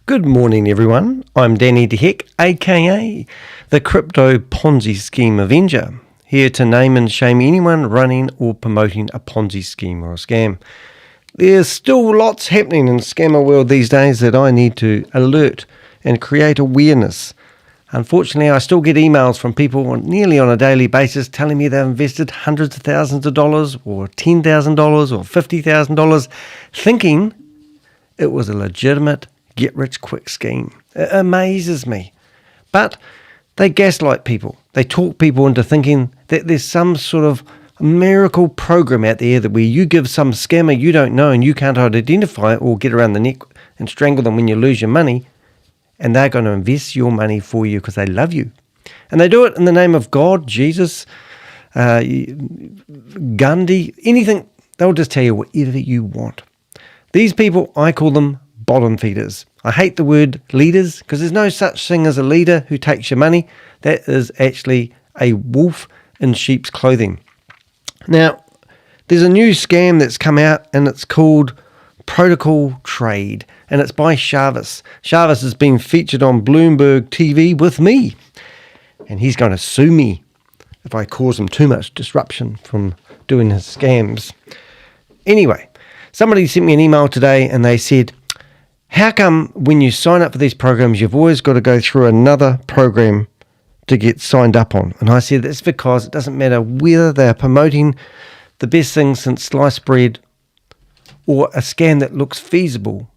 Good morning, everyone. I'm Danny DeHeck, aka the Crypto Ponzi Scheme Avenger, here to name and shame anyone running or promoting a Ponzi scheme or a scam. There's still lots happening in the scammer world these days that I need to alert and create awareness. Unfortunately, I still get emails from people nearly on a daily basis telling me they've invested hundreds of thousands of dollars or $10,000 or $50,000 thinking it was a legitimate get-rich-quick scheme. It amazes me. But they gaslight people. They talk people into thinking that there's some sort of miracle program out there that where you give some scammer you don't know and you can't identify or get around the neck and strangle them when you lose your money, and they're going to invest your money for you because they love you. And they do it in the name of God, Jesus, Gandhi, anything. They'll just tell you whatever you want. These people, I call them bottom feeders. I hate the word leaders because there's no such thing as a leader who takes your money. That is actually a wolf in sheep's clothing. Now, there's a new scam that's come out and it's called Protocol Trade, and it's by Shavez. Shavez has been featured on Bloomberg TV with me, and he's going to sue me if I cause him too much disruption from doing his scams. Anyway, somebody sent me an email today and they said, how come when you sign up for these programs, you've always got to go through another program to get signed up on? And I said, that's because it doesn't matter whether they're promoting the best thing since sliced bread or a scam that looks feasible.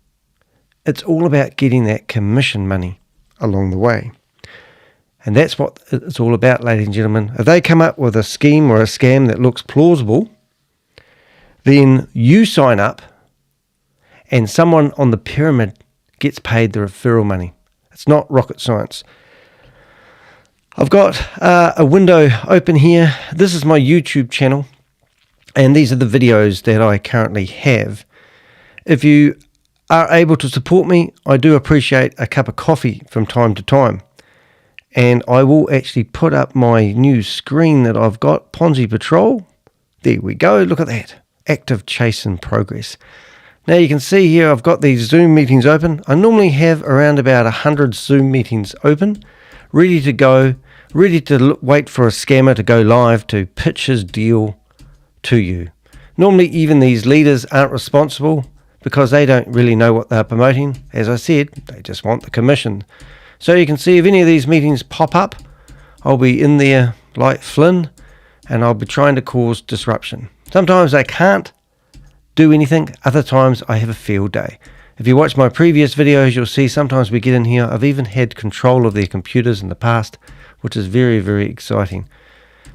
It's all about getting that commission money along the way. And that's what it's all about, ladies and gentlemen. If they come up with a scheme or a scam that looks plausible, then you sign up and someone on the pyramid gets paid the referral money. It's not rocket science. I've got a window open here. This is my YouTube channel, and these are the videos that I currently have. If you are able to support me, I do appreciate a cup of coffee from time to time. And I will actually put up my new screen that I've got, Ponzi Patrol. There we go, look at that. Active chase in progress. Now you can see here I've got these Zoom meetings open. I normally have around about 100 Zoom meetings open, ready to go, ready to wait for a scammer to go live to pitch his deal to you. Normally even these leaders aren't responsible because they don't really know what they're promoting. As I said, they just want the commission. So you can see if any of these meetings pop up, I'll be in there like Flynn and I'll be trying to cause disruption. Sometimes I can't do anything, other times I have a field day. If you watch my previous videos, you'll see sometimes we get in here. I've even had control of their computers in the past, which is very, very exciting.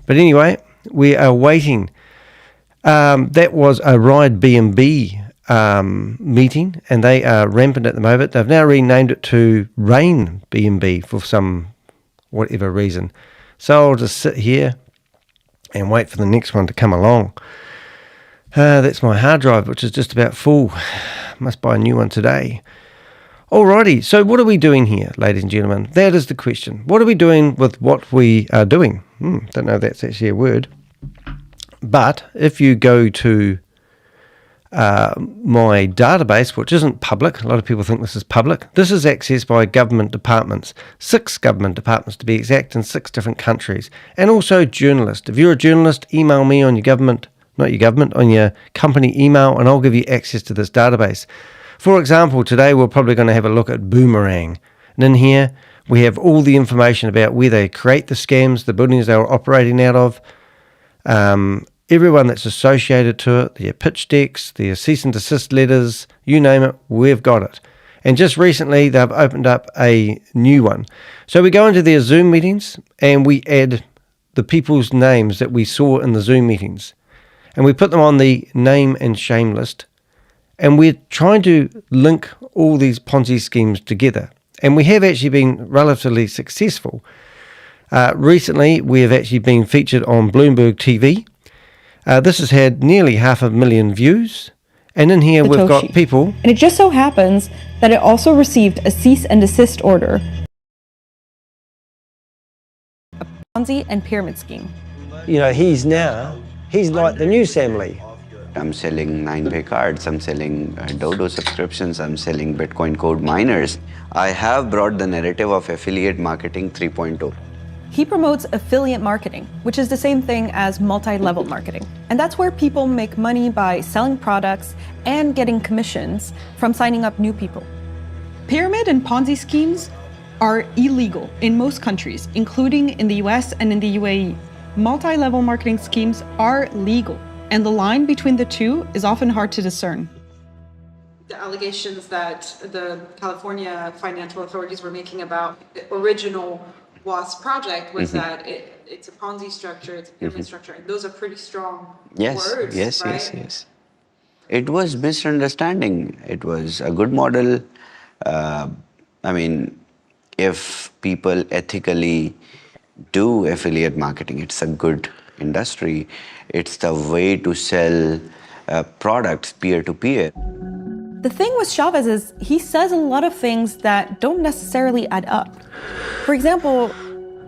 But anyway, we are waiting. That was a Ride B&B meeting, and they are rampant at the moment. They've now renamed it to Rain B&B for some whatever reason. So I'll just sit here and wait for the next one to come along. That's my hard drive, which is just about full. Must buy a new one today. Alrighty, so what are we doing here, ladies and gentlemen? That is the question. What are we doing with what we are doing? Don't know if that's actually a word. But if you go to my database, which isn't public, a lot of people think this is public. This is accessed by government departments, 6 government departments to be exact, in 6 different countries, and also journalists. If you're a journalist, email me on your government, not your government, on your company email, and I'll give you access to this database. For example, today we're probably going to have a look at Boomerang. And in here, we have all the information about where they create the scams, the buildings they were operating out of, everyone that's associated to it, their pitch decks, their cease and desist letters, you name it, we've got it. And just recently, they've opened up a new one. So we go into their Zoom meetings, and we add the people's names that we saw in the Zoom meetings. And we put them on the name and shame list. And we're trying to link all these Ponzi schemes together. And we have actually been relatively successful. Recently, we have actually been featured on Bloomberg TV. This has had nearly 500,000 views. And in here, we've got people. And it just so happens that it also received a cease and desist order. A Ponzi and pyramid scheme. You know, he's like the new Sam Lee. I'm selling 9-pay cards, I'm selling Dodo subscriptions, I'm selling Bitcoin code miners. I have brought the narrative of affiliate marketing 3.0. He promotes affiliate marketing, which is the same thing as multi-level marketing. And that's where people make money by selling products and getting commissions from signing up new people. Pyramid and Ponzi schemes are illegal in most countries, including in the US and in the UAE. Multi-level marketing schemes are legal, and the line between the two is often hard to discern. The allegations that the California financial authorities were making about the original WAS project was that it's a Ponzi structure, it's a pyramid structure, and those are pretty strong words, right? Yes. It was misunderstanding. It was a good model. I mean, if people ethically do affiliate marketing, it's a good industry. It's the way to sell products peer-to-peer. The thing with Chavez is he says a lot of things that don't necessarily add up. For example,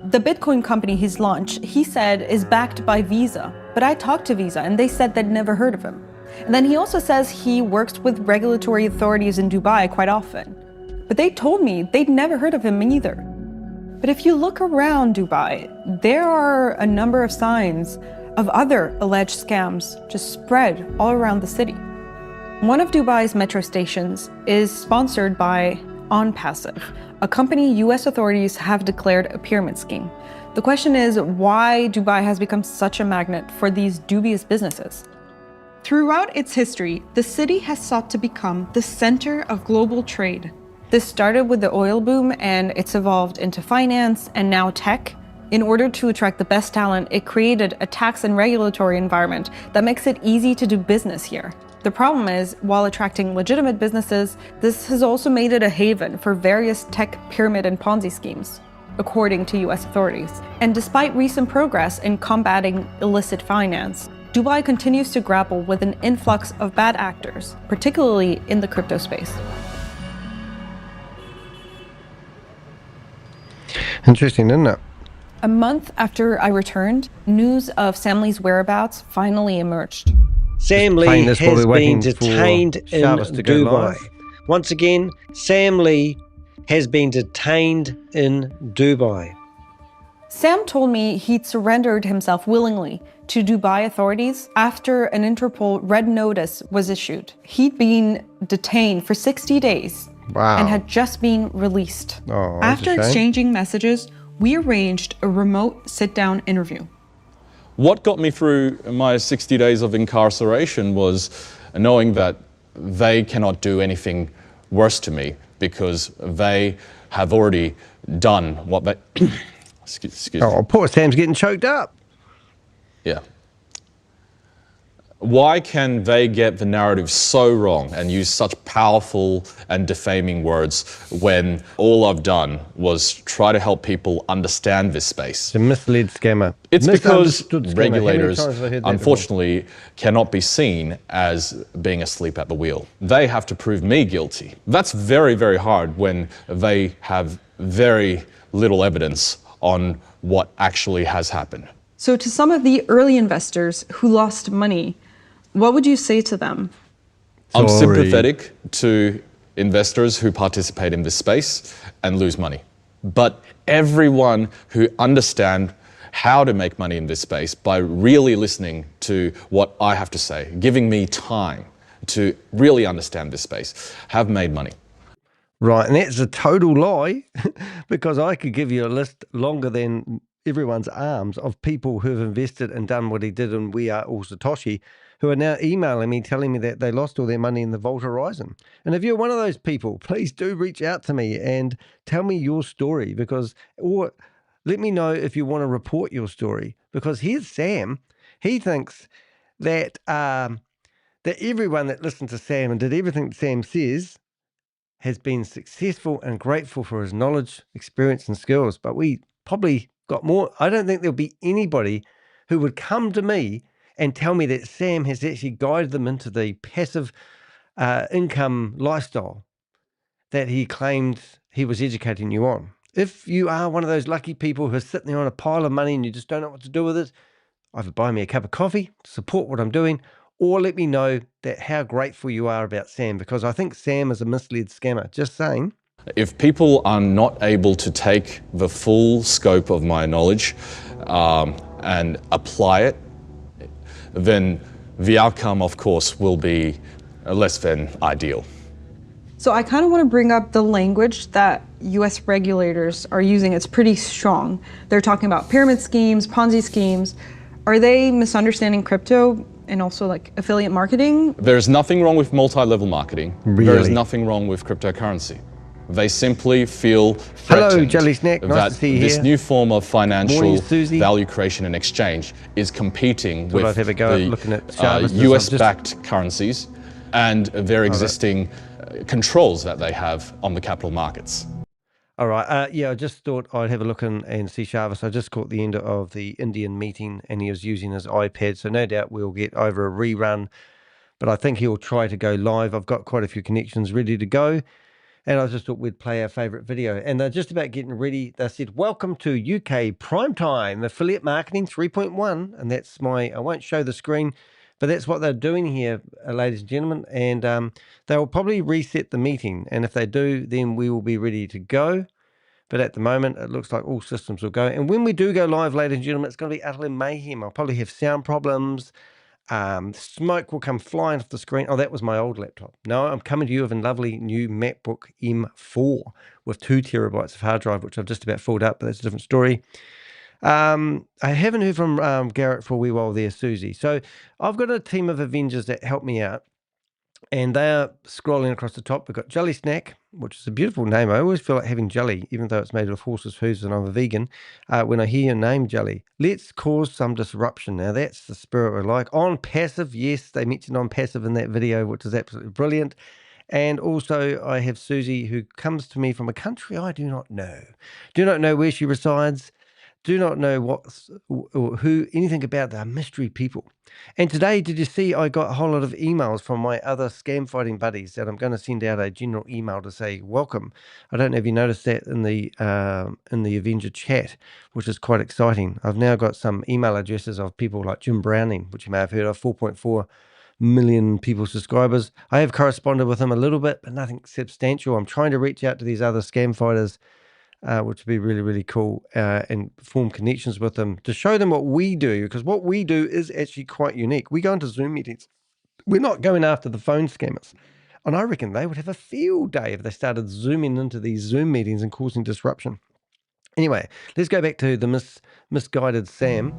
the Bitcoin company he's launched, he said, is backed by Visa. But I talked to Visa and they said they'd never heard of him. And then he also says he works with regulatory authorities in Dubai quite often. But they told me they'd never heard of him either. But if you look around Dubai, there are a number of signs of other alleged scams just spread all around the city. One of Dubai's metro stations is sponsored by OnPassive, a company US authorities have declared a pyramid scheme. The question is why Dubai has become such a magnet for these dubious businesses. Throughout its history, the city has sought to become the center of global trade. This started with the oil boom and it's evolved into finance and now tech. In order to attract the best talent, it created a tax and regulatory environment that makes it easy to do business here. The problem is, while attracting legitimate businesses, this has also made it a haven for various tech pyramid and Ponzi schemes, according to US authorities. And despite recent progress in combating illicit finance, Dubai continues to grapple with an influx of bad actors, particularly in the crypto space. Interesting, isn't it? A month after I returned, news of Samly's whereabouts finally emerged. Sam Lee has been detained in Dubai. Once again, Sam Lee has been detained in Dubai. Sam told me he'd surrendered himself willingly to Dubai authorities after an Interpol red notice was issued. He'd been detained for 60 days and had just been released. After exchanging messages, we arranged a remote sit-down interview. What got me through my 60 days of incarceration was knowing that they cannot do anything worse to me because they have already done what they... excuse me. Oh, poor Sam's getting choked up. Yeah. Why can they get the narrative so wrong and use such powerful and defaming words when all I've done was try to help people understand this space? The misled scammer. It's because regulators, unfortunately, cannot be seen as being asleep at the wheel. They have to prove me guilty. That's very, very hard when they have very little evidence on what actually has happened. So to some of the early investors who lost money, what would you say to them? I'm sympathetic to investors who participate in this space and lose money. But everyone who understands how to make money in this space by really listening to what I have to say, giving me time to really understand this space, have made money. Right, and that's a total lie because I could give you a list longer than everyone's arms of people who have invested and done what he did in We Are All Satoshi, who are now emailing me telling me that they lost all their money in the Vault Horizon. And if you're one of those people, please do reach out to me and tell me your story or let me know if you want to report your story, because here's Sam. He thinks that that everyone that listened to Sam and did everything that Sam says has been successful and grateful for his knowledge, experience, and skills. But we probably got more. I don't think there'll be anybody who would come to me and tell me that Sam has actually guided them into the passive income lifestyle that he claimed he was educating you on. If you are one of those lucky people who are sitting there on a pile of money and you just don't know what to do with it, either buy me a cup of coffee, support what I'm doing, or let me know that how grateful you are about Sam, because I think Sam is a misled scammer. Just saying. If people are not able to take the full scope of my knowledge and apply it, then the outcome, of course, will be less than ideal. So I kind of want to bring up the language that US regulators are using. It's pretty strong. They're talking about pyramid schemes, Ponzi schemes. Are they misunderstanding crypto and also like affiliate marketing? There's nothing wrong with multi-level marketing. Really? There is nothing wrong with cryptocurrency. They simply feel Hello, threatened Jelly Snack. Nice that to see you this here. new form of financial Morning, Susie. value creation and exchange is competing Thought I'd with have a go at the looking at Shavez. US-backed currencies and their existing controls that they have on the capital markets. All right. Yeah, I just thought I'd have a look and see Shavez. I just caught the end of the Indian meeting and he was using his iPad. So no doubt we'll get over a rerun, but I think he'll try to go live. I've got quite a few connections ready to go. And I just thought we'd play our favorite video. And they're just about getting ready. They said, welcome to UK Primetime Affiliate Marketing 3.1. And that's I won't show the screen, but that's what they're doing here, ladies and gentlemen. And they will probably reset the meeting. And if they do, then we will be ready to go. But at the moment, it looks like all systems will go. And when we do go live, ladies and gentlemen, it's going to be utterly mayhem. I'll probably have sound problems. Smoke will come flying off the screen. Oh, that was my old laptop. No, I'm coming to you with a lovely new MacBook M4 with 2 terabytes of hard drive, which I've just about filled up, but that's a different story. I haven't heard from Garrett for a wee while there, Susie. So I've got a team of Avengers that help me out. And they are scrolling across the top. We've got Jelly Snack, which is a beautiful name. I always feel like having jelly, even though it's made of horses' hooves and I'm a vegan. When I hear your name, Jelly, let's cause some disruption. Now, that's the spirit we like. On passive, yes, they mentioned on passive in that video, which is absolutely brilliant. And also, I have Susie, who comes to me from a country I do not know where she resides, do not know who anything about the mystery people. And today, did you see I got a whole lot of emails from my other scam fighting buddies that I'm going to send out a general email to say welcome. I don't know if you noticed that in the Avenger chat, which is quite exciting. I've now got some email addresses of people like Jim Browning, which you may have heard of, 4.4 million people subscribers. I have corresponded with him a little bit, but nothing substantial. I'm trying to reach out to these other scam fighters, which would be really, really cool, and form connections with them to show them what we do, because what we do is actually quite unique. We go into Zoom meetings. We're not going after the phone scammers. And I reckon they would have a field day if they started zooming into these Zoom meetings and causing disruption. Anyway, let's go back to the misguided Sam.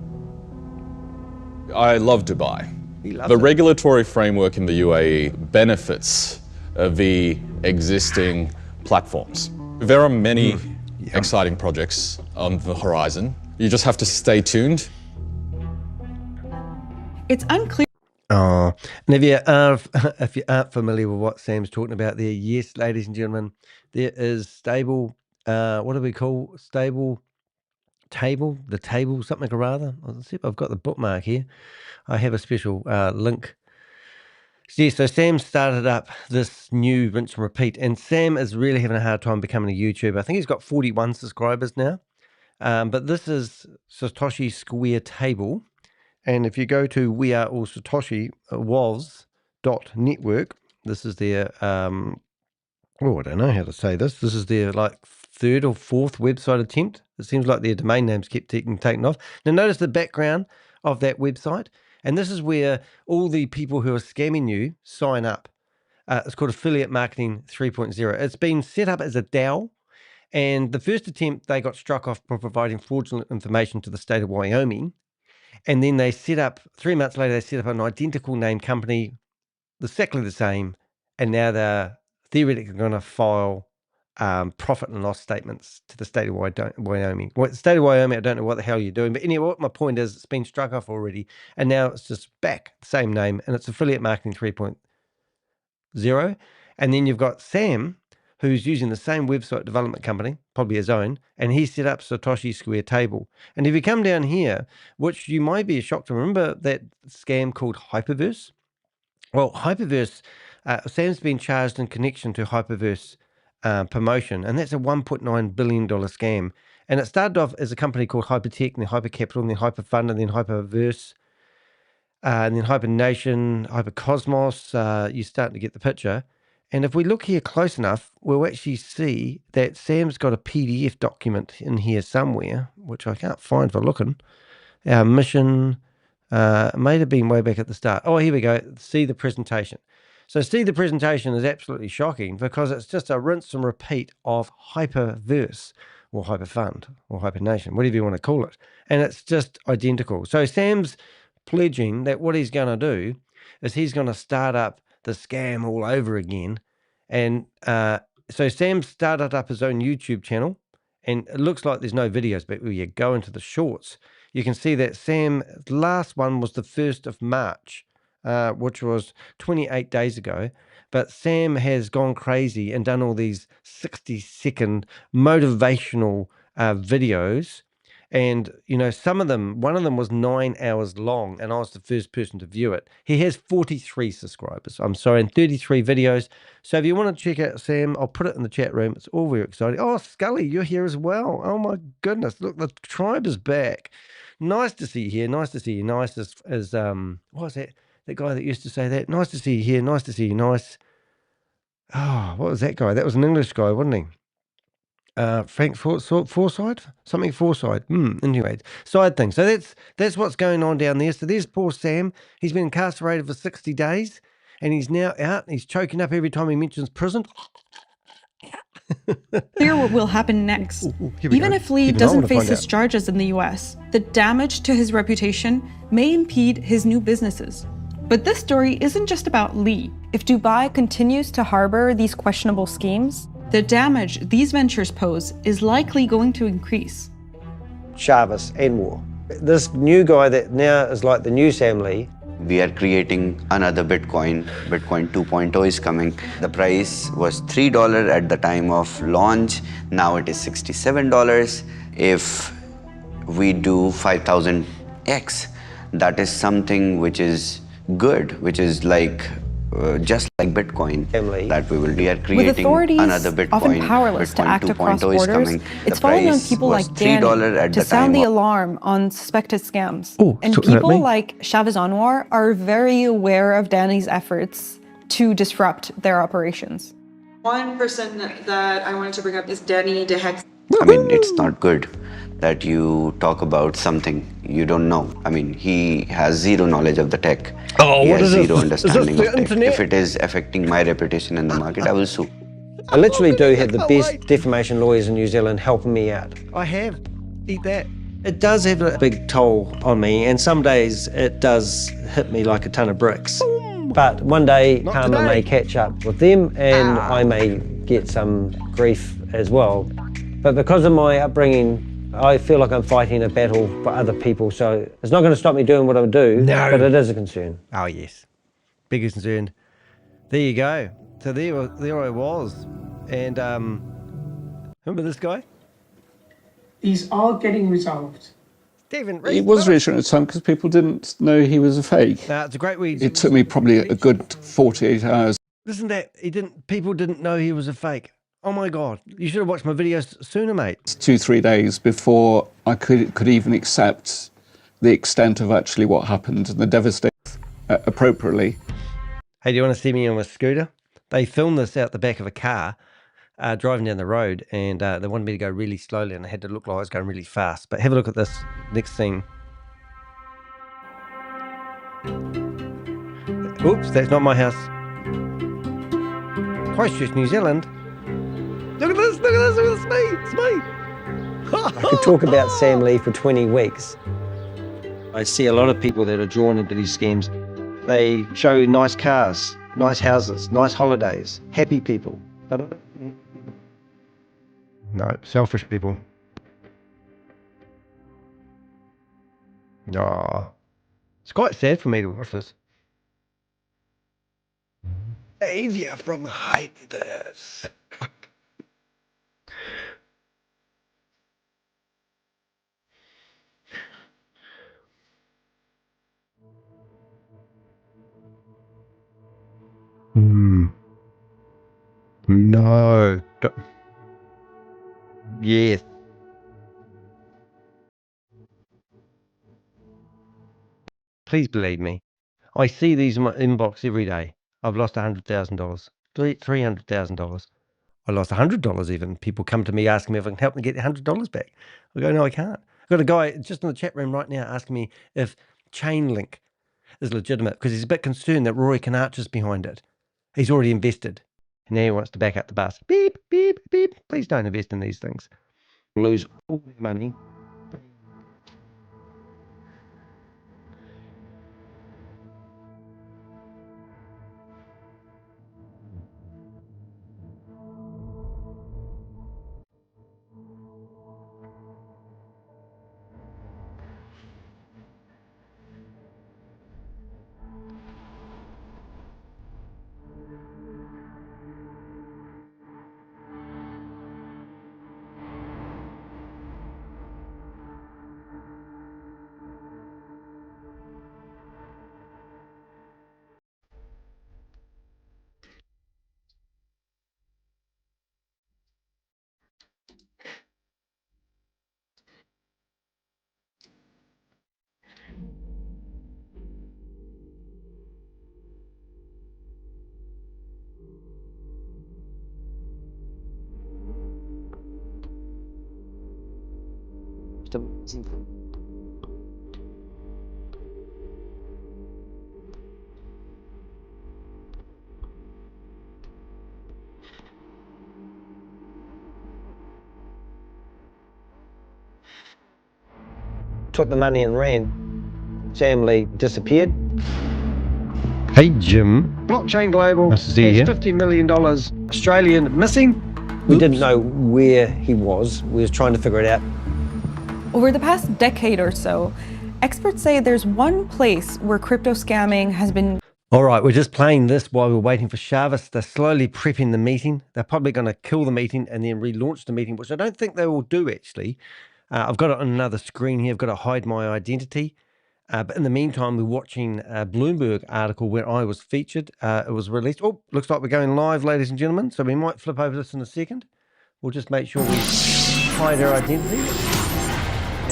I love Dubai. He loves The it. regulatory framework in the UAE benefits the existing platforms. There are many exciting projects on the horizon. You just have to stay tuned. It's unclear. Oh, and if you aren't familiar with what Sam's talking about there, yes, ladies and gentlemen, there is stable, what do we call stable table? The table, something or rather. Let's see if I've got the bookmark here. I have a special link. Yeah, so Sam started up this new rinse and repeat, and Sam is really having a hard time becoming a YouTuber. I think he's got 41 subscribers now, but this is Satoshi Square Table. And if you go to We Are All Satoshi was.network, this is their, I don't know how to say this. This is their like 3rd or 4th website attempt. It seems like their domain names kept taken off. Now notice the background of that website. And this is where all the people who are scamming you sign up. It's called Affiliate Marketing 3.0. It's been set up as a DAO. And the first attempt, they got struck off for providing fraudulent information to the state of Wyoming. And then they set up, 3 months later, they set up an identical name company, exactly the same. And now they're theoretically going to file profit and loss statements to the state of Wyoming. Well, the state of Wyoming, I don't know what the hell you're doing. But anyway, what my point is, it's been struck off already. And now it's just back, same name. And it's Affiliate Marketing 3.0. And then you've got Sam, who's using the same website development company, probably his own, and he set up Satoshi Square Table. And if you come down here, which you might be shocked to remember that scam called Hyperverse. Well, Hyperverse, Sam's been charged in connection to Hyperverse promotion, and that's a $1.9 billion scam. And it started off as a company called Hypertech, and then Hypercapital, and then Hyperfund, and then Hyperverse. and then Hypernation, Hypercosmos, you're starting to get the picture. And if we look here close enough, we'll actually see that Sam's got a PDF document in here somewhere, which I can't find for looking. Our mission may have been way back at the start. Oh, here we go. See the presentation. So see the presentation is absolutely shocking because it's just a rinse and repeat of Hyperverse or Hyperfund or Hypernation, whatever you want to call it. And it's just identical. So Sam's pledging that what he's going to do is he's going to start up the scam all over again. And so Sam started up his own YouTube channel, and it looks like there's no videos, but when you go into the shorts, you can see that Sam's last one was the 1st of March, which was 28 days ago. But Sam has gone crazy and done all these 60-second motivational videos. And, you know, some of them, one of them was 9 hours long, and I was the first person to view it. He has 43 subscribers, I'm sorry, and 33 videos. So if you want to check out Sam, I'll put it in the chat room. It's all very exciting. Oh, Scully, you're here as well. Oh, my goodness. Look, the tribe is back. Nice to see you here. Nice to see you. Nice as what was that? That guy that used to say that? Nice to see you here. Nice to see you. Nice. Oh, what was that guy? That was an English guy, wasn't he? Frank Forsyth, something Forsyth. Anyway, side thing. So that's what's going on down there. So there's poor Sam. He's been incarcerated for 60 days, and he's now out. He's choking up every time he mentions prison. Clear what will happen next. Here we Even go. if Lee Keep an eye on doesn't to face find his out. charges in the US, the damage to his reputation may impede his new businesses. But this story isn't just about Lee. If Dubai continues to harbor these questionable schemes, the damage these ventures pose is likely going to increase. Shavez Anwar. This new guy that now is like the new Sam Lee. We are creating another Bitcoin. Bitcoin 2.0 is coming. The price was $3 at the time of launch. Now it is $67. If we do 5,000x, that is something which is good, which is like just like Bitcoin that we will do. We are With creating authorities another Bitcoin. often powerless to Bitcoin act across 2.0 is borders, coming. it's The falling on price people was like $3 Danny at to the sound time the of alarm on suspected scams. Oh, And talking about people me? like Shavez Anwar are very aware of Danny's efforts to disrupt their operations. One person that I wanted to bring up is Danny DeHex. I mean, it's not good that you talk about something you don't know. I mean, he has zero knowledge of the tech. Oh, he what has is this? zero Is understanding this of the tech. internet? If it is affecting my reputation in the market, I will sue. I literally do have the best defamation lawyers in New Zealand helping me out. I have. Eat that. It does have a big toll on me, and some days it does hit me like a ton of bricks. But one day, karma may catch up with them, and I may get some grief as well. But because of my upbringing, I feel like I'm fighting a battle for other people, so it's not going to stop me doing what I do, but it is a concern. Oh, yes. Big concern. There you go. So there I was. And remember this guy? These are getting resolved. Stephen, It was reassuring at the time because people didn't know he was a fake. it's a great read. It took me probably a good 48 hours. Listen to that. People didn't know he was a fake. Oh my God. You should have watched my videos sooner, mate. 2-3 days before I could even accept the extent of actually what happened and the devastation appropriately. Hey, do you want to see me on a scooter? They filmed this out the back of a car, driving down the road, and they wanted me to go really slowly, and I had to look like I was going really fast. But have a look at this next scene. Oops, that's not my house. Christchurch, New Zealand. Look at this, look at this, look at this, it's me. I could talk about Sam Lee for 20 weeks. I see a lot of people that are drawn into these schemes. They show nice cars, nice houses, nice holidays, happy people. No, selfish people. No. It's quite sad for me to watch this. Savior from Hades. No. Yes. Please believe me. I see these in my inbox every day. I've lost $100,000, $300,000. I lost $100 even. People come to me asking me if I can help them get their $100 back. I go, no, I can't. I've got a guy just in the chat room right now asking me if Chainlink is legitimate because he's a bit concerned that Rory Canarch is behind it. He's already invested. And now he wants to back up the bus. Beep, beep, beep. Please don't invest in these things. Lose all their money. Took the money and ran. Family disappeared. Hey Jim. Blockchain Global has $50 million Australian missing. We didn't know where he was. We was trying to figure it out. Over the past decade or so, experts say there's one place where crypto scamming has been. All right, we're just playing this while we're waiting for Chavez. They're slowly prepping the meeting. They're probably going to kill the meeting and then relaunch the meeting, which I don't think they will do, actually. I've got it on another screen here. I've got to hide my identity. But in the meantime, we're watching a Bloomberg article where I was featured. It was released. Oh, looks like we're going live, ladies and gentlemen. So we might flip over this in a second. We'll just make sure we hide our identity.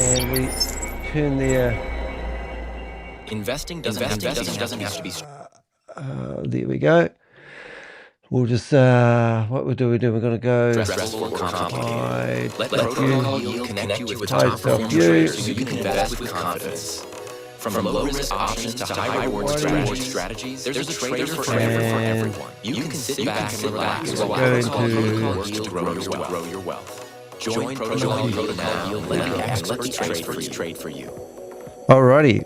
And we turn their... Investing doesn't have to be... there we go. We'll just, what we'll do, we're going to go hide self-view, hide self-view. so you can invest with confidence. From low-risk options to high-reward strategies, there's a trader for everyone. You can sit back and relax while Protocol Yield works to grow your wealth. Join Protocol Yield now and let the experts trade for you. Alrighty.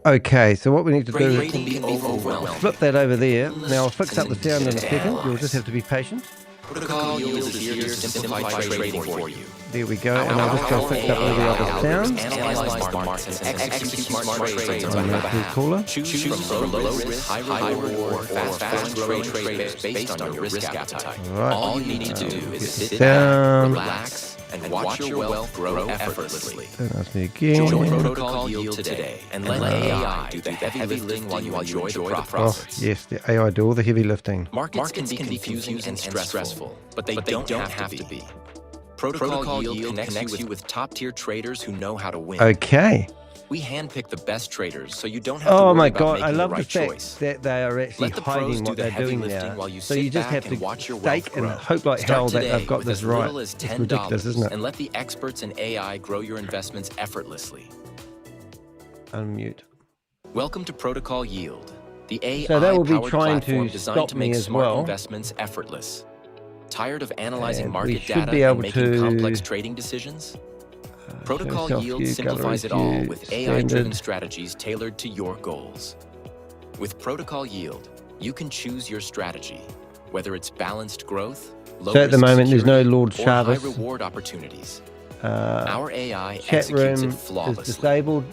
Okay, so what we need to do is flip that over there. Now I'll fix up the sound in a second. You'll just have to be patient. Protocol Yield is here to simplify trading for you. There we go, and I'll just go fix up all the other sounds. Analyze markets and execute smart trades on your behalf. Cooler. Choose from low risk, high reward, fast growing trades based on your risk appetite. All you need to do is sit back, relax, and watch your wealth grow effortlessly. Don't ask me again. Join Protocol Yield today and let AI do the heavy lifting while you enjoy the process. Oh, yes, the AI do all the heavy lifting. Markets can be confusing and stressful, but they don't have to be. Protocol Yield connects you with top-tier traders who know how to win. Okay. We handpick the best traders, so you don't have to worry my about God, making I love the right the fact choice. that they are actually Let the pros hiding do what the they're heavy doing lifting now. while you So sit you just back have and to watch your stake wealth and grow. hope like Start hell that today they've got with this as right. little as It's $10 ridiculous, isn't it? and let the experts in AI grow your investments effortlessly. Unmute. Welcome to Protocol Yield, the AI So they will be powered trying platform to designed stop to me make as smart well. investments effortless. Tired of analyzing And we market should data be and able making to complex trading decisions? Protocol self-view, Yield simplifies it gallery all view, with AI-driven standard. strategies tailored to your goals. With Protocol Yield, you can choose your strategy, whether it's balanced growth, low So at the risk moment, there's no security, Lord or Chavez. high-reward opportunities. Our AI chat executes room it is flawlessly. disabled.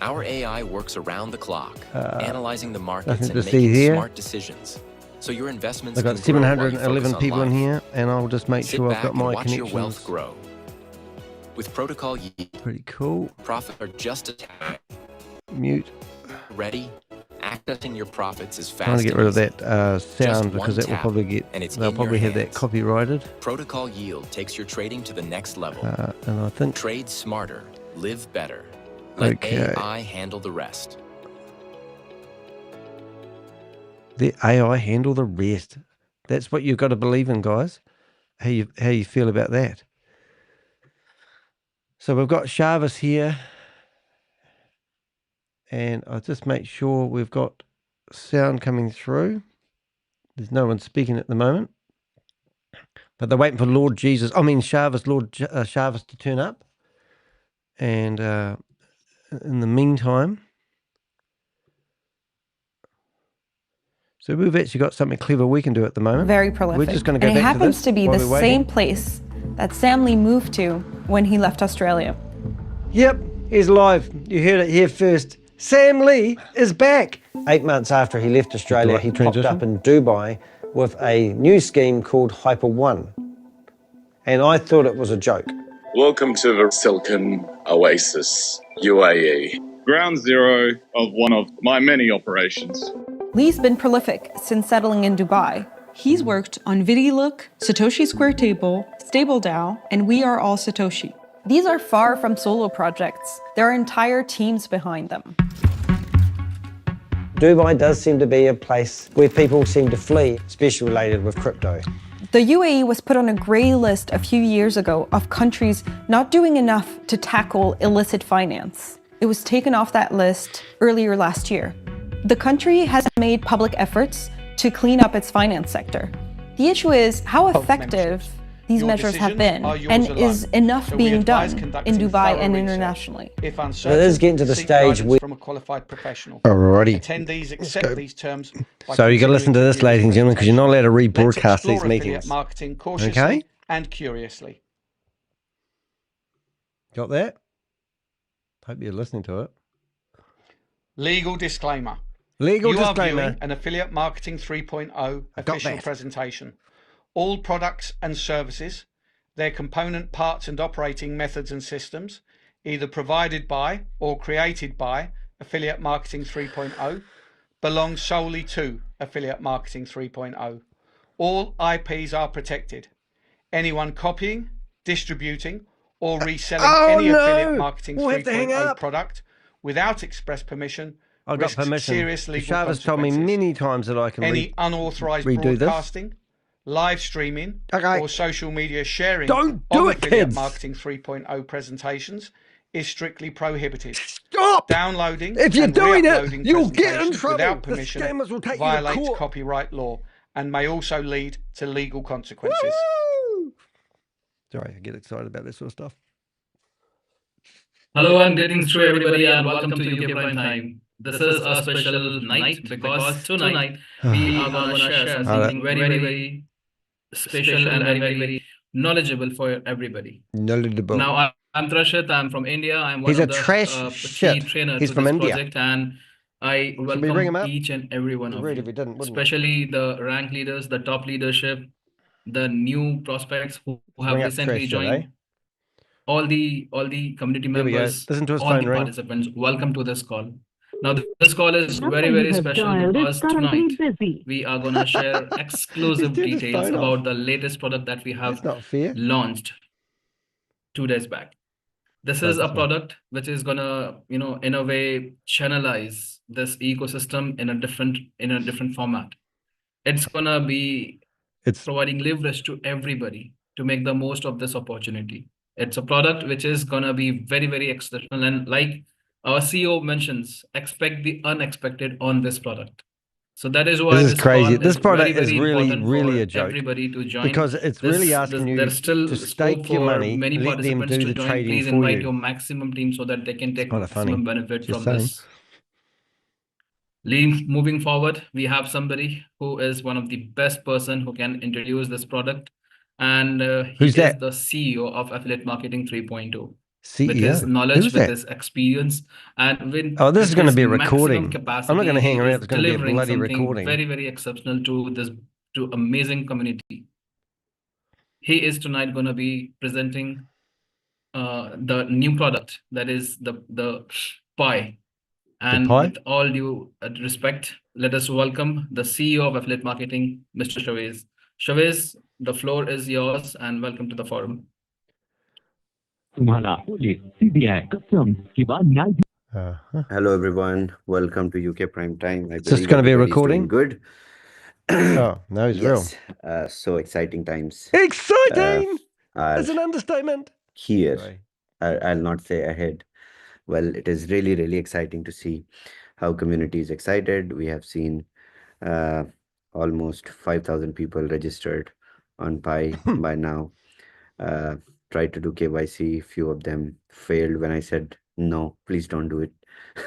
Our AI works around the clock, analyzing the markets nothing and to see making here. smart decisions. So your investments I've got can grow while you 711 focus on people in life. here, and I'll just make Sit sure I've back got and my watch your wealth connections. grow. With Protocol Yield, Pretty cool. profits are just as Mute. ready. Accessing your profits is fast. Trying to get rid of and that sound one because that will tap, probably get. and it's They'll in your probably have that hands. copyrighted. easy. Protocol Yield takes your trading to the next level. And I think. Trade smarter, live better. Let Okay. AI handle the rest. The AI handle the rest. That's what you've got to believe in, guys. How you feel about that? So we've got Shavez here, and I'll just make sure we've got sound coming through. There's no one speaking at the moment, but they're waiting for Shavez to turn up. And in the meantime, so we've actually got something clever we can do at the moment. Very prolific. We're just going to go and back to this. It happens to be the same place that Sam Lee moved to when he left Australia. Yep, he's live. You heard it here first. Sam Lee is back. 8 months after he left Australia, he popped up in Dubai with a new scheme called Hyper One. And I thought it was a joke. Welcome to the Silicon Oasis, UAE. Ground zero of one of my many operations. Lee's been prolific since settling in Dubai. He's worked on VidiLook, Satoshi Square Table, StableDAO, and We Are All Satoshi. These are far from solo projects. There are entire teams behind them. Dubai does seem to be a place where people seem to flee, especially related with crypto. The UAE was put on a grey list a few years ago of countries not doing enough to tackle illicit finance. It was taken off that list earlier last year. The country has made public efforts to clean up its finance sector. The issue is how effective these measures have been, and is enough being done in Dubai and internationally. So it is getting to the stage where from a qualified professional. Alrighty. Attendees accept these terms. So you got to listen to this, ladies and gentlemen, because you're not allowed to rebroadcast these meetings. Marketing cautiously Okay? and curiously. Got that? Hope you're listening to it. Legal disclaimer. Legal You are disclaimer. viewing an Affiliate Marketing 3.0 official presentation. All products and services, their component parts and operating methods and systems, either provided by or created by Affiliate Marketing 3.0, belong solely to Affiliate Marketing 3.0. All IPs are protected. Anyone copying, distributing, or reselling any Affiliate Marketing 3.0 product without express permission I've got risks permission. serious legal Shavez told me consequences. many times that I can Any unauthorized redo broadcasting, live streaming, or social media sharing Don't do of it, Affiliate kids. Marketing 3.0 presentations is strictly prohibited. Stop! Downloading If you're and doing it, re-uploading you'll get in presentations trouble. without The permission scammers will take you to violates court. copyright law and may also lead to legal consequences. Woo! Sorry, I get excited about this sort of stuff. Hello and greetings to everybody and welcome to UK Prime Time. This is a special night because tonight we are gonna share something very special and very knowledgeable for everybody. Knowledgeable. Now I'm Trashit, I'm from India. I'm one He's of a the trash key shit. trainer He's to from this India. project, and I Should we bring him welcome up? each and every one of Rude you, if we didn't, wouldn't it? especially the rank leaders, the top leadership, the new prospects who have Bring up recently trash shit, joined. eh? All the community Here we go. members, Listen to his all phone the ring. participants, welcome to this call. Now this call is very special because tonight we are gonna share exclusive turned his details phone off. about the latest product that we have That's not fair. launched 2 days back. This is a product which is gonna, in a way, channelize this ecosystem in a different format. It's gonna be providing leverage to everybody to make the most of this opportunity. It's a product which is gonna be very exceptional, and like our CEO mentions, expect the unexpected on this product. So that is why This is crazy. call This product very is really important a for joke. everybody to join, because it's really asking you there's still to scope stake your for money, many let them participants do to the join. trading Please for invite you. your maximum team so that they can take Kinda funny. maximum benefit Just from saying. this. Moving forward, we have somebody who is one of the best person who can introduce this product, and he Who's is that? the CEO of Affiliate Marketing 3.0. CEO? With his knowledge, Who's with that? his experience, and with Oh, this is with going to his be a maximum recording. capacity, I'm not going to hang he around. is It's going to be a delivering bloody something recording. very exceptional to amazing community. He is tonight going to be presenting the new product, that is the pie. And pie? with all due respect, let us welcome the CEO of Affiliate Marketing, Mr. Shavez. Shavez, the floor is yours, and welcome to the forum. Hello, everyone. Welcome to UK Prime Time. I Is this believe going to be a everybody's doing recording? good. Oh, no, it's real. Yes, so exciting times Exciting! are It's an understatement. here. Sorry. I'll not say ahead. Well, it is really, really exciting to see how community is excited. We have seen uh, almost 5,000 people registered on Pi by now. Uh, tried to do KYC. Few of them failed when I said, no, please don't do it.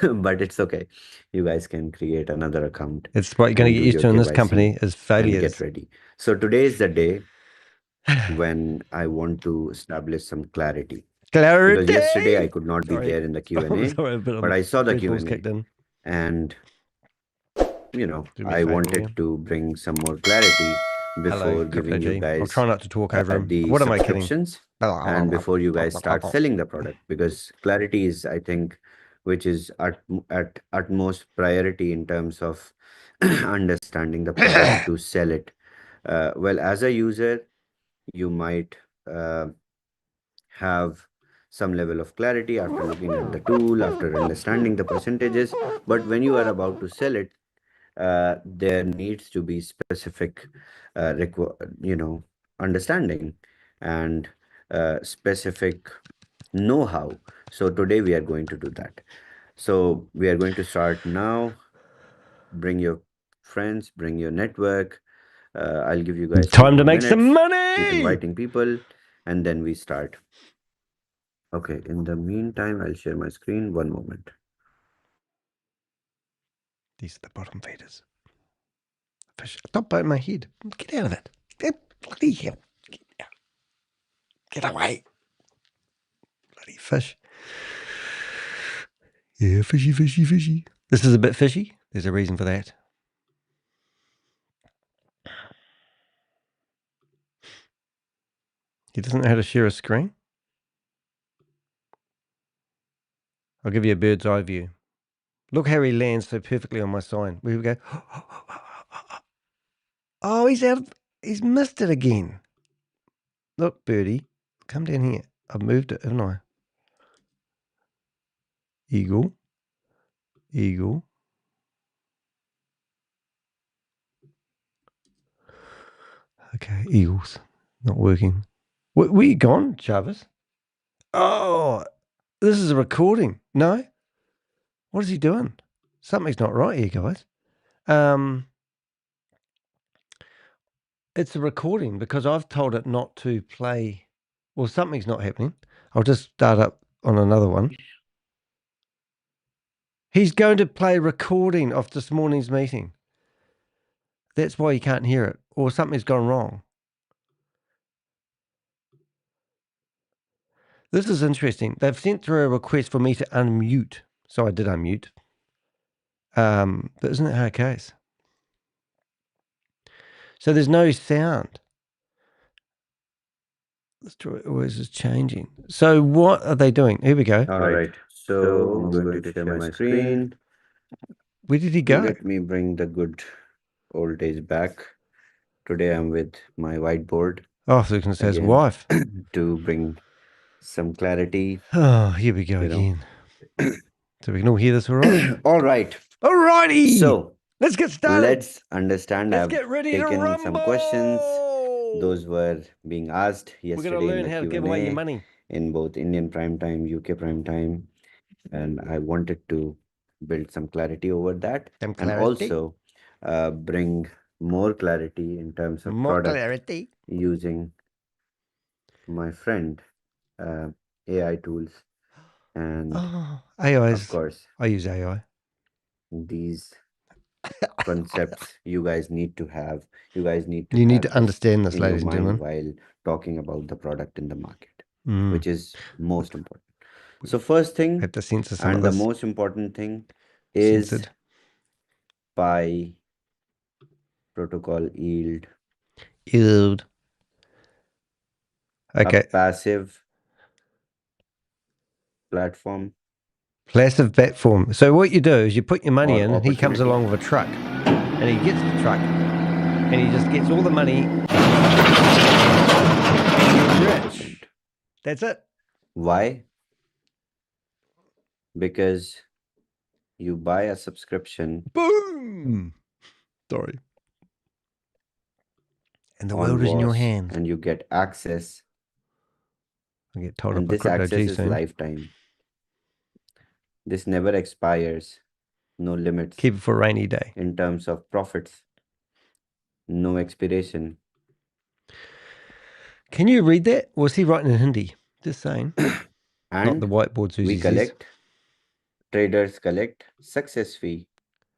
But it's okay. You guys can create another account It's what you're going to and get do used your to in this KYC company is and failures. get ready. So today is the day when I want to establish some clarity. Because yesterday I could not be Sorry. there in the Q&A, Sorry, but I saw the Red Bull's Q&A kicked in. and Do me a I favour, will wanted you? to bring some more clarity before Hello, giving Crypto you G. guys I'll try not to talk over him. the What am I kidding? subscriptions and before you guys start selling the product, because clarity is, I think, which is at utmost priority in terms of understanding the product to sell it. Well, as a user, you might have some level of clarity after looking at the tool, after understanding the percentages. But when you are about to sell it, there needs to be specific, understanding and specific know-how. So today we are going to do that. So we are going to start now. Bring your friends, bring your network. I'll give you guys Time to 2 more make some minutes. Keep money! inviting people, and then we start. Okay, in the meantime, I'll share my screen. One moment. These are the bottom feeders. Fish. Stop biting my head. Get out of it. Get bloody hell. Get out. Get away. Bloody fish. Yeah, fishy, fishy, fishy. This is a bit fishy. There's a reason for that. He doesn't know how to share a screen. I'll give you a bird's eye view. Look how he lands so perfectly on my sign. Here we go. Oh, he's missed it again. Look, birdie, come down here. I've moved it, haven't I? Eagle. Eagle. Okay, eagles. Not working. Where you gone, Chavez? Oh, this is a recording. No? What is he doing? Something's not right here, guys. It's a recording because I've told it not to play. Well, something's not happening. I'll just start up on another one. He's going to play recording of this morning's meeting. That's why you can't hear it. Or something's gone wrong. This is interesting. They've sent through a request for me to unmute. So I did unmute. But isn't that how it goes? So there's no sound. Let's try it. Or is this changing? So what are they doing? Here we go. All right. So I'm going to share my screen. Where did he go? Let me bring the good old days back. Today I'm with my whiteboard. Oh, so you can say his again, wife. to bring some clarity. Oh, here we go again. So we can all hear this all right? All right. All righty. So let's get started. Let's understand. Let's I've get ready taken to some rumble. questions. Those were being asked yesterday We're going to learn in how the to give away your Q&A money. in both Indian prime time, UK prime time. And I wanted to build some clarity over that. Some and clarity. also bring more clarity in terms of More product clarity. using my friend AI tools. And AIs. of course, I use AI. These concepts you guys need to have. You guys need to You need have to understand this, in your ladies and mind gentlemen. while talking about the product in the market, Mm. which is most important. So first thing, Have to censor some of and the this. most important thing is Censored. Pi protocol yield. Yield. Okay. A passive platform. Passive platform. So what you do is you put your money Or in, and he comes opportunity. along with a truck, and he gets the truck, and he just gets all the money. And he's rich. That's it. Why? Because you buy a subscription. Boom. Sorry. And the on world is in your WAS, hands. and you get access. I get told And up by this Crypto access G is soon. lifetime. This never expires. No limits. Keep it for a rainy day. In terms of profits. No expiration. Can you read that? Or is he writing in Hindi? Just saying. And not the whiteboard Susie we says. collect, traders collect success fee.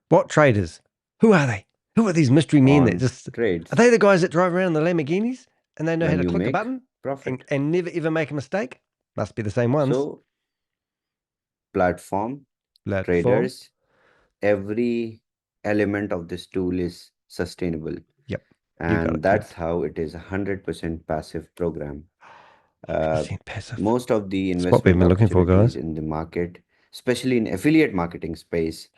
What traders? Who are they? Who are these mystery men that on just trades. Are they the guys that drive around in the Lamborghinis and they know how When to you click a make button profit. and never ever make a mistake? Must be the same ones. So, platform, traders, every element of this tool is sustainable. Yep. And that's how it is a 100% passive program. 100% passive. Most of the That's what we've investment been looking for, opportunities guys. in the market, especially in affiliate marketing space,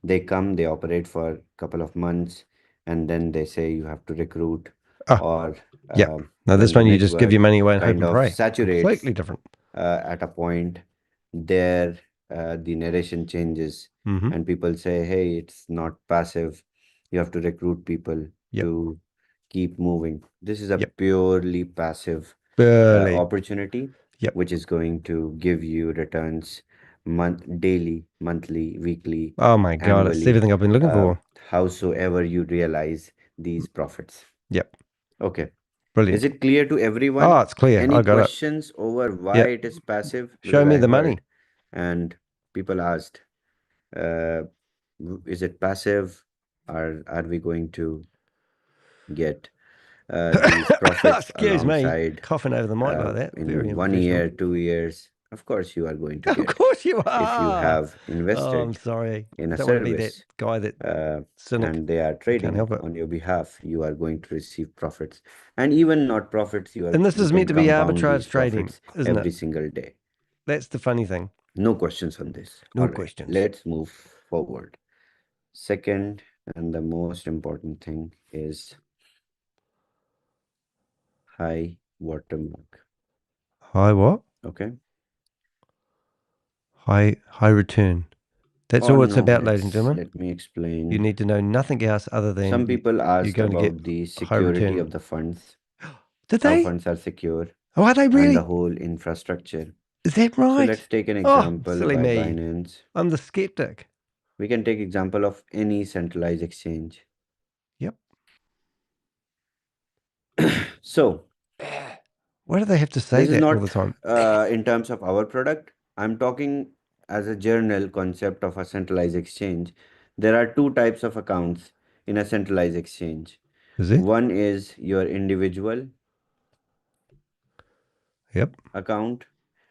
they come, they operate for a couple of months, and then they say you have to recruit or yeah. Now this when one the you just give your money away and hope kind and of pray. saturates Completely different. at a point, there the narration changes and people say, hey, it's not passive. You have to recruit people to keep moving. This is a purely passive opportunity, which is going to give you returns daily, monthly, weekly, Oh my God, annually, it's everything I've been looking for. howsoever you realize these profits. Yep. Okay. Brilliant. Is it clear to everyone? Oh, it's clear. Any I got questions over why it is passive? Show Because me I the heard money. and people asked, is it passive? Are we going to get these profits Excuse me. alongside Coughing over the mic like that. Very in 1 unprofessional. year, 2 years? Of course you are going to get. Of course you are. If you have Oh, invested I'm sorry. in I a don't want to be that service guy that cynic. and they are I can't trading help it. on your behalf, you are going to receive profits. And even not profits, And this you is can meant to be compound arbitrage these trading, profits isn't every it? single day. That's the funny thing. No questions on this. No All right, questions. let's move forward. Second, and the most important thing is high watermark. High what? Okay. High return. That's all it's about, ladies and gentlemen. Let me explain. You need to know nothing else other than some people asked going to about get the a high security return. of the funds. Did How they? funds are secure. Oh, are they And really? the whole infrastructure. Is that right? So let's take an Oh, example silly by me. Binance. I'm the skeptic. We can take example of any centralized exchange. Yep. So why do they have to say this is that not all the time? in terms of our product. I'm talking as a general concept of a centralized exchange. There are two types of accounts in a centralized exchange. Is it? One is your individual account,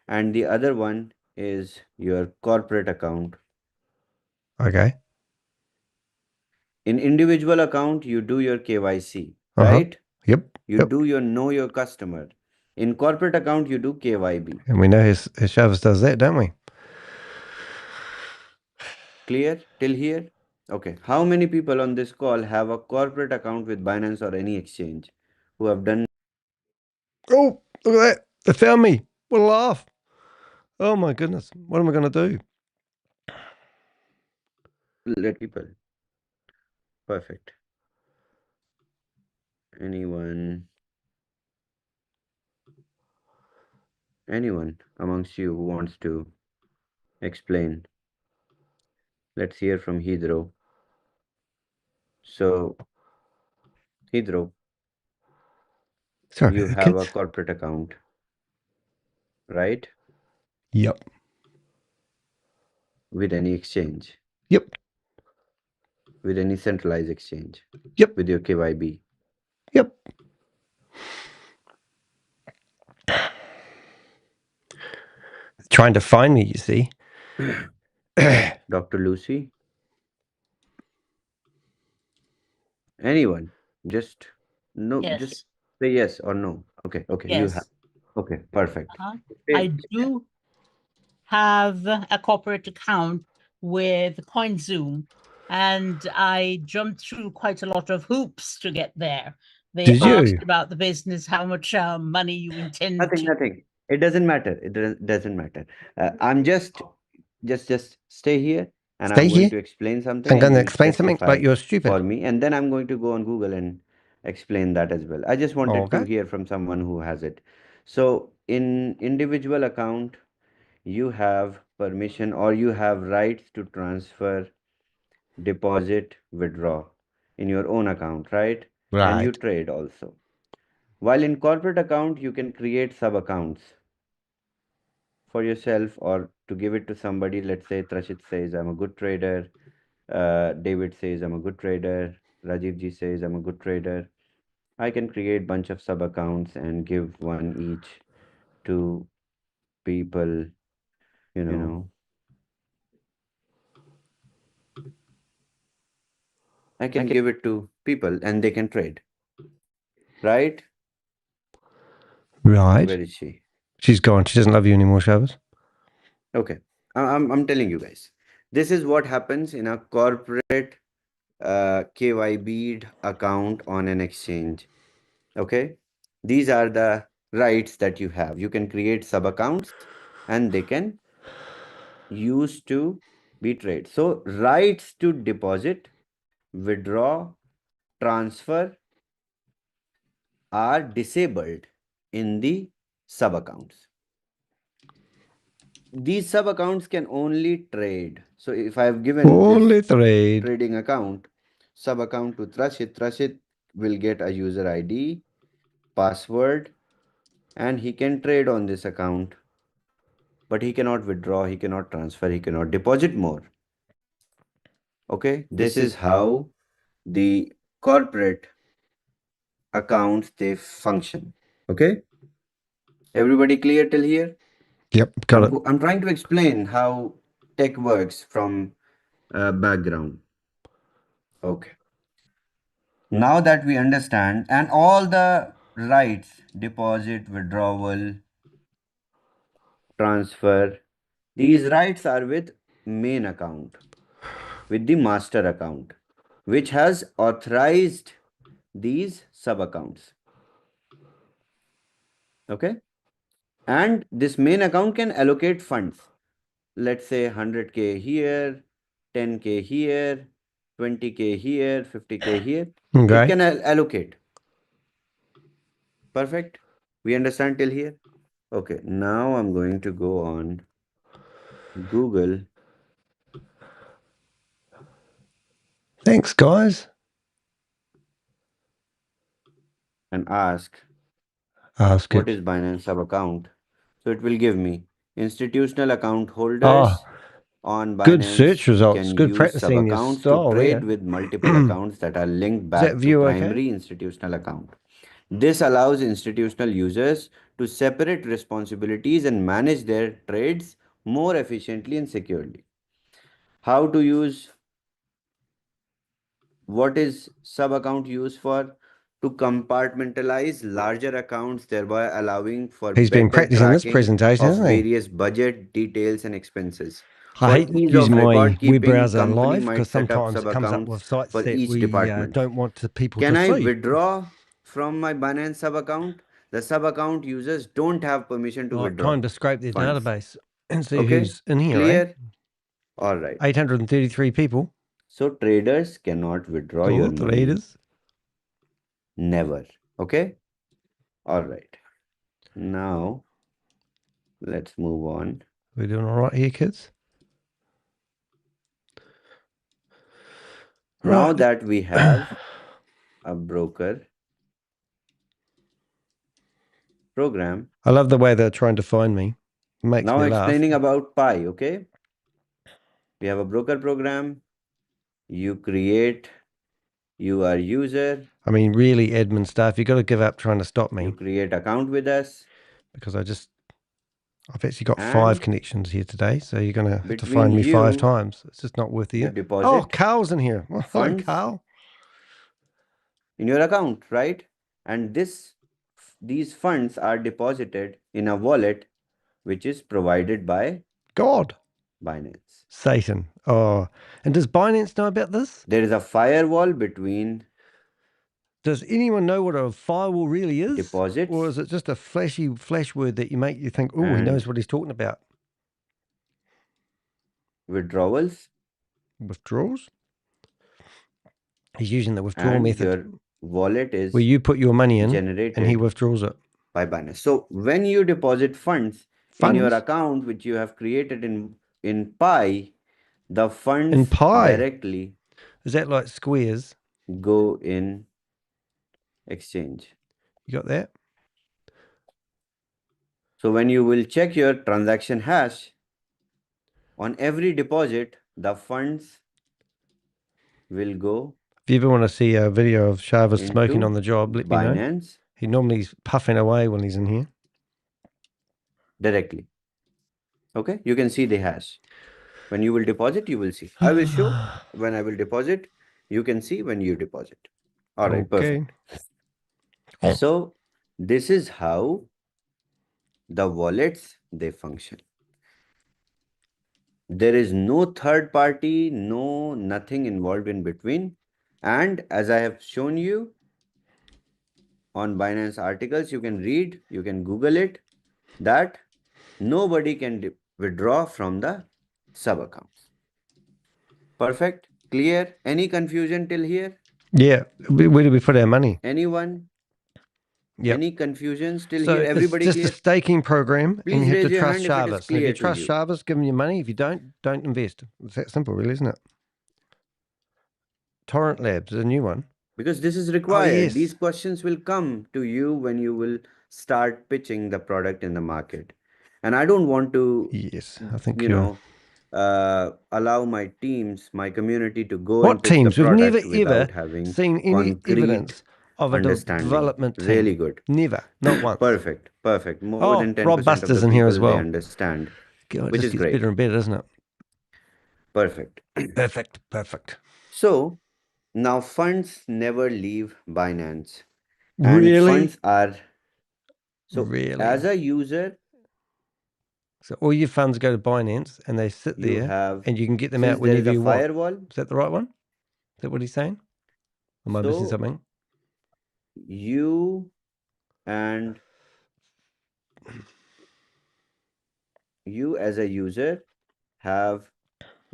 and the other one is your corporate account. Okay. In individual account, you do your KYC, right? Yep. You do your know your customer. In corporate account, you do KYB. And we know his Shavez does that, don't we? Clear till here? Okay. How many people on this call have a corporate account with Binance or any exchange who have done? Oh, look at that. They found me. What a laugh. Oh my goodness. What am I going to do? Let people. Perfect. Anyone amongst you who wants to explain? Let's hear from Hydro. So, Hydro, you have a corporate account, right? Yep. With any exchange? Yep. With any centralized exchange? Yep. With your KYB? Yep. Trying to find me, you see. Dr. Lucy? Anyone? Just no, just say yes or no. Okay, you have. Okay, perfect. I do have a corporate account with CoinZoom, and I jumped through quite a lot of hoops to get there. They asked about the business, how much money you intend Nothing. It doesn't matter. It doesn't matter. I'm just stay here. and Stay I'm going here. to explain something, I'm and going to you'll explain something testify like you're stupid. for me, and then I'm going to go on Google and explain that as well. I just wanted to Okay. hear from someone who has it. So in individual account, you have permission or you have rights to transfer, deposit, withdraw in your own account, right? And you Right. trade also. While in corporate account, you can create sub accounts for yourself or to give it to somebody. Let's say Trashit says, I'm a good trader. David says, I'm a good trader. Rajiv ji says, I'm a good trader. I can create bunch of sub accounts and give one each to people, you know. I can give it to people and they can trade. Right? Right. Where is she? She's gone. She doesn't love you anymore, Shavez. Okay. I'm telling you guys. This is what happens in a corporate KYB account on an exchange. Okay. These are the rights that you have. You can create sub accounts and they can use to be trade. So rights to deposit, withdraw, transfer are disabled in the sub accounts. These sub accounts can only trade. So if I have given Only this trade. trading account, sub account to Trashit will get a user ID, password, and he can trade on this account. But he cannot withdraw, he cannot transfer, he cannot deposit more. Okay, this is how the corporate accounts they function. Okay, everybody clear till here? Yep, got it. I'm trying to explain how tech works from background. Okay. Now that we understand, and all the rights, deposit, withdrawal, transfer, these rights are with main account, with the master account, which has authorized these sub accounts. Okay. And this main account can allocate funds. Let's say 100K here, 10K here, 20K here, 50K here. Okay. It can allocate. Perfect. We understand till here? Okay. Now I'm going to go on Google. Thanks, guys. And ask Ask what it. is Binance sub account. So it will give me institutional account holders Oh, on good Binance search results. can Good use sub practicing your accounts to style trade there. with multiple accounts that are linked Is that back to view okay? primary institutional account. This allows institutional users to separate responsibilities and manage their trades more efficiently and securely. How to use? What is sub account used for? To compartmentalize larger accounts, thereby allowing for He's been better practicing this tracking presentation, of hasn't he? various budget details and expenses. I For hate ease using of my record web keeping, browser company live might because set up sometimes sub it comes up with accounts sites for that each we department. don't want the people Can to I see. withdraw from my Binance sub account? The sub account users don't have permission to Like withdraw time to scrape their funds. database and see Okay, who's in here, clear? All right. 833 people. So traders cannot withdraw your Oh, money. traders. Never. Okay. All right. Now let's move on. We're doing all right here, kids. Now Right. that we have a broker program, I love the way they're trying to find me. It makes now me laugh. explaining about Pi. Okay. We have a broker program. You create. You are user. I mean, really, Edmund stuff. You got to give up trying to stop me. You create account with us. Because I've actually got And 5 connections here today, so you're going to have to between find me 5 you, times. It's just not worth you it. deposit Oh, Carl's in here. Well, hello, funds Carl. in your account, right? And these funds are deposited in a wallet which is provided by God. Binance. Satan. Oh, and does Binance know about this? There is a firewall between. Does anyone know what a firewall really is? Deposits. Or is it just a flashy flash word that you make you think, oh, he knows what he's talking about? Withdrawals. Withdrawals. He's using the withdrawal and method your wallet is where you put your money in generated and he withdraws it by Binance. So when you deposit funds in your account which you have created in Pi, the funds in Pi directly is that like squares? Go in exchange. You got that? So when you will check your transaction hash on every deposit, the funds will go. If you ever want to see a video of Shavez smoking on the job, let me know. Binance. He normally is puffing away when he's in here. Directly. Okay, you can see the hash. When you will deposit, you will see. I will show when I will deposit. You can see when you deposit. All right, perfect. So this is how the wallets they function. There is no third party, nothing involved in between. And as I have shown you on Binance articles, you can read, you can Google it, that nobody can withdraw from the sub accounts. Perfect? Clear? Any confusion till here? Yeah. Where do we put our money? Anyone? Yep. Any confusion still here? Everybody it's just clear? a staking program, Please and you have raise to your trust hand if it is Shavez. If clear you to trust you. Shavez, give him your money. If you don't invest. It's that simple, really, isn't it? Torrent Labs is a new one. Because this is required. These questions will come to you when you will start pitching the product in the market. And I don't want to, I think allow my teams, my community to go What and pitch the teams? We've product never without ever having seen any concrete evidence of a understanding. development team. Really good. Never, not once. Perfect, perfect. More than 10% Rob of Buster's the in here as people, they well. understand, God, it which just is gets great. better and better, doesn't it? Perfect. Perfect. So now funds never leave Binance. And Really? funds are Really? as a user. So all your funds go to Binance and they sit You there have, and you can get them since out there is whenever a you want. firewall. Is that the right one? Is that what he's saying? Am I missing something? You and you as a user have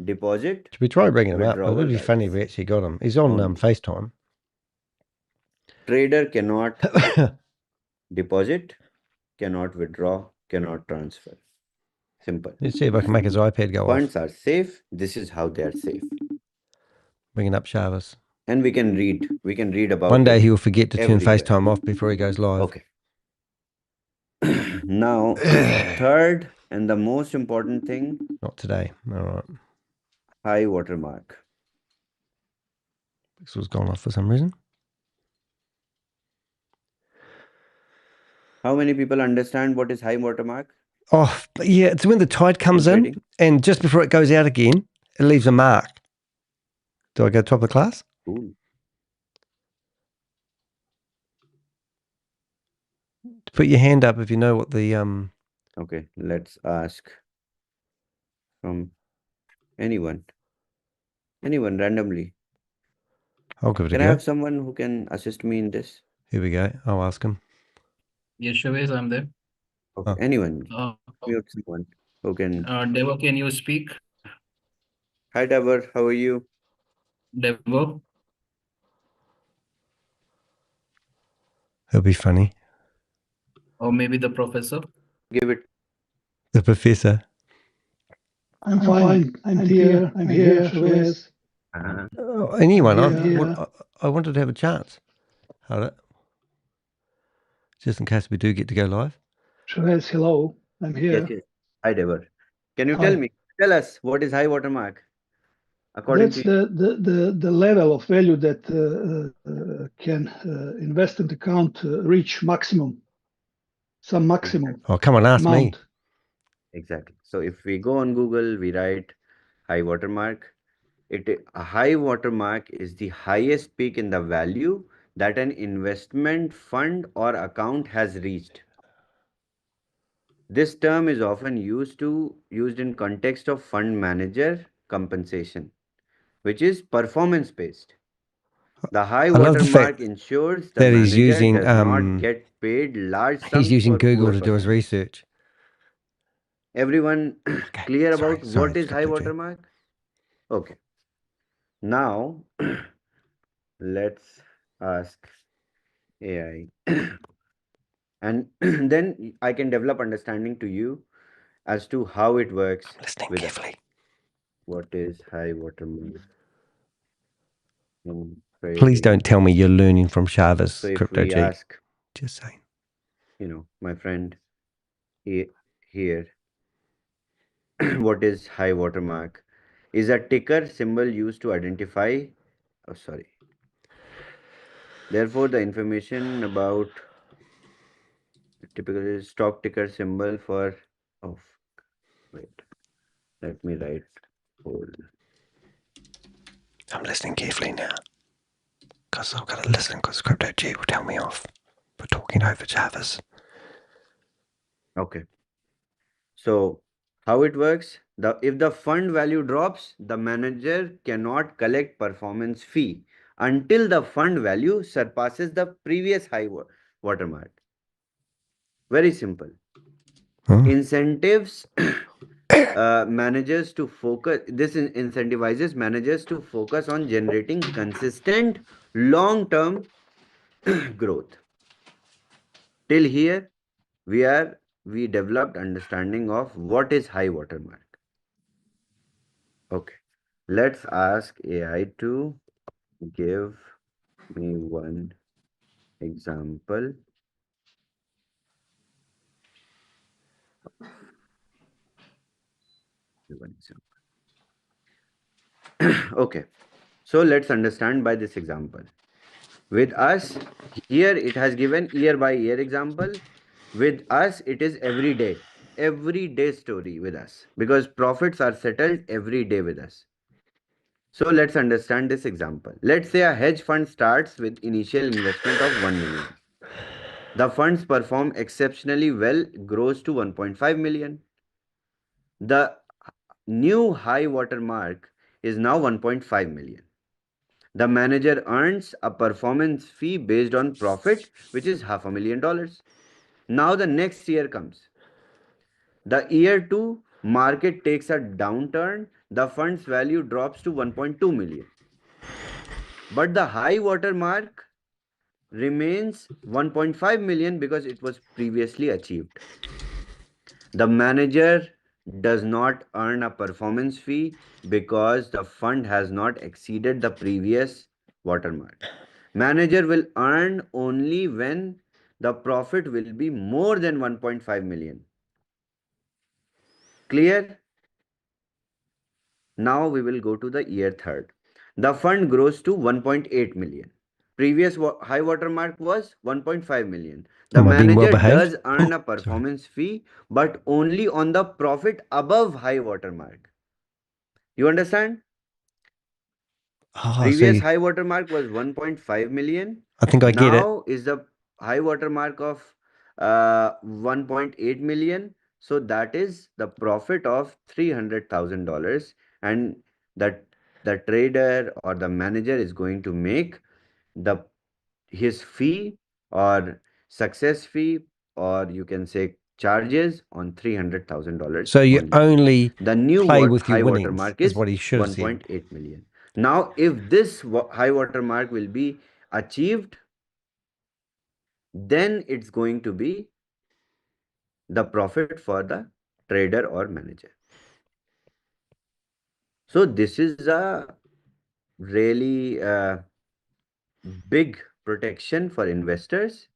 deposit. Should we try bringing him up? It withdrawal would be funny if rights. we actually got him. He's on Only. FaceTime. Trader cannot deposit, cannot withdraw, cannot transfer. Simple. Let's see if I can make his iPad go Funds off. are safe. This is how they are safe. Bringing up Shavez. And we can read about One day it he'll forget to turn everywhere. FaceTime off before he goes live. Okay. Now, third and the most important thing. Not today. All right. High watermark. This was gone off for some reason. How many people understand what is high watermark? Oh, yeah. It's when the tide comes in and just before it goes out again, it leaves a mark. Do I go top of the class? Cool. Put your hand up if you know what the Okay, let's ask from anyone randomly. I'll give it a Can go. I have someone who can assist me in this? Here we go. I'll ask him. Yes, Shavez, I'm there. Okay, anyone. Uh, Mute someone who can. Devo, can you speak? Hi, Devo. How are you? Devo? It'll be funny. Or maybe the professor? Give it. The professor. I'm fine. I'm here. I'm here, Shavez. Anyone. I wanted to have a chance. Just in case we do get to go live. Shavez, hello. I'm here. Yes. Hi, Devo. Can you tell us what is high watermark? That's the level of value that can investment account reach maximum. Some maximum. Oh, come on, ask me. Exactly. So if we go on Google, we write high watermark. A high watermark is the highest peak in the value that an investment fund or account has reached. This term is often used in context of fund manager compensation, which is performance based. The high watermark ensures the manager does not get paid large sums. He's using for Google poor to do his performance. research. Everyone clear about what is high Crypto G. watermark? Okay. Now, let's ask AI. And then I can develop understanding to you as to how it works. Listening with carefully. us. What is high watermark in Please trading? don't tell me you're learning from Chavez, So if Crypto we G. ask, Just saying. my friend here, what is high watermark? Is a ticker symbol used to identify. Oh, sorry. Therefore, the information about typical stock ticker symbol for. Oh, wait. Let me write. Hold. I'm listening carefully now. Because I've got to listen, because Crypto G will tell me off for talking over Chavez. Okay. So how it works? If the fund value drops, the manager cannot collect performance fee until the fund value surpasses the previous high watermark. Very simple. Incentives managers to focus. This incentivizes managers to focus on generating consistent long-term growth. Till here, we developed understanding of what is high watermark. Okay. Let's ask AI to give me one example. One example. Okay. So let's understand by this example. With us, here it has given year by year example. With us, it is everyday story with us, because profits are settled every day with us. So let's understand this example. Let's say a hedge fund starts with initial investment of 1 million. The funds perform exceptionally well, grows to 1.5 million. The new high water mark is now 1.5 million. The manager earns a performance fee based on profit, which is $500,000. Now the next year comes. The year 2 market takes a downturn. The fund's value drops to 1.2 million. But the high water mark remains 1.5 million because it was previously achieved. The manager does not earn a performance fee because the fund has not exceeded the previous watermark. Manager will earn only when the profit will be more than 1.5 million. Clear? Now we will go to the year 3rd. The fund grows to 1.8 million. Previous high water mark was 1.5 million. The Am I being well manager behaved? does earn a performance fee, but only on the profit above high water mark. You understand? Previous high water mark was 1.5 million. I think I get it. Now is the high water mark of 1.8 million. So that is the profit of $300,000, and that the trader or the manager is going to make his fee or success fee, or you can say charges, on $300,000. So you only the new play with your high water winnings, mark is is what he should have said. 1.8 million. Now, if this high water mark will be achieved, then it's going to be the profit for the trader or manager. So this is a really big protection for investors,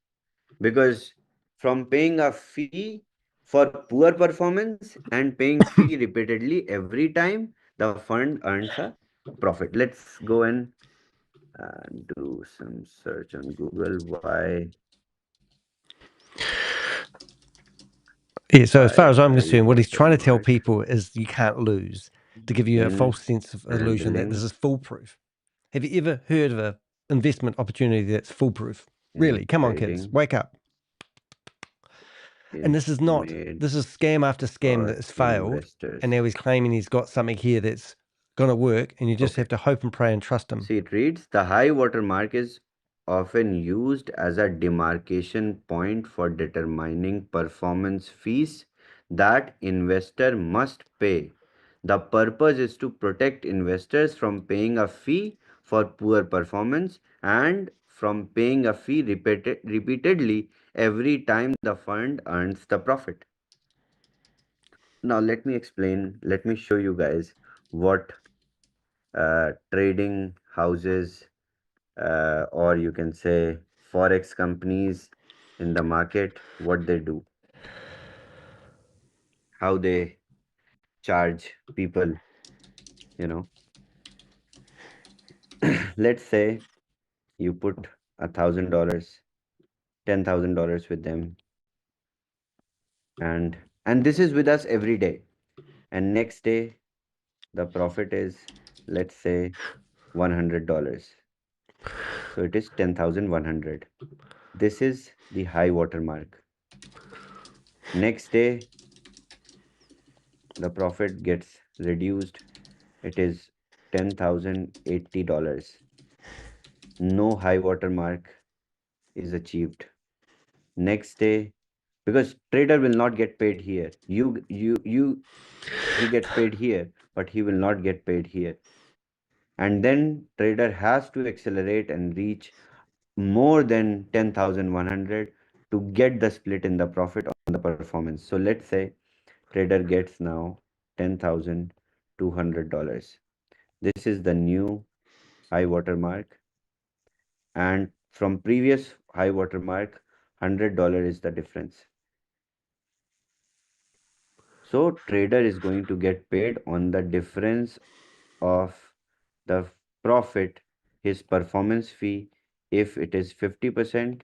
because from paying a fee for poor performance and paying fee repeatedly every time, the fund earns a profit. Let's go and do some search on Google. Why? Yeah, so as far as I'm concerned, what he's trying to tell people is you can't lose, to give you a false sense of illusion that this is foolproof. Have you ever heard of an investment opportunity that's foolproof? Really? Come on, kids, wake up. And this is not, this is scam after scam that has failed. And now he's claiming he's got something here that's going to work, and you just have to hope and pray and trust him. See, it reads, the high water mark is often used as a demarcation point for determining performance fees that investor must pay. The purpose is to protect investors from paying a fee for poor performance and from paying a fee repeatedly every time the fund earns the profit. Now, let me explain, let me show you guys what trading houses, or you can say forex companies in the market, what they do, how they charge people, you know. Let's say you put $1,000, $10,000 with them, and this is with us every day. And next day, the profit is, let's say, $100. So it is 10,100. This is the high water mark. Next day, the profit gets reduced. It is $10,080. No high water mark is achieved. Next day, because trader will not get paid here. He gets paid here, but he will not get paid here. And then trader has to accelerate and reach more than 10,100 to get the split in the profit on the performance. So let's say trader gets now $10,200. This is the new high water mark, and from previous high water mark, $100 is the difference. So trader is going to get paid on the difference of the profit, his performance fee. If it is 50%,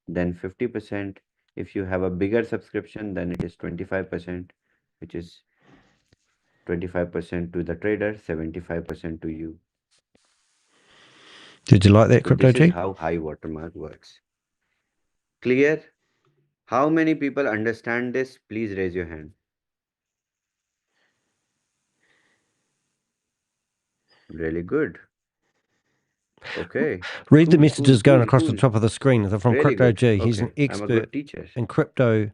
then 50%. If you have a bigger subscription, then it is 25%, which is 25% to the trader, 75% to you. Did you like that, So Crypto this is G? how high watermark works. Clear? How many people understand this? Please raise your hand. Really good. Okay. Read the Cool, cool, messages going cool, across the cool. top of the screen. They're from Really Crypto good. G. He's an Okay. I'm a expert good teacher. in crypto.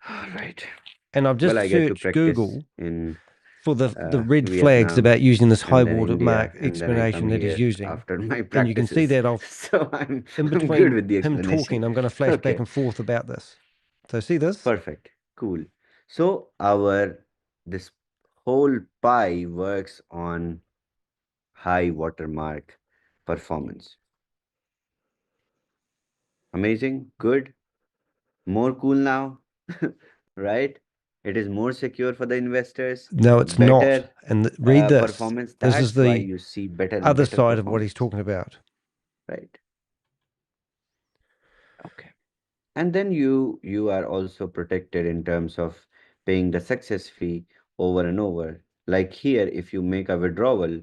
All right. And I've just Well, I get to searched practice Google in for the red flags Vietnam, about using this high and then watermark India, and then I explanation come that he's here using. after my And you can see practices. that So I'm in good between with the him explanation. talking, I'm going to flash back Okay. and forth about this. So see this? Perfect. Cool. So this whole pie works on high watermark performance. Amazing. Good. More cool now. Right? It is more secure for the investors. No, it's not. Better And read this. performance. This is That's why the you see better and other better side of what he's performance. talking about. Right. Okay. And then you are also protected in terms of paying the success fee over and over. Like here, if you make a withdrawal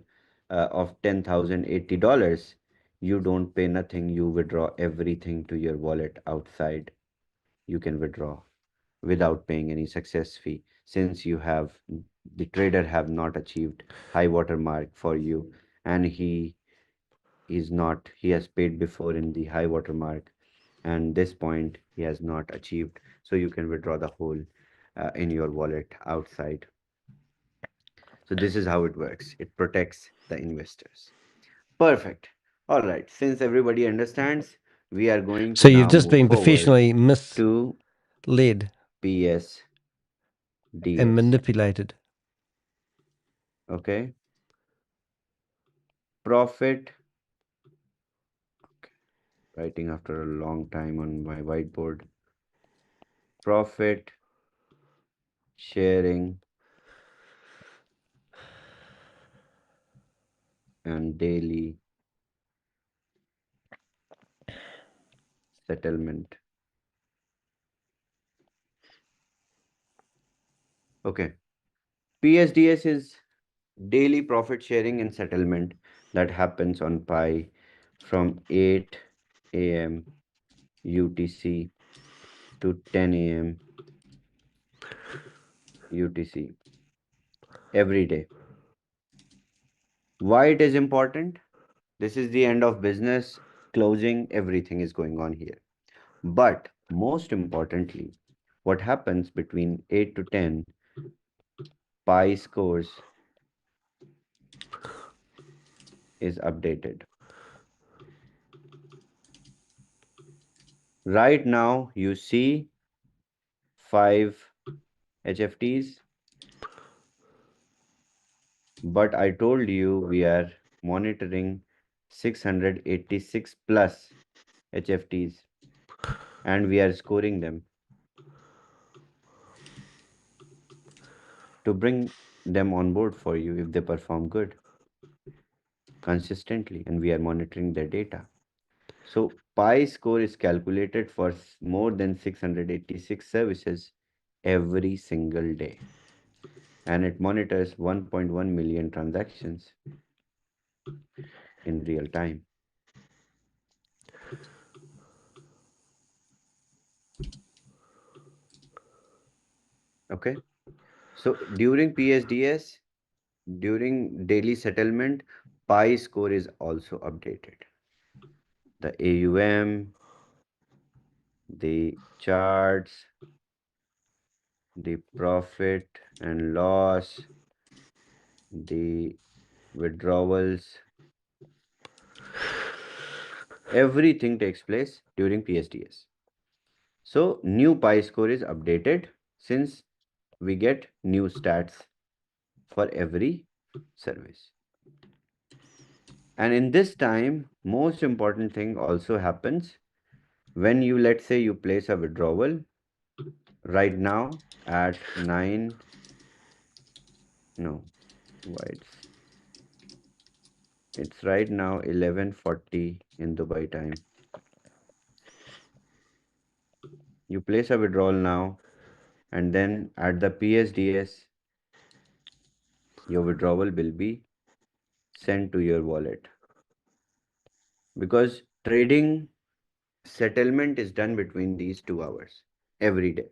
of $10,080, you don't pay nothing. You withdraw everything to your wallet outside. You can withdraw without paying any success fee, since the trader have not achieved high water mark for you, and he has paid before in the high water mark, and this point he has not achieved, so you can withdraw the whole in your wallet outside. So this is how it works. It protects the investors. Perfect. All right, since everybody understands, we are going to So you've now just move been forward professionally to misled PSDS. and manipulated. Okay. Profit. Okay. Writing after a long time on my whiteboard. Profit sharing and daily settlement. Okay. PSDS is daily profit sharing and settlement that happens on Pi from 8 a.m. UTC to 10 a.m. UTC every day. Why it is important? This is the end of business, closing, everything is going on here. But most importantly, what happens between 8 to 10 Pi scores is updated. Right now, you see 5 HFTs, but I told you we are monitoring 686 plus HFTs and we are scoring them to bring them on board for you if they perform good consistently, and we are monitoring their data. So Pi score is calculated for more than 686 services every single day, and it monitors 1.1 million transactions in real time. Okay, so during PSDS, during daily settlement, Pi score is also updated. The AUM, the charts, the profit and loss, the withdrawals, everything takes place during PSDS. So new Pi score is updated since we get new stats for every service. And in this time, most important thing also happens when you, let's say you place a withdrawal right now at 9, no, why it's right now 11:40 in Dubai time. You place a withdrawal now, and then at the PSDS, your withdrawal will be sent to your wallet. Because trading settlement is done between these 2 hours every day.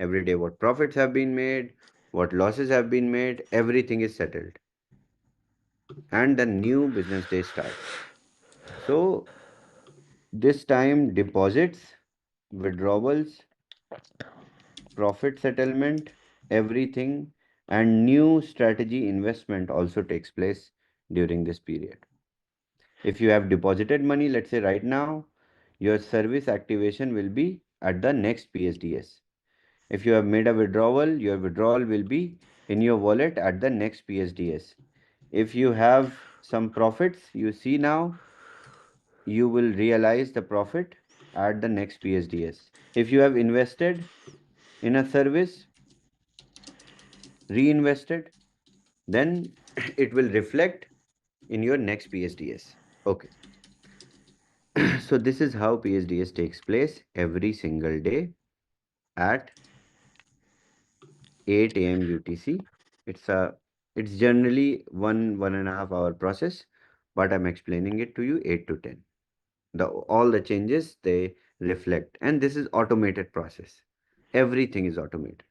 Every day, what profits have been made, what losses have been made, everything is settled. And the new business day starts. So this time, deposits, withdrawals, profit settlement, everything, and new strategy investment also takes place during this period. If you have deposited money, let's say right now, your service activation will be at the next PSDS. If you have made a withdrawal, your withdrawal will be in your wallet at the next PSDS. If you have some profits, you see now, you will realize the profit at the next PSDS. If you have invested in a service, reinvested, then it will reflect in your next PSDS. Okay. So this is how PSDS takes place every single day at 8 a.m. UTC. It's generally 1.5 hour process, but I'm explaining it to you 8 to 10. All the changes they reflect, and this is automated process. Everything is automated.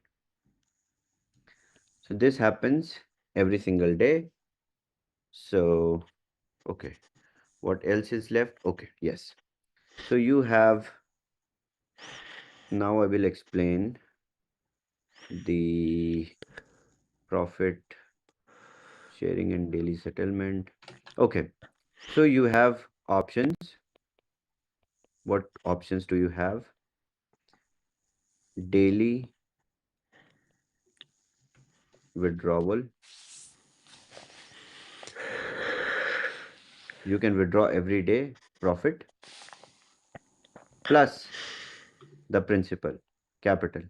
So this happens every single day. So okay, what else is left? Okay, yes. So you have, now I will explain the profit sharing and daily settlement. Okay, so you have options. What options do you have? Daily withdrawal. You can withdraw every day profit plus the principal, capital.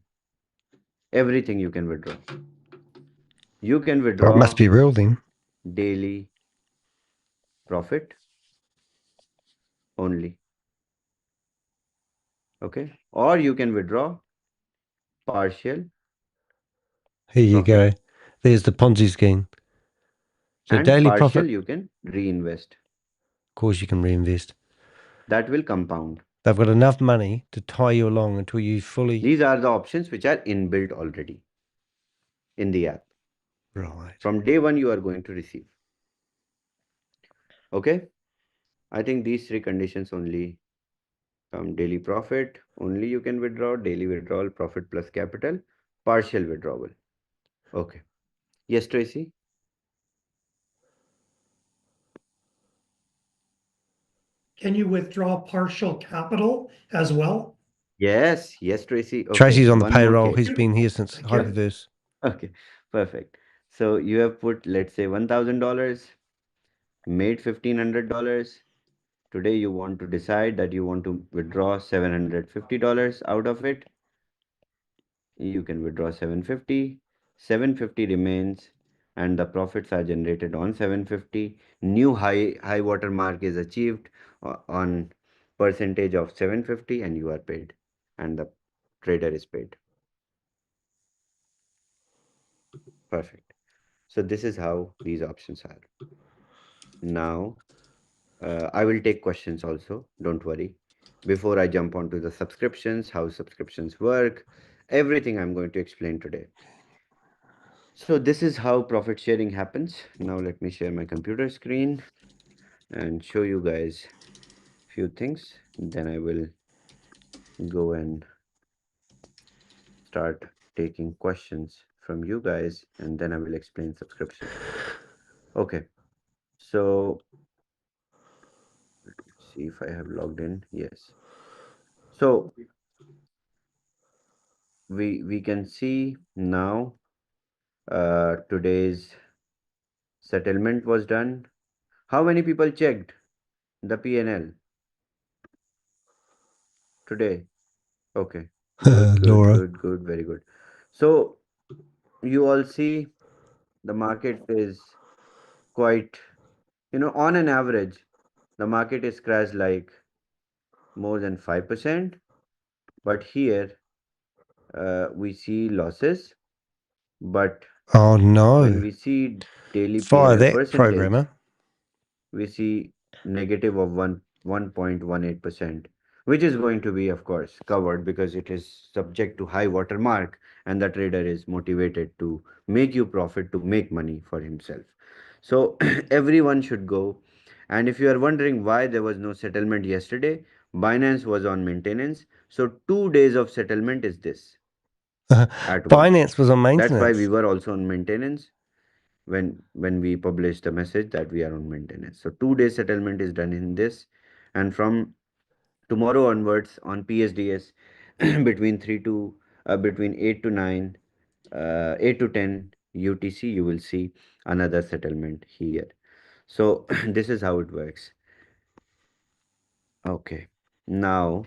Everything you can withdraw. You can That withdraw must be real then. daily profit only. Okay. Or you can withdraw partial Here you profit, go. There's the Ponzi scheme. So and daily partial profit, you can reinvest. of course you can reinvest. That will compound. They've got enough money to tie you along until you fully... These are the options which are inbuilt already in the app. Right. From day one, you are going to receive. Okay. I think these 3 conditions only. Daily profit, only you can withdraw, daily withdrawal, profit plus capital, partial withdrawal. Okay. Yes, Tracy? Can you withdraw partial capital as well? Yes, Tracy. Okay, Tracy's on the one more payroll. case. He's been here since Hyperverse. Okay, perfect. So you have put, let's say, $1,000, made $1,500. Today you want to decide that you want to withdraw $750 out of it. You can withdraw 750. 750 remains, and the profits are generated on 750. New high water mark is achieved on percentage of 750, and you are paid, and the trader is paid. Perfect. So this is how these options are. Now, I will take questions also, don't worry. Before I jump onto the subscriptions, how subscriptions work, everything I'm going to explain today. So this is how profit sharing happens. Now let me share my computer screen and show you guys few things. Then I will go and start taking questions from you guys, and then I will explain subscription. Okay, so let's see if I have logged in. Yes. So we can see now today's settlement was done. How many people checked the PNL today? Okay, Laura. good, very good. So you all see the market is quite, on an average, the market is crashed like more than 5%, but here we see losses. But Oh when no. we see daily Fire PNL that percentage, programmer. we see negative of 1.18%, which is going to be, of course, covered because it is subject to high water mark, and the trader is motivated to make you profit, to make money for himself. So everyone should go. And if you are wondering why there was no settlement yesterday, Binance was on maintenance. So 2 days of settlement is this at once. Binance was on That's why maintenance. we were also on maintenance when we publish the message that we are on maintenance. So 2 days settlement is done in this, and from tomorrow onwards on PSDS between 8 to 9, 8 to 10 UTC, you will see another settlement here. So this is how it works. Okay, now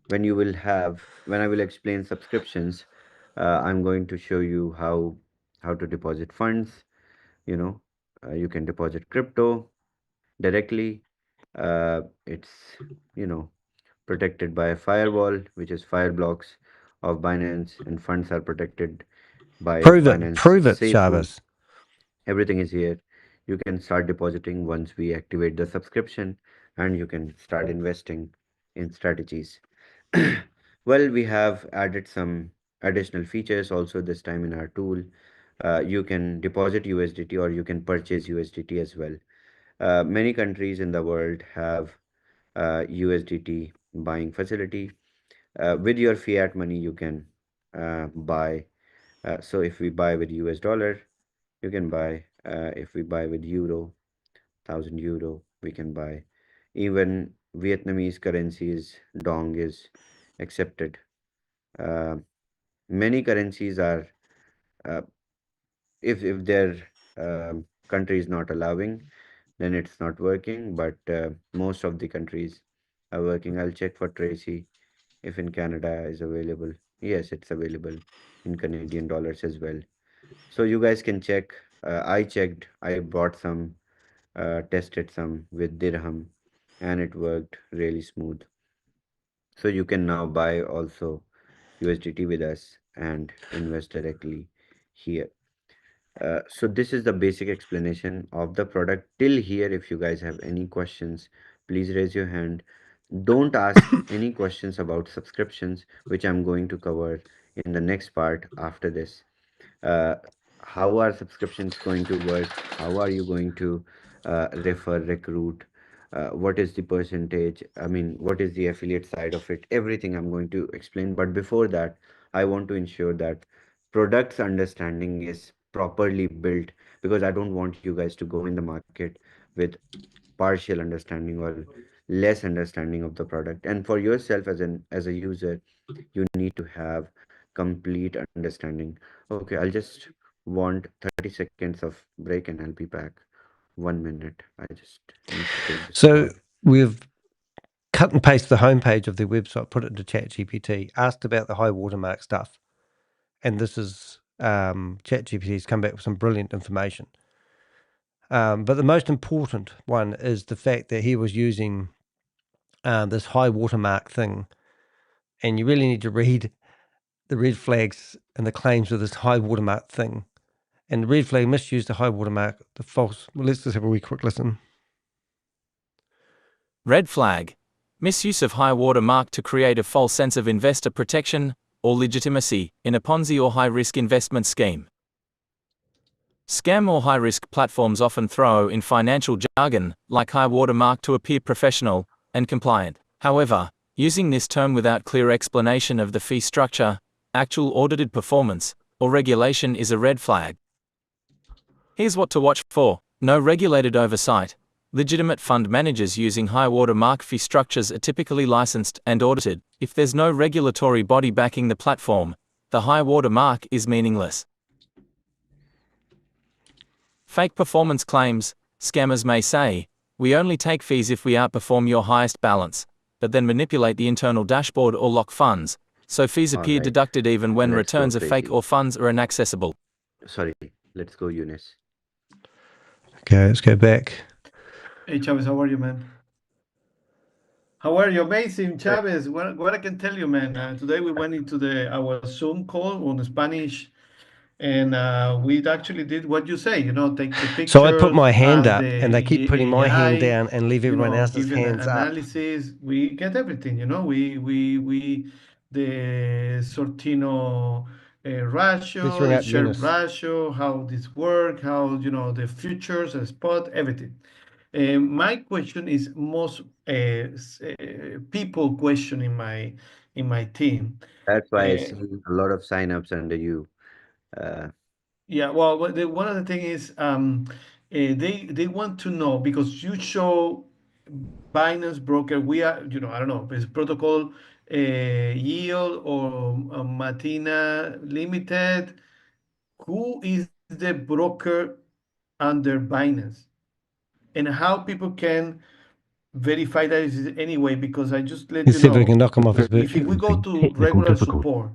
when I will explain subscriptions, I'm going to show you how to deposit funds. You can deposit crypto directly. It's protected by a firewall, which is Fireblocks of Binance, and funds are protected by Prove Binance it, SafeMoon. Shavez. Everything is here. You can start depositing once we activate the subscription, and you can start investing in strategies. Well, we have added some additional features also this time in our tool. You can deposit USDT or you can purchase USDT as well. Many countries in the world have USDT buying facility. With your fiat money, you can buy. So if we buy with US dollar, you can buy. If we buy with euro, 1,000 euro, we can buy. Even Vietnamese currencies, dong is accepted. Uh, Many currencies are, uh, if their country is not allowing, then it's not working. But most of the countries are working. I'll check for Tracy if in Canada is available. Yes, it's available in Canadian dollars as well. So you guys can check. I checked. I bought some, tested some with dirham, and it worked really smooth. So you can now buy also USDT with us and invest directly here. So this is the basic explanation of the product. Till here, if you guys have any questions, please raise your hand. Don't ask any questions about subscriptions, which I'm going to cover in the next part after this. Uh, how are subscriptions going to work? How are you going to recruit? What is the percentage? I mean, what is the affiliate side of it? Everything I'm going to explain. But before that, I want to ensure that products understanding is properly built, because I don't want you guys to go in the market with partial understanding or less understanding of the product. And for yourself as a user, you need to have complete understanding. Okay, I'll just want 30 seconds of break and I'll be back. 1 minute. I just need to take this So call. we've cut and pasted the homepage of their website, put it into ChatGPT, asked about the high watermark stuff, and this is ChatGPT's come back with some brilliant information. But the most important one is the fact that he was using this high watermark thing, and you really need to read the red flags and the claims of this high watermark thing. And the red flag misused the high watermark, the false. Well, let's just have a wee quick listen. Red flag. Misuse of high water mark to create a false sense of investor protection or legitimacy in a Ponzi or high-risk investment scheme. Scam or high-risk platforms often throw in financial jargon like high water mark to appear professional and compliant. However, using this term without clear explanation of the fee structure, actual audited performance, or regulation is a red flag. Here's what to watch for: no regulated oversight. Legitimate fund managers using high water mark fee structures are typically licensed and audited. If there's no regulatory body backing the platform, the high water mark is meaningless. Fake performance claims. Scammers may say, "We only take fees if we outperform your highest balance," but then manipulate the internal dashboard or lock funds, so fees All appear right. deducted even when Let's go returns are fake crazy. or funds are inaccessible. Sorry. Let's go, Eunice. Okay, let's go back. Hey, Chavez, how are you, man? How are you? Amazing, Chavez. What I can tell you, man. Today we went into our Zoom call on Spanish, and we actually did what you say. Take the So I put pictures, my hand ask up, the and they keep putting my hand AI, down and leave everyone else's give an hands up. analysis. We get everything. We the Sortino Let's ring ratio, up share Eunice. ratio, how this work, how the futures, spot, everything. My question is most people question in my team. That's why I Uh, see a lot of signups under you. Uh, yeah, well, one of the thing is they want to know because you show Binance broker. We are I don't know, it's protocol yield or Matina Limited. Who is the broker under Binance, and how people can verify that is anyway, because I just let Let's you see if we can know, knock him off his if perch. we go to Technical regular difficult. support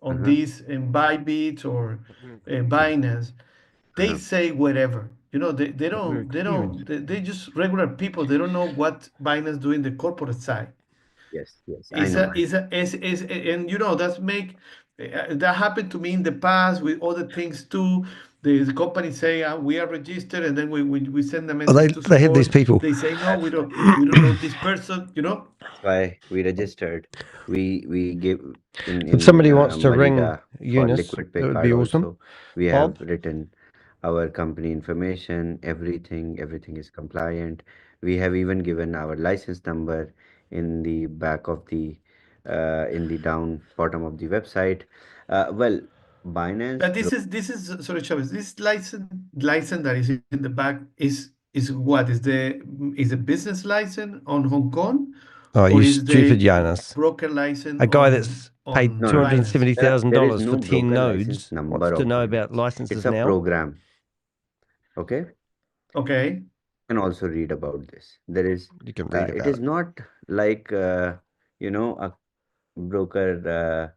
on uh-huh, this and Bybit or Binance, they uh-huh. say whatever. They We're don't experienced. they just regular people. They don't know what Binance do in the corporate side. Yes, I Is know. a is a is and that's make that happened to me in the past with other things too. The company say we are registered, and then we send a Oh, message to they have these support. people. They say no, That's we don't know this person. that's why we registered. We give If in somebody wants to ring Marida for Eunice, liquid that pay would card be awesome. also. We have Bob? written our company information, everything is compliant. We have even given our license number in the back of the in the down bottom of the website. Well, Binance But this is sorry, Chavez. This license that is in the back is what is the business license on Hong Kong, Oh, or you is stupid the broker broker license A guy that's paid on no, no. Binance? There is $270,000 for no 10 broker license nodes wants number to of know about Binance. It's licenses a now. program. Okay. Okay. Can also read about this. There is, You can read it about is it. not like a broker.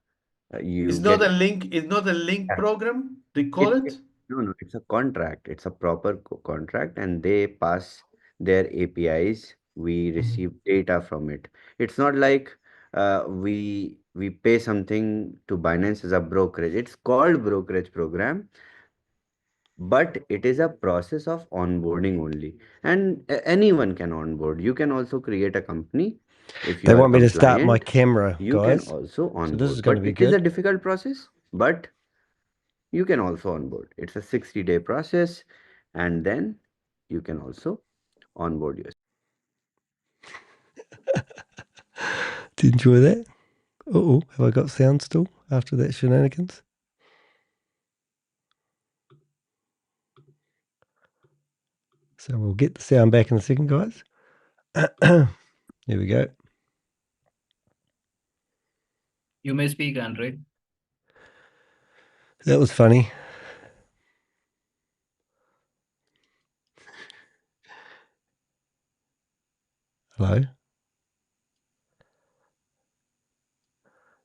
You It's not get a link. It's not a link program. They call it. no, no. It's a contract. It's a proper contract, and they pass their APIs. We Mhm. receive data from it. It's not like we pay something to Binance as a brokerage. It's called brokerage program, but it is a process of onboarding only, and anyone can onboard. You can also create a company if They you are want me to start my compliant. camera, You can guys. also So this is onboard, going to but be it is a good. difficult process, but you can also onboard. It's a 60-day process, and then you can also onboard yourself. Did you enjoy that? Uh-oh, have I got sound still after that shenanigans? So we'll get the sound back in a second, guys. Here we go. You may speak, Andre. That was funny. Hello?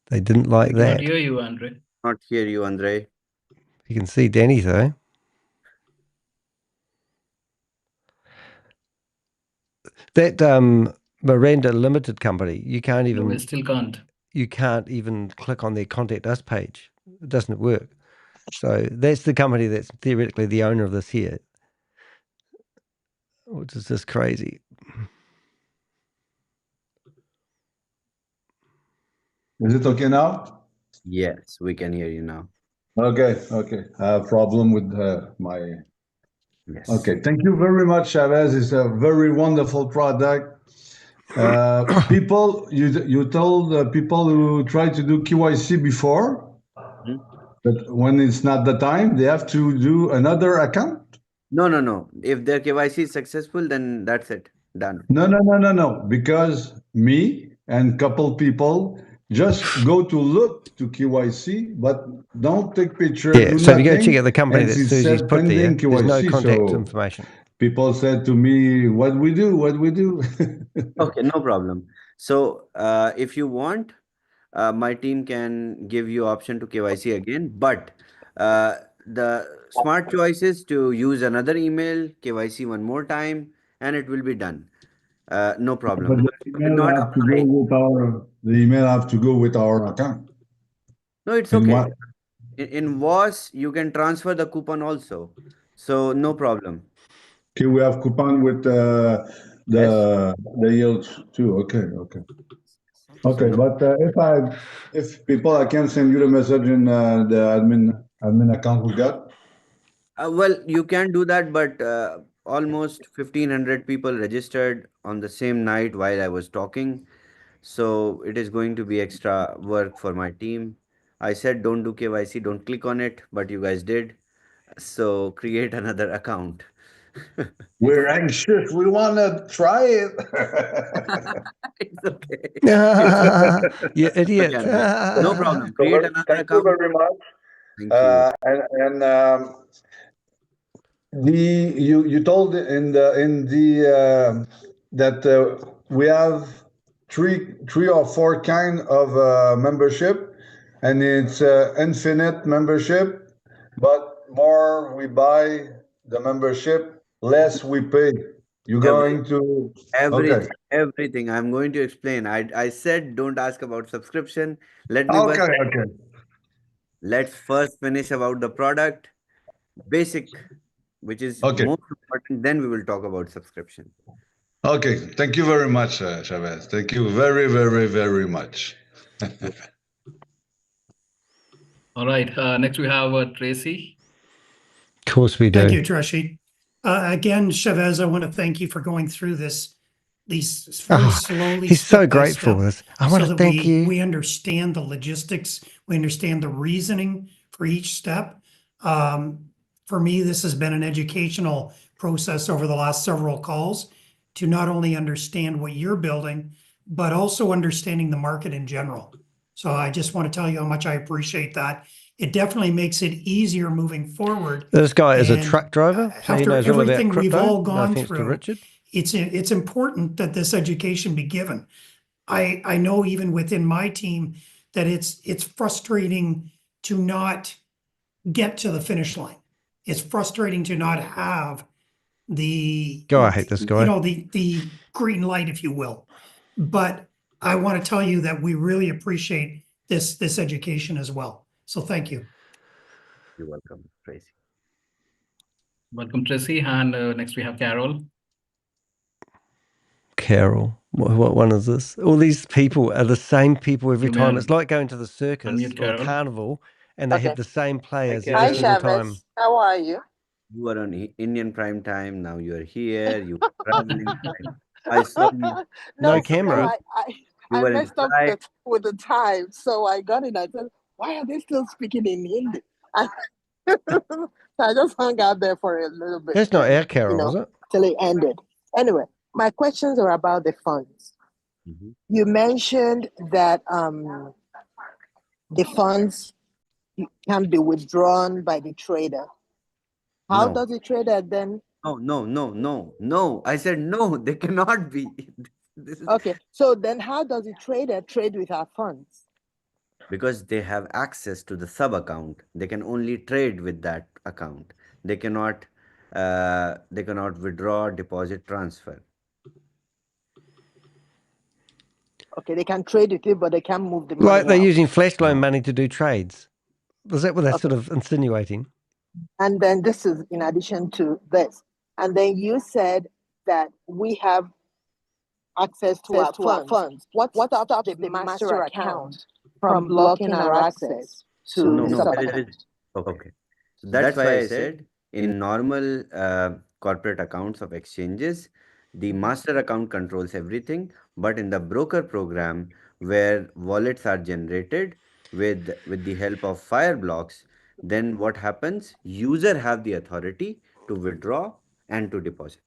They didn't like We cannot that. hear you, Andre. Not hear you, Andre. You can see Danny, though. That Miranda Limited company, you can't even... No, we still can't. You can't even click on their Contact Us page. It doesn't work. So that's the company that's theoretically the owner of this here, which is just crazy. Is it okay now? Yes, we can hear you now. Okay. I have a problem with my... Yes. Okay, thank you very much, Chavez. It's a very wonderful product. People, you told people who try to do KYC before, that when it's not the time, they have to do another account? No. If their KYC is successful, then that's it. Done. No. Because me and couple people just go to look to KYC, but don't take picture. Yeah, so if you go check out the company and that it Susie's said put there, pending there's no KYC, contact so information. people said to me, what we do? Okay, no problem. So if you want, my team can give you option to KYC again, but the smart choice is to use another email, KYC one more time, and it will be done. No problem. But Because you did not apply. the email have to go with our account. No, it's In okay. what? In WAS, you can transfer the coupon also. So no problem. Okay, we have coupon with the yield too. Okay. So But if people, I can send you the message in the admin account we got. well, you can do that, but almost 1,500 people registered on the same night while I was talking. So it is going to be extra work for my team. I said don't do KYC, don't click on it, but you guys did. So create another account. We're anxious. We want to try it. It's okay. You idiot. Okay, Andre. No problem. Create another Thank account. you very much. Thank you. You told in the that we have three or four kind of membership, and it's infinite membership, but more we buy the membership, less we pay. You're going to Everything. I'm going to explain. I said don't ask about subscription. Let me Okay. Let's first finish about the product, basic, which is most important. Then we will talk about subscription. Okay. Thank you very much, Chavez. Thank you very, very, very much. All right. Next we have Tracy. Of course we do. Thank you, Trushy. Again, Chavez, I want to thank you for going through these very slowly. He's so step by grateful for step, this. I want to thank you. We understand the logistics. We understand the reasoning for each step. For me, this has been an educational process over the last several calls to not only understand what you're building, but also understanding the market in general. So I just want to tell you how much I appreciate that. It definitely makes it easier moving forward. This guy is a truck driver, so he After knows all about everything we've crypto. all No gone offense to through, Richard. it's important that this education be given. I know even within my team that it's frustrating to not get to the finish line. It's frustrating to not have the I hate this guy. The green light, if you will. But I want to tell you that we really appreciate this education as well. So thank you. You're welcome, Tracy. Welcome, Tracy. And next we have Carol. Carol. What one is this? All these people are the same people every time. It's like going to the circus or carnival and they have the same players every single time. How are you? You were on Indian prime time. Now you are here. You were traveling. I saw you. No camera. I messed up with the time. So I got in. I said, why are they still speaking in Hindi? So I just hung out there for a little bit. That's not our Carol, is it? till it ended. Anyway, my questions are about the funds. You mentioned that the funds can be withdrawn by the trader. How No. does the trader then? No. I said no, they cannot be. This is Okay, so then how does the trader trade with our funds? because they have access to the sub account. They can only trade with that account. They cannot withdraw, deposit, transfer. Okay, they can trade with it, but they can't move the money Like they're out. using flash loan money to do trades. Is that what they're sort of insinuating? And then this is in addition to this. And then you said that we have access to our funds. What stops the master account from blocking our access to the sub account? Okay. So that's why I said in normal corporate accounts of exchanges, the master account controls everything. But in the broker program, where wallets are generated with the help of Fireblocks, then what happens? User have the authority to withdraw and to deposit.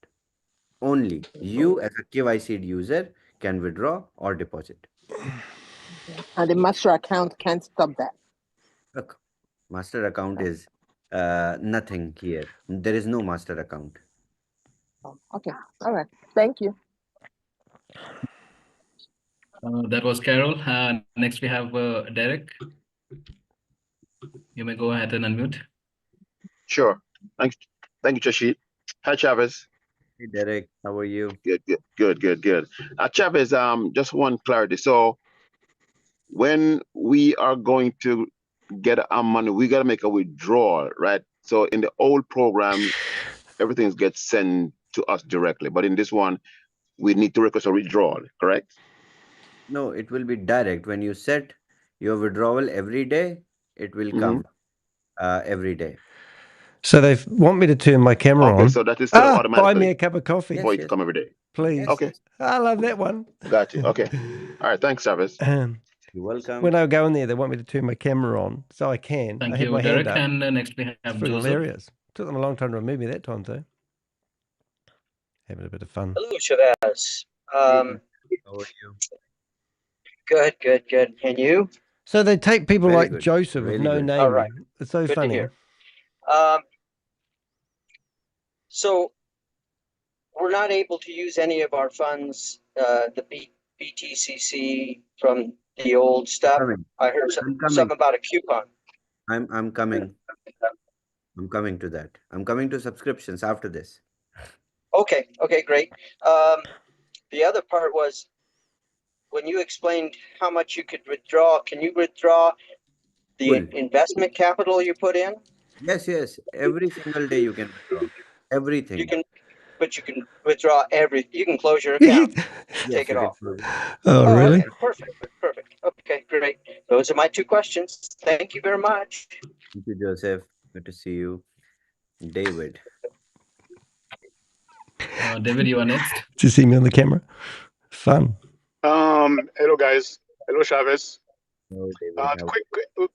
Only you as a KYC user can withdraw or deposit. And the master account can't stop that. Look, master account is nothing here. There is no master account. Okay, all right. Thank you. That was Carol. Next we have Derek. You may go ahead and unmute. Sure. Thank you, Joshi. Hi, Chavez. Hey, Derek. How are you? Good. Chavez, just one clarity. So when we are going to get our money, we got to make a withdrawal, right? So in the old program, everything gets sent to us directly. But in this one, we need to request a withdrawal, correct? No, it will be direct. When you set your withdrawal every day, it will come every day. So they want me to turn my camera on. Okay, so that is still automatically. Buy me a cup of coffee. For it to come every day. Please. Okay. I love that one. Got you. Okay. All right. Thanks, Chavez. You're welcome. When I go in there, they want me to turn my camera on so I can. Thank I have you, my Derek. hand up. And next we have It's Joseph. hilarious. Took them a long time to remove me that time, though. Having a bit of fun. Hello, Shavez. How are you? Good. And you? So they take people Very like good. Joseph with Really no good. name. All right. It's so Good to funny. hear. So we're not able to use any of our funds, the BTCC from the old stuff. I heard something about a coupon. I'm coming. I'm coming to that. I'm coming to subscriptions after this. Okay, great. The other part was when you explained how much you could withdraw. Can you withdraw the investment capital you put in? Yes. Every single day you can withdraw everything. But you can withdraw you can close your account, take it off. Oh, really? Okay, perfect. Okay, great. Those are my two questions. Thank you very much. Thank you, Joseph. Good to see you. David. David, you are next. Did you see me on the camera? Fun. Hello, guys. Hello, Chavez. Hello, David.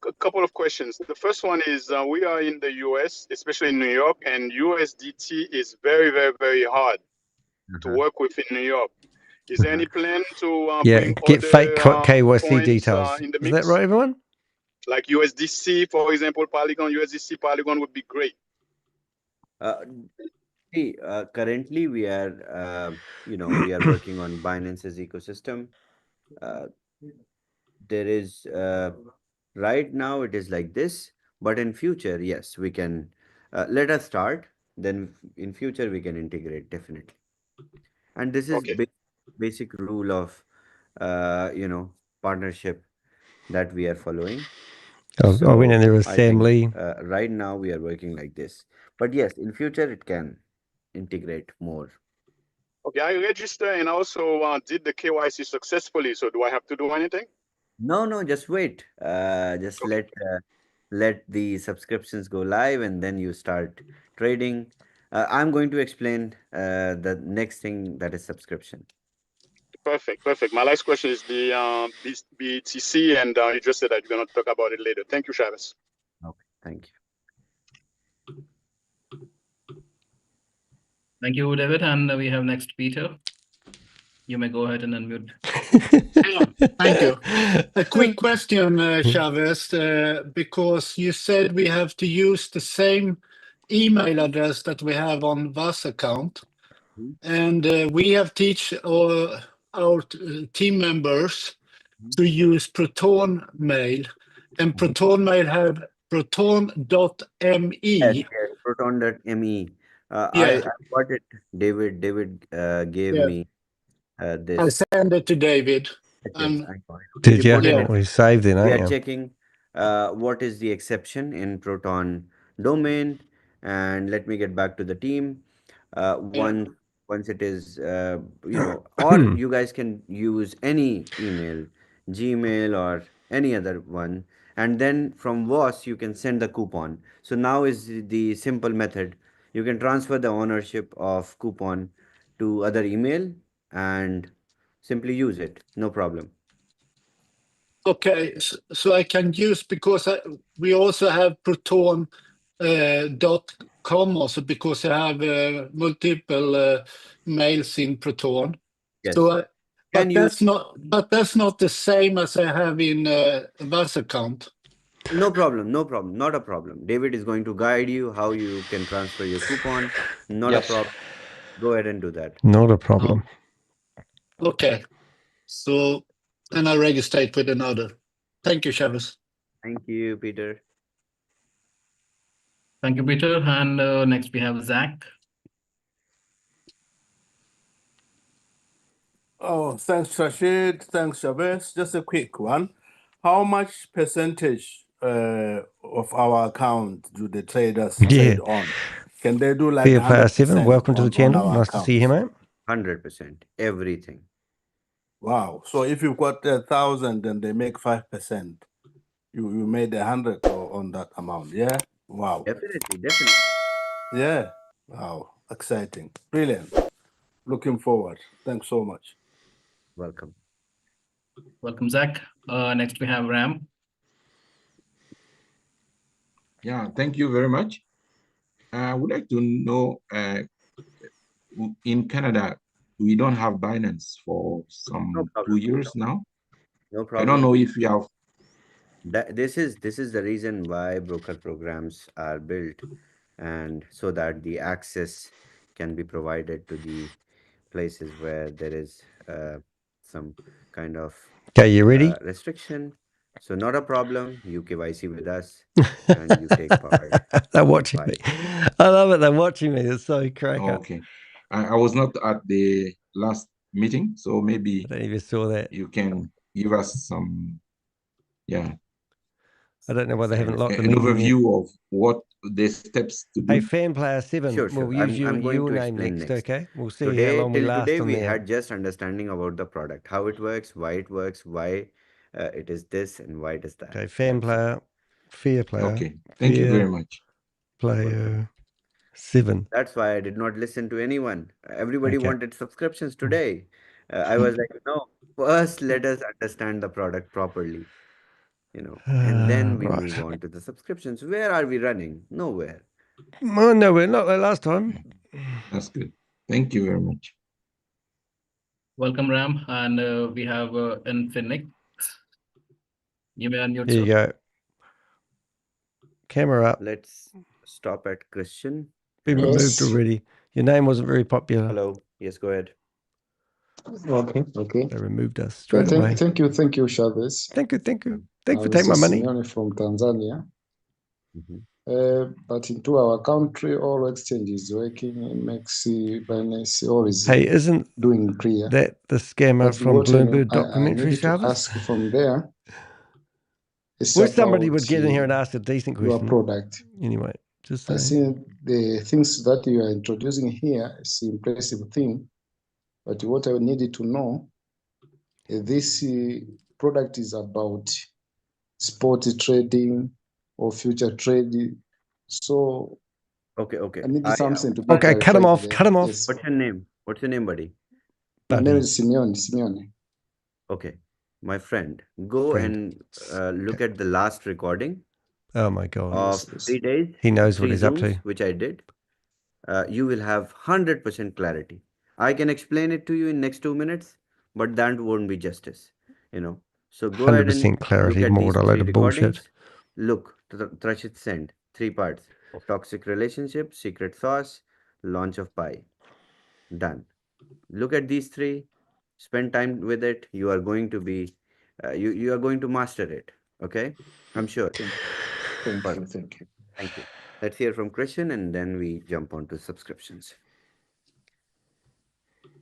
A couple of questions. The first one is we are in the US, especially in New York, and USDT is very, very, very hard to work with in New York. Is there any plan to bring get other fake KYC coins, details. in the Is mix? that right, everyone? Like USDC, for example, USDC Polygon would be great. Currently we are, we are working on Binance's ecosystem. There is, right now it is like this, but in future, yes, we can, let us start, then in future we can integrate definitely. And this is basic rule of, partnership that we are following. I went in there with I Sam think, Lee. right now we are working like this, but yes, in future it can integrate more. Okay, I register and also did the KYC successfully. So do I have to do anything? No, just wait. Just let the subscriptions go live and then you start trading. I'm going to explain the next thing, that is subscription. Perfect. My last question is the BTC, and you just said that you're going to talk about it later. Thank you, Chavez. Okay, thank you. Thank you, David. And we have next Peter. You may go ahead and unmute. Thank you. A quick question, Chavez, because you said we have to use the same email address that we have on VAS account. And we have teach our team members to use Proton Mail. And Proton Mail have proton.me. Yes, proton.me. I got it. David gave me this. I send it to David. Yes, I got it. Did you? Put it We saved it, we aren't are you? checking what is the exception in Proton domain, and let me get back to the team. Once it is, or you guys can use any email, Gmail or any other one, and then from WAS you can send the coupon. So now is the simple method. You can transfer the ownership of coupon to other email and simply use it. No problem. Okay, so I can use, because we also have proton .com also, because I have multiple mails in Proton. Yes. So, but that's not the same as I have in VAS account. No problem, not a problem. David is going to guide you how you can transfer your coupon. Not a problem. Go ahead and do that. Not a problem. Okay, so then I register it with another. Thank you, Chavez. Thank you, Peter. Thank you, Peter. And next we have Zach. Oh, thanks, Rashid. Thanks, Chavez. Just a quick one. How much percentage of our account do the traders trade on? Can they do like Fear Player 100% 7, welcome to the channel. our Nice to see you, mate. 100%. Everything. Wow. So if you've got 1,000 and they make 5%, you made 100 on that amount. Yeah. Wow. Definitely. Yeah. Wow. Exciting. Brilliant. Looking forward. Thanks so much. Welcome. Welcome, Zach. Next we have Ram. Yeah, thank you very much. I would like to know, in Canada, we don't have Binance for some 2 years now. No problem. I don't know if you have. This is the reason why broker programs are built, and so that the access can be provided to the places where there is some kind of you ready? restriction. So not a problem. You KYC with us and you take part. They're watching me. I love it. They're watching me. It's so crack up. Okay. I was not at the last meeting, so maybe I don't even saw that. You can give us some, I don't know why they haven't locked the an meeting overview yet. of what the steps to do. Hey, Fan Player 7, Sure. we'll use I'm going your to name explain next, next. okay? We'll see how long we last Today on we there. had just understanding about the product, how it works, why it works, why it is this and why it is that. Okay, Fan Player, Fear Player. Okay, thank you very much. Player 7. That's why I did not listen to anyone. Everybody Okay. wanted subscriptions today. I was like, no, first let us understand the product properly, and then we move on to the subscriptions. Where are we running? Nowhere. Well, no, we're not like last time. That's good. Thank you very much. Welcome, Ram. And we have Infinix. You may unmute. Here you go. Camera up. Let's stop at Christian. Been removed already. Your name wasn't very popular. Hello. Yes, go ahead. Okay. They removed us straight away. Thank you, Chavez. Thank you. Thanks for taking my money. Simeone from Tanzania. But into our country, all exchanges working, Mexi, Binance, all is isn't doing clear. That the scammer from Bloomberg documentary, I need to Shavez? ask from there. Wish somebody would get in here and ask a decent your question. product. Anyway, just I saying. see the things that you are introducing here is impressive thing, but what I needed to know, this product is about spot trading or future trading. So Okay. I need something to be Okay, cut him off. there. Cut him off. Yes. What's your name? What's your name, buddy? My name is Simeone. Okay, my friend, go and look at the last recording. Oh my God. Of 3 days. He knows what 3 he's up Zooms, to. which I did. you will have 100% clarity. I can explain it to you in next 2 minutes, but that won't be justice, you know. So go ahead and 100% clarity, look at more these a load three of bullshit. recordings. Look, Trashit send, 3 parts. Toxic relationship, secret sauce, launch of pie. Done. Look at these three, spend time with it. You are going to be, you are going to master it. Okay? I'm sure. Thank you. Perfect. Thank you. Thank you. Let's hear from Christian and then we jump on to subscriptions.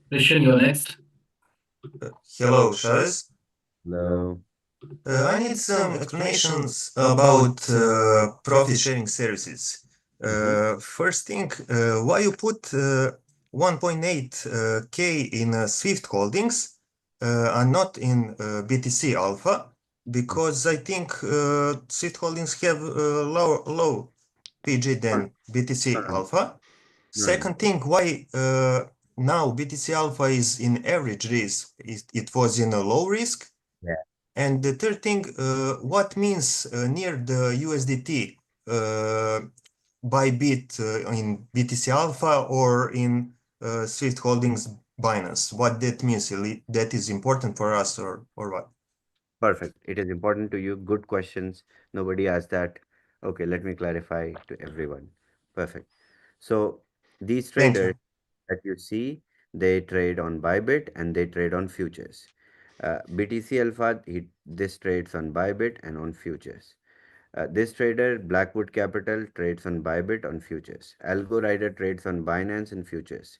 Christian, you're next. Hello, Shavez. Hello. I need some explanations about profit sharing services. First thing, why you put 1.8 K in Swift Holdings and not in BTC Alpha? Because I think Swift Holdings have low PG than BTC Alpha. Second thing, why now BTC Alpha is in average risk? It was in a low risk. Yeah. And the third thing, what means near the USDT Bybit in BTC Alpha or in Swift Holdings Binance? What that means? That is important for us or what? Perfect. It is important to you. Good questions. Nobody asked that. Okay, let me clarify to everyone. Perfect. So these Thank traders you. that you see, they trade on Bybit and they trade on futures. BTC Alpha, this trades on Bybit and on futures. This trader, Blackwood Capital, trades on Bybit on futures. Algo Rider trades on Binance and futures.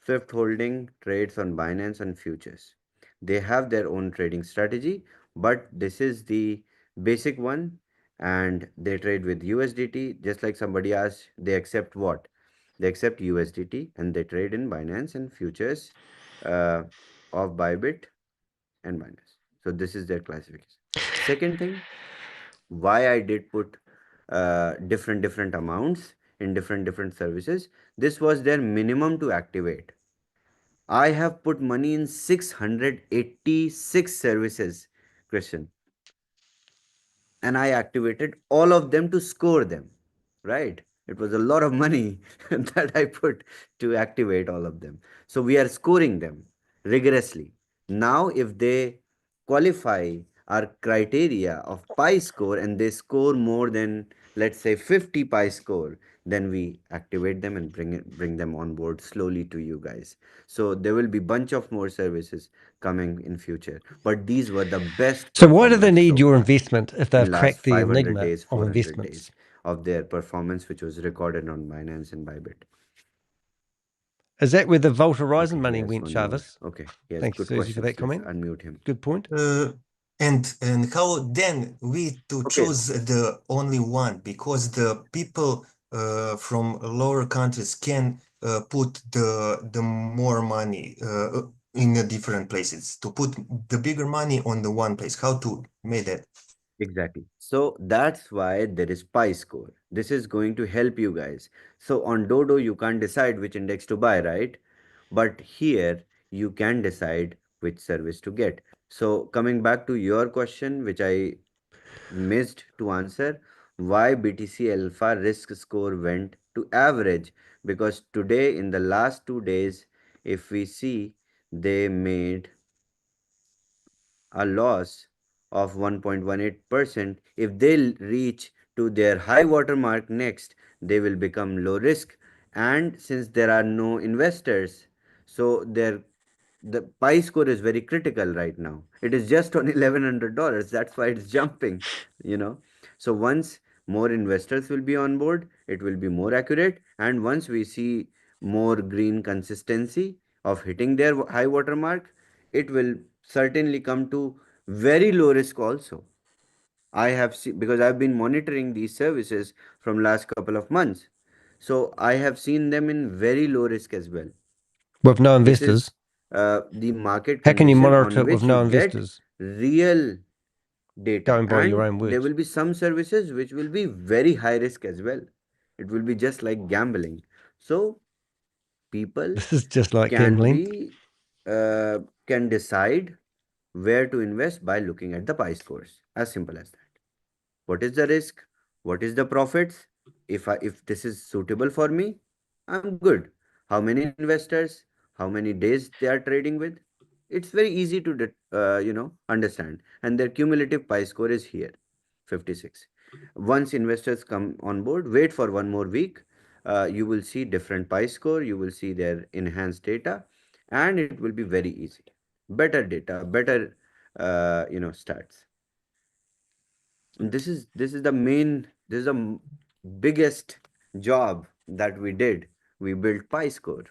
Swift Holding trades on Binance and futures. They have their own trading strategy, but this is the basic one, and they trade with USDT. Just like somebody asked, they accept what? They accept USDT and they trade in Binance and futures uh, of Bybit and Binance. So this is their classification. Second thing, why I did put different amounts in different services. This was their minimum to activate. I have put money in 686 services, Christian, and I activated all of them to score them, right? It was a lot of money that I put to activate all of them. So we are scoring them rigorously. Now, if they qualify our criteria of pi score and they score more than, let's say, 50 pi score, then we activate them and bring them on board slowly to you guys. So there will be bunch of more services coming in future, but these were the best So why do they performance need so your far investment if they've in last cracked the 500 enigma days, of 400 investments? days of their performance, which was recorded on Binance and Bybit. Is that where the Vault Horizon Okay, money he has went, one more. Chavez? Okay, yes, Thank you, good Susie, for questions. that Let's comment. unmute him. Good point. And how then we to Okay, choose the only one because the people from lower countries can put the more money in the different places to put the bigger money on the one place. How to make that? exactly. So that's why there is pi score. This is going to help you guys. So on Dodo, you can't decide which index to buy, right? But here you can decide which service to get. So coming back to your question, which I missed to answer, why BTC Alpha risk score went to average, because today in the last 2 days, if we see, they made a loss of 1.18%. If they reach to their high water mark next, they will become low risk. And since there are no investors, so the pi score is very critical right now. It is just on $1,100. That's why it's jumping, you know. So once more investors will be on board, it will be more accurate. And once we see more green consistency of hitting their high water mark, it will certainly come to very low risk also. I have seen, because I've been monitoring these services from last couple of months. So I have seen them in very low risk as well. With no This is investors? the market How can you condition monitor on it with which you no get investors? real data. Going by your And own there words. will be some services which will be very high risk as well. It will be just like gambling. So people This is just like can gambling. be can decide where to invest by looking at the pi scores. As simple as that. What is the risk? What is the profits? If this is suitable for me, I'm good. How many investors? How many days they are trading with? It's very easy to understand. And their cumulative pi score is here, 56. Once investors come on board, wait for one more week. You will see different pi score. You will see their enhanced data, and it will be very easy. Better data, better stats. And this is the main. This is the biggest job that we did. We built pi score.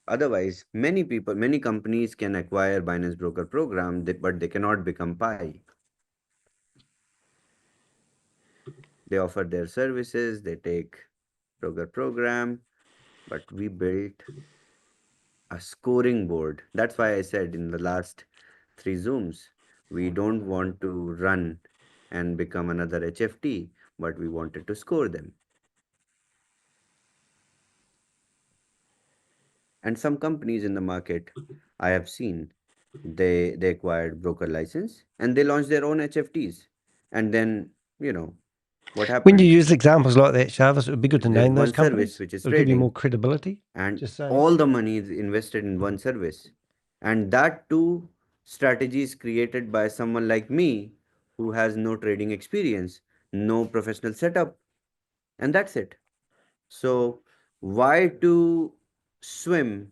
Otherwise, many companies can acquire Binance Broker program, but they cannot become Pi. They offer their services, they take broker program, but we built a scoring board. That's why I said in the last 3 Zooms, we don't want to run and become another HFT, but we wanted to score them. And some companies in the market I have seen, they acquired broker license and they launched their own HFTs. And then, what When happened? you use examples like that, Chavez, it would be good to There's name those one service companies. which is It'll give you more trading, credibility. and Just saying. all the money is invested in one service. And that too, strategies created by someone like me who has no trading experience, no professional setup, and that's it. So, why to swim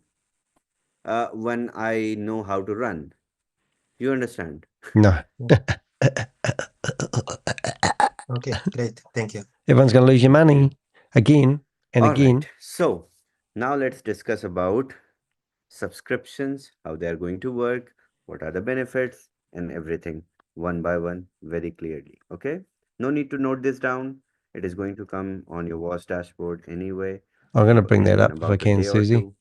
when I know how to run? You understand? No. Okay, great. Thank you. Everyone's going to lose your money again and All again. right. So, now let's discuss about subscriptions, how they are going to work, what are the benefits, and everything one by one very clearly. Okay? No need to note this down. It is going to come on your watch dashboard anyway. I'm going to bring that In up if I about a can, day or Susie. two.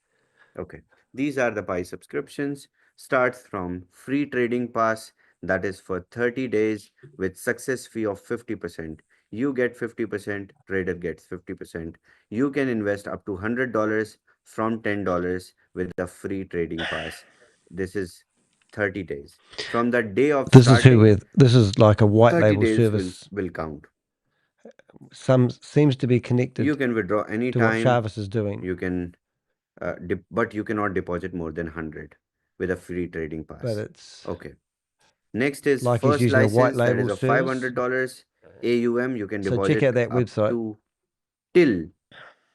Okay. These are the Pi subscriptions. Starts from free trading pass, that is for 30 days with success fee of 50%. You get 50%, trader gets 50%. You can invest up to $100 from $10 with a free trading pass. This is 30 days. From the day of This is starting, this is like a white 30 label days service. will count. Some seems to be connected You can withdraw to what anytime. Chavez is doing. You can, but you cannot deposit more than 100 with a free trading pass. But it's okay. Next is like he's first using a white license, that label is of service. $500 AUM. You can So deposit check out that up website. to till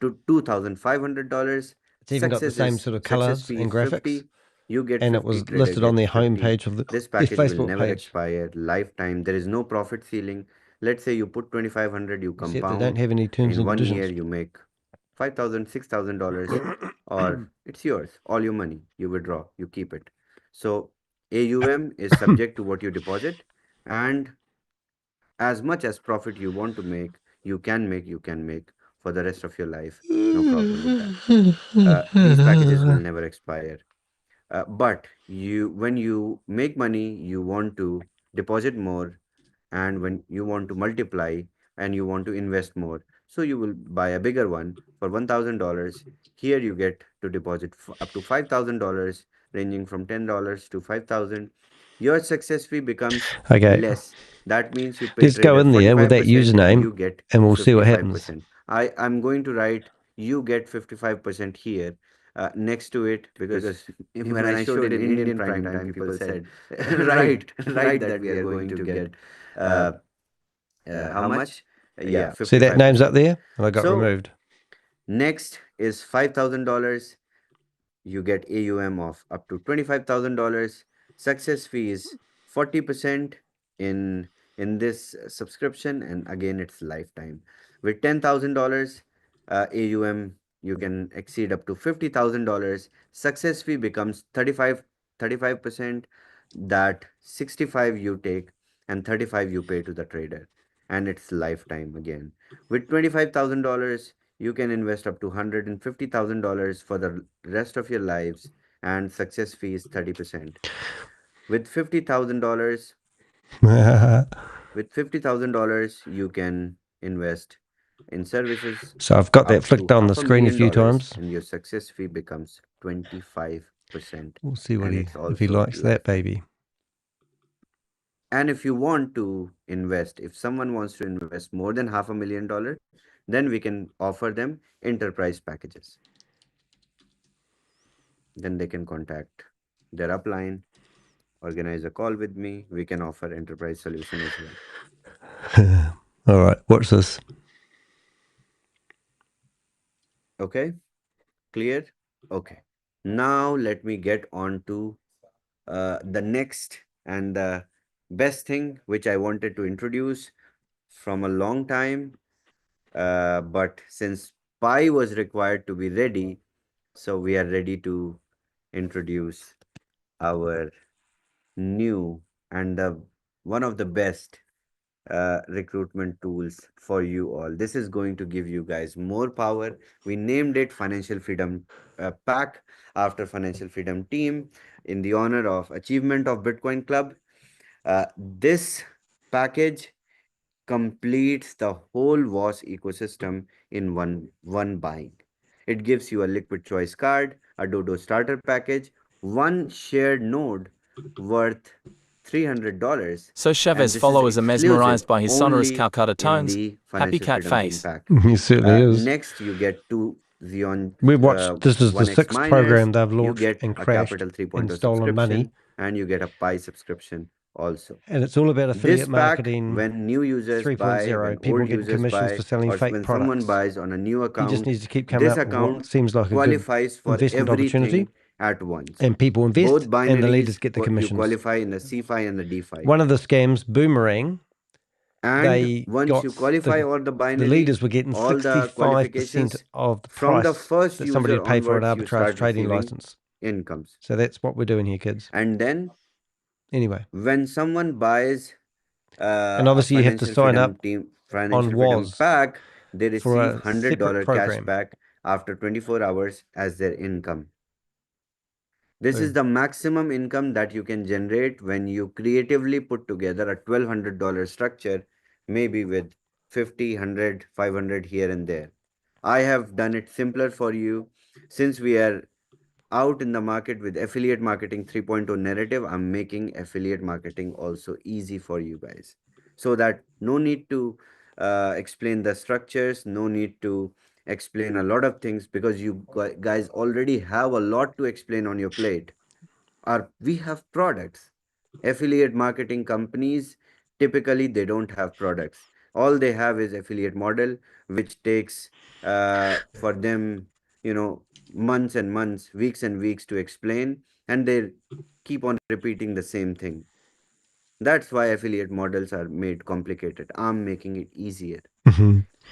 to $2,500. It's even got the same sort of Success colors fee and is graphics. 50. You get And 50. it was Trader listed on gets their 50. homepage of This their package will Facebook never page. expire. Lifetime. There is no profit ceiling. Let's say you put 2,500, you Except they don't compound. have any terms In and 1 year, conditions. you make $5,000, $6,000, or it's yours, all your money. You withdraw, you keep it. So AUM is subject to what you deposit, and as much as profit you want to make, you can make for the rest of your life. No problem with that. These packages will never expire. But when you make money, you want to deposit more, and when you want to multiply and you want to invest more, so you will buy a bigger one for $1,000. Here you get to deposit up to $5,000, ranging from $10 to 5,000. Your success fee becomes Okay. less. That means you pay Let's go trader in there with that 45% and username you get and we'll see what happens. 55%. I'm going to write you get 55% here next to it, because when I showed it in Indian prime time, people said, right, that we are going to get how much? Yeah, 55%. See that name's up there? And I got removed. Next is $5,000. You get AUM of up to $25,000. Success fee is 40% in this subscription, and again it's lifetime. With $10,000 AUM, you can exceed up to $50,000. Success fee becomes 35%. That 65 you take and 35 you pay to the trader, and it's lifetime again. With $25,000, you can invest up to $150,000 for the rest of your lives, and success fee is 30%. With $50,000, you can invest in services. So I've got that up flicked to on the screen a few $500,000, times. and your success fee becomes 25%. We'll see what and he it's if he also likes that lifetime. baby. And if you want to invest, if someone wants to invest more than $500,000, then we can offer them enterprise packages. Then they can contact their upline, organize a call with me. We can offer enterprise solution as well. All right, watch this. Okay, clear? Okay. Now let me get on to the next and the best thing which I wanted to introduce from a long time. But since Pi was required to be ready, so we are ready to introduce our new and the one of the best recruitment tools for you all. This is going to give you guys more power. We named it Financial Freedom Pack after Financial Freedom Team in the honor of achievement of Bitcoin Club. This package completes the whole WAS ecosystem in one buying. It gives you a liquid choice card, a Dodo starter package, one shared node worth $300. So And Chavez this is followers are mesmerized exclusive by his sonorous only Calcutta in tones, the happy Financial cat Freedom Team face. pack. He certainly is. Next, you get two Xeon We watched, this is the 1x sixth miners, program they've you launched get and a crashed Capital 3.0 and stolen money. subscription, and you get a Pi subscription also. And it's all about affiliate This pack, marketing when new users 3.0. buy, when People old getting users commissions for buy, selling or fake when someone products. buys on a new He just account, needs to keep coming this up with what account seems like a good qualifies for investment opportunity. everything at once. And people invest, Both and the leaders binaries, get the you commissions. qualify in the CFI and the DeFi. One of the scams, Boomerang, And they once got you qualify all the binary, the leaders were getting all the 65% qualifications of the from the price first that somebody user would pay for an onwards, you arbitrage start trading receiving license. incomes. So that's what we're doing here, kids. And then, anyway, when someone buys and a obviously you have to Financial sign Freedom up Team, on Financial Freedom WAS Pack, they for receive a separate $100 program. cashback after 24 hours as their income. This is Boom. the maximum income that you can generate when you creatively put together a $1,200 structure, maybe with 50, 100, 500 here and there. I have done it simpler for you. Since we are out in the market with affiliate marketing 3.0 narrative, I'm making affiliate marketing also easy for you guys. So that no need to explain the structures, no need to explain a lot of things, because you guys already have a lot to explain on your plate. Or we have products. Affiliate marketing companies, typically they don't have products. All they have is affiliate model, which takes for them, months and months, weeks and weeks to explain, and they keep on repeating the same thing. That's why affiliate models are made complicated. I'm making it easier.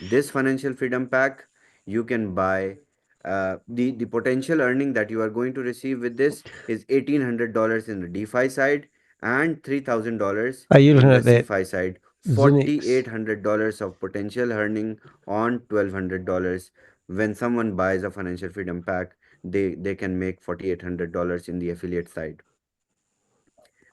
This Financial Freedom Pack, you can buy. The potential earning that you are going to receive with this is $1,800 in the DeFi side and $3,000 Are you in looking the at that CFI side. Zinix? $4,800 of potential earning on $1,200. When someone buys a Financial Freedom Pack, they can make $4,800 in the affiliate side.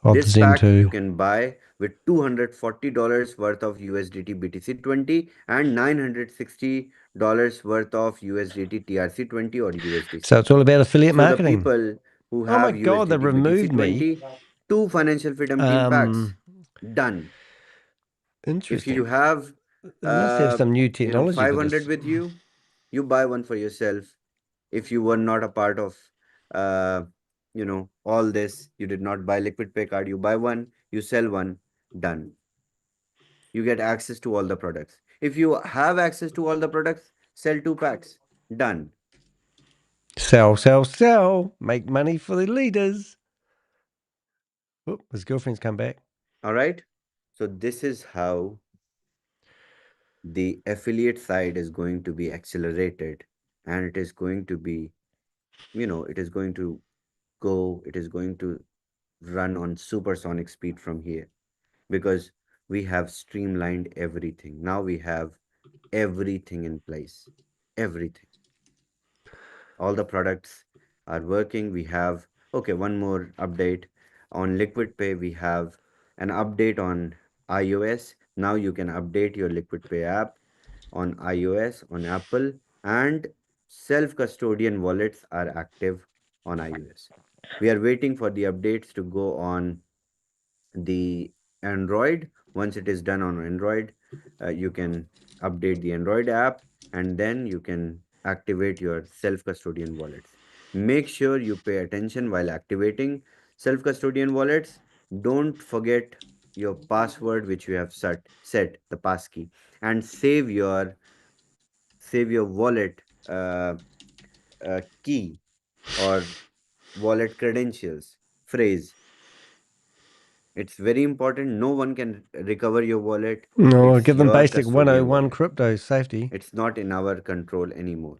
Of This Zen pack 2. you can buy with $240 worth of USDT BTC20 and $960 worth of USDT TRC20 or USDC. So it's all about affiliate So the marketing. people who Oh my have God, they USDT removed me. BTC20, two Financial Freedom Team packs, done. If you Interesting. have, They must have some new technology for 500 this. with you, you buy one for yourself. If you were not a part of, all this, you did not buy liquid pay card, you buy one, you sell one, done. You get access to all the products. If you have access to all the products, sell two packs, done. Sell, sell, sell. Make money for the leaders. Oh, his girlfriend's come back. All right. So this is how the affiliate side is going to be accelerated, and it is going to be, it is going to it is going to run on supersonic speed from here, because we have streamlined everything. Now we have everything in place. Everything. All the products are working. We have, okay, one more update on Liquid Pay. We have an update on iOS. Now you can update your Liquid Pay app on iOS, on Apple, and self-custodian wallets are active on iOS. We are waiting for the updates to go on the Android. Once it is done on Android, you can update the Android app, and then you can activate your self-custodian wallets. Make sure you pay attention while activating self-custodian wallets. Don't forget your password which you have set the passkey, and save your wallet key or wallet credentials phrase. It's very important. No one can recover your wallet. No, It's give them your basic custodian 101 wallet. crypto safety. It's not in our control anymore.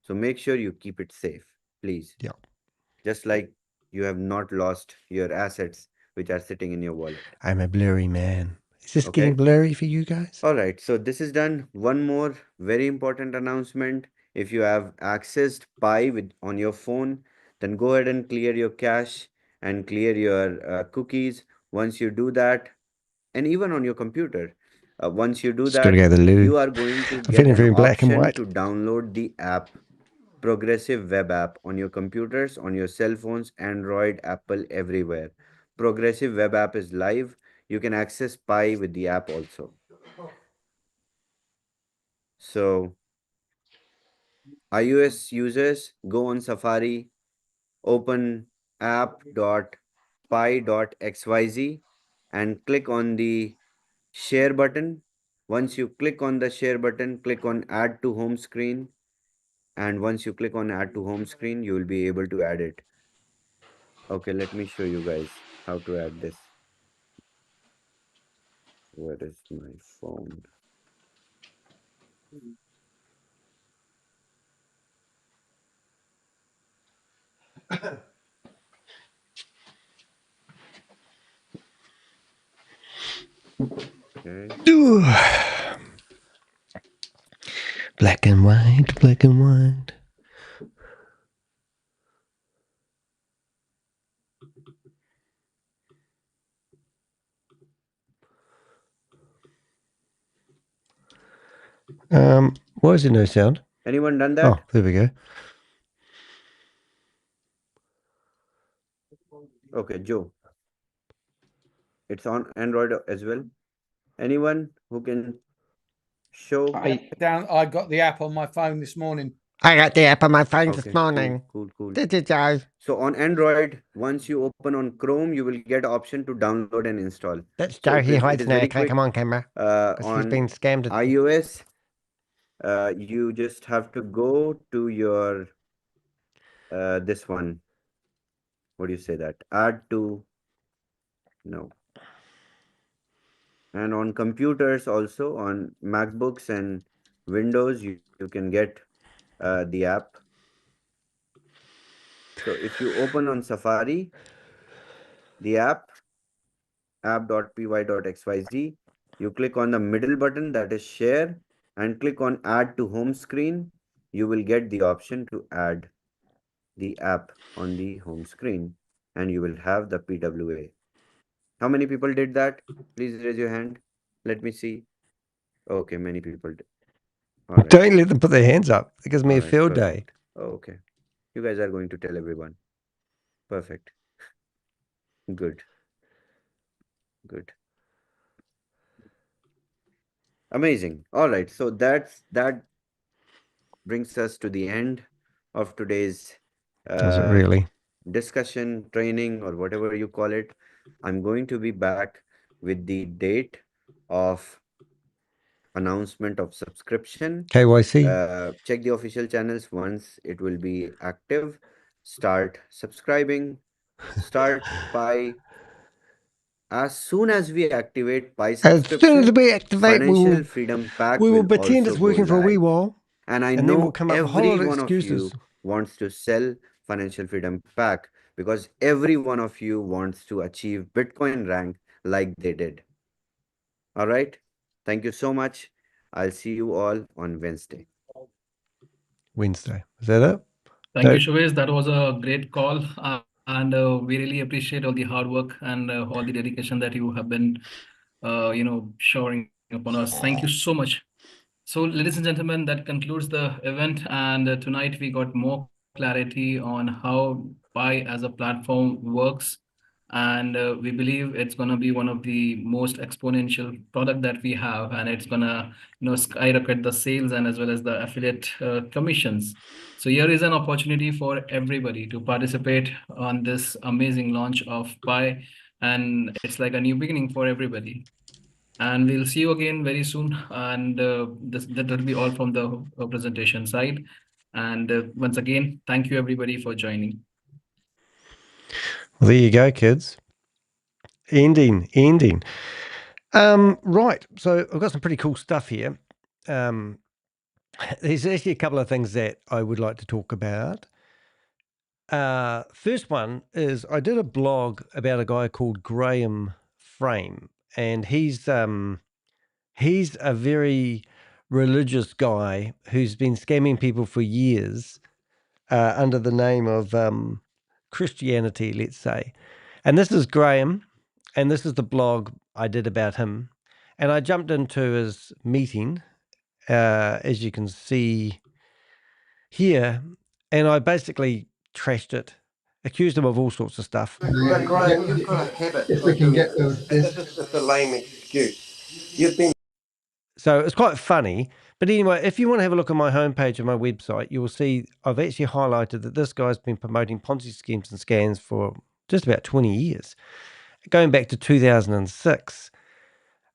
So make sure you keep it safe, please. Yeah. Just like you have not lost your assets which are sitting in your wallet. I'm a blurry man. Is this Okay. getting blurry for you guys? All right. So this is done. One more very important announcement. If you have accessed Pi on your phone, then go ahead and clear your cache and clear your cookies. Once you do that, and even on your computer, once you do Just gotta that, go to the loo. you are going to I'm get feeling an very black and option white. to download the app, Progressive Web App, on your computers, on your cell phones, Android, Apple, everywhere. Progressive Web App is live. You can access Pi with the app also. So iOS users, go on Safari, open app.pi.xyz and click on the share button. Once you click on the share button, click on add to home screen. And once you click on add to home screen, you will be able to add it. Okay, let me show you guys how to add this. Where is my phone? Okay. Black and white, black and white. Why is there no sound? Anyone done that? Oh, there we go. Okay, Joe. It's on Android as well. Anyone who can show? I got the app on my phone this morning. I got the app on my phone Okay, this morning. cool. Did you, Joe? So on Android, once you open on Chrome, you will get option to download and install. That's So Joe. He it hides is now. very Can't quick. come on camera. Because he's On been scammed. iOS, you just have to go to your this one. What do you say that? Add to no. And on computers also, on MacBooks and Windows, you can get the app. So if you open on Safari, the app.py.xyz, you click on the middle button, that is share, and click on add to home screen. You will get the option to add the app on the home screen, and you will have the PWA. How many people did that? Please raise your hand. Let me see. Okay, many people did. All right. Don't let them put their hands up. It gives me a field day. Okay. You guys are going to tell everyone. Perfect. Good. Amazing. All right. So that brings us to the end of today's Does it really? discussion, training, or whatever you call it. I'm going to be back with the date of announcement of subscription. KYC. Check the official channels once it will be active. Start subscribing. Start Pi. As soon as we activate Pi As soon subscription, as we activate, Financial Freedom Pack we will will pretend also it's go working for a wee live. while. And I And then we'll know come up with a whole every lot of one of you excuses. wants to sell Financial Freedom Pack because every one of you wants to achieve Bitcoin rank like they did. All right. Thank you so much. I'll see you all on Wednesday. Wednesday. Is that it? Thank you, Shavez. That was a great call. And we really appreciate all the hard work and all the dedication that you have been, showering upon us. Thank you so much. So, ladies and gentlemen, that concludes the event. And tonight we got more clarity on how Pi as a platform works And we believe it's going to be one of the most exponential product that we have, and it's going to skyrocket the sales and as well as the affiliate commissions. So here is an opportunity for everybody to participate on this amazing launch of Pi, and it's like a new beginning for everybody. And we'll see you again very soon. And that will be all from the presentation side. And once again, thank you everybody for joining. Well, there you go, kids. Ending. Right. So I've got some pretty cool stuff here. There's actually a couple of things that I would like to talk about. First one is I did a blog about a guy called Graham Frame, and he's a very religious guy who's been scamming people for years under the name of Christianity, let's say. And this is Graham, and this is the blog I did about him. And I jumped into his meeting, as you can see here, and I basically trashed it, accused him of all sorts of stuff. But Graham, you've got a habit If we of can doing get this. This is just a lame excuse. You've been. So it's quite funny. But anyway, if you want to have a look at my homepage of my website, you will see I've actually highlighted that this guy's been promoting Ponzi schemes and scams for just about 20 years, going back to 2006.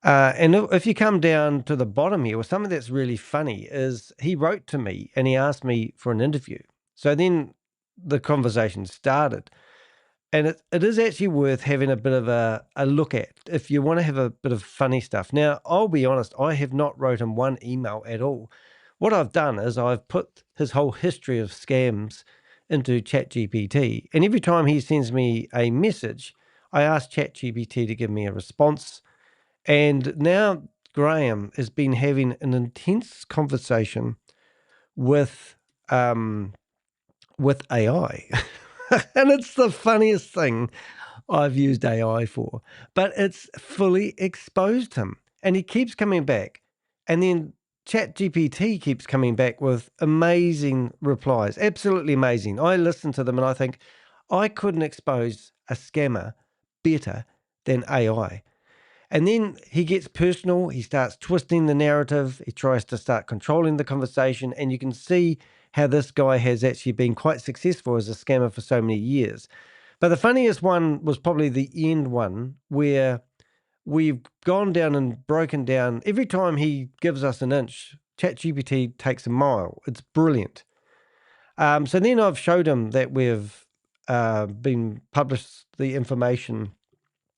And if you come down to the bottom here, well, something that's really funny is he wrote to me and he asked me for an interview. So then the conversation started. And it is actually worth having a bit of a look at if you want to have a bit of funny stuff. Now, I'll be honest, I have not wrote him one email at all. What I've done is I've put his whole history of scams into ChatGPT. And every time he sends me a message, I ask ChatGPT to give me a response. And now Graham has been having an intense conversation with AI. And it's the funniest thing I've used AI for. But it's fully exposed him. And he keeps coming back. And then ChatGPT keeps coming back with amazing replies. Absolutely amazing. I listen to them and I think, I couldn't expose a scammer better than AI. And then he gets personal. He starts twisting the narrative. He tries to start controlling the conversation. And you can see how this guy has actually been quite successful as a scammer for so many years. But the funniest one was probably the end one, where we've gone down and broken down. Every time he gives us an inch, ChatGPT takes a mile. It's brilliant. So then I've showed him that we've been published the information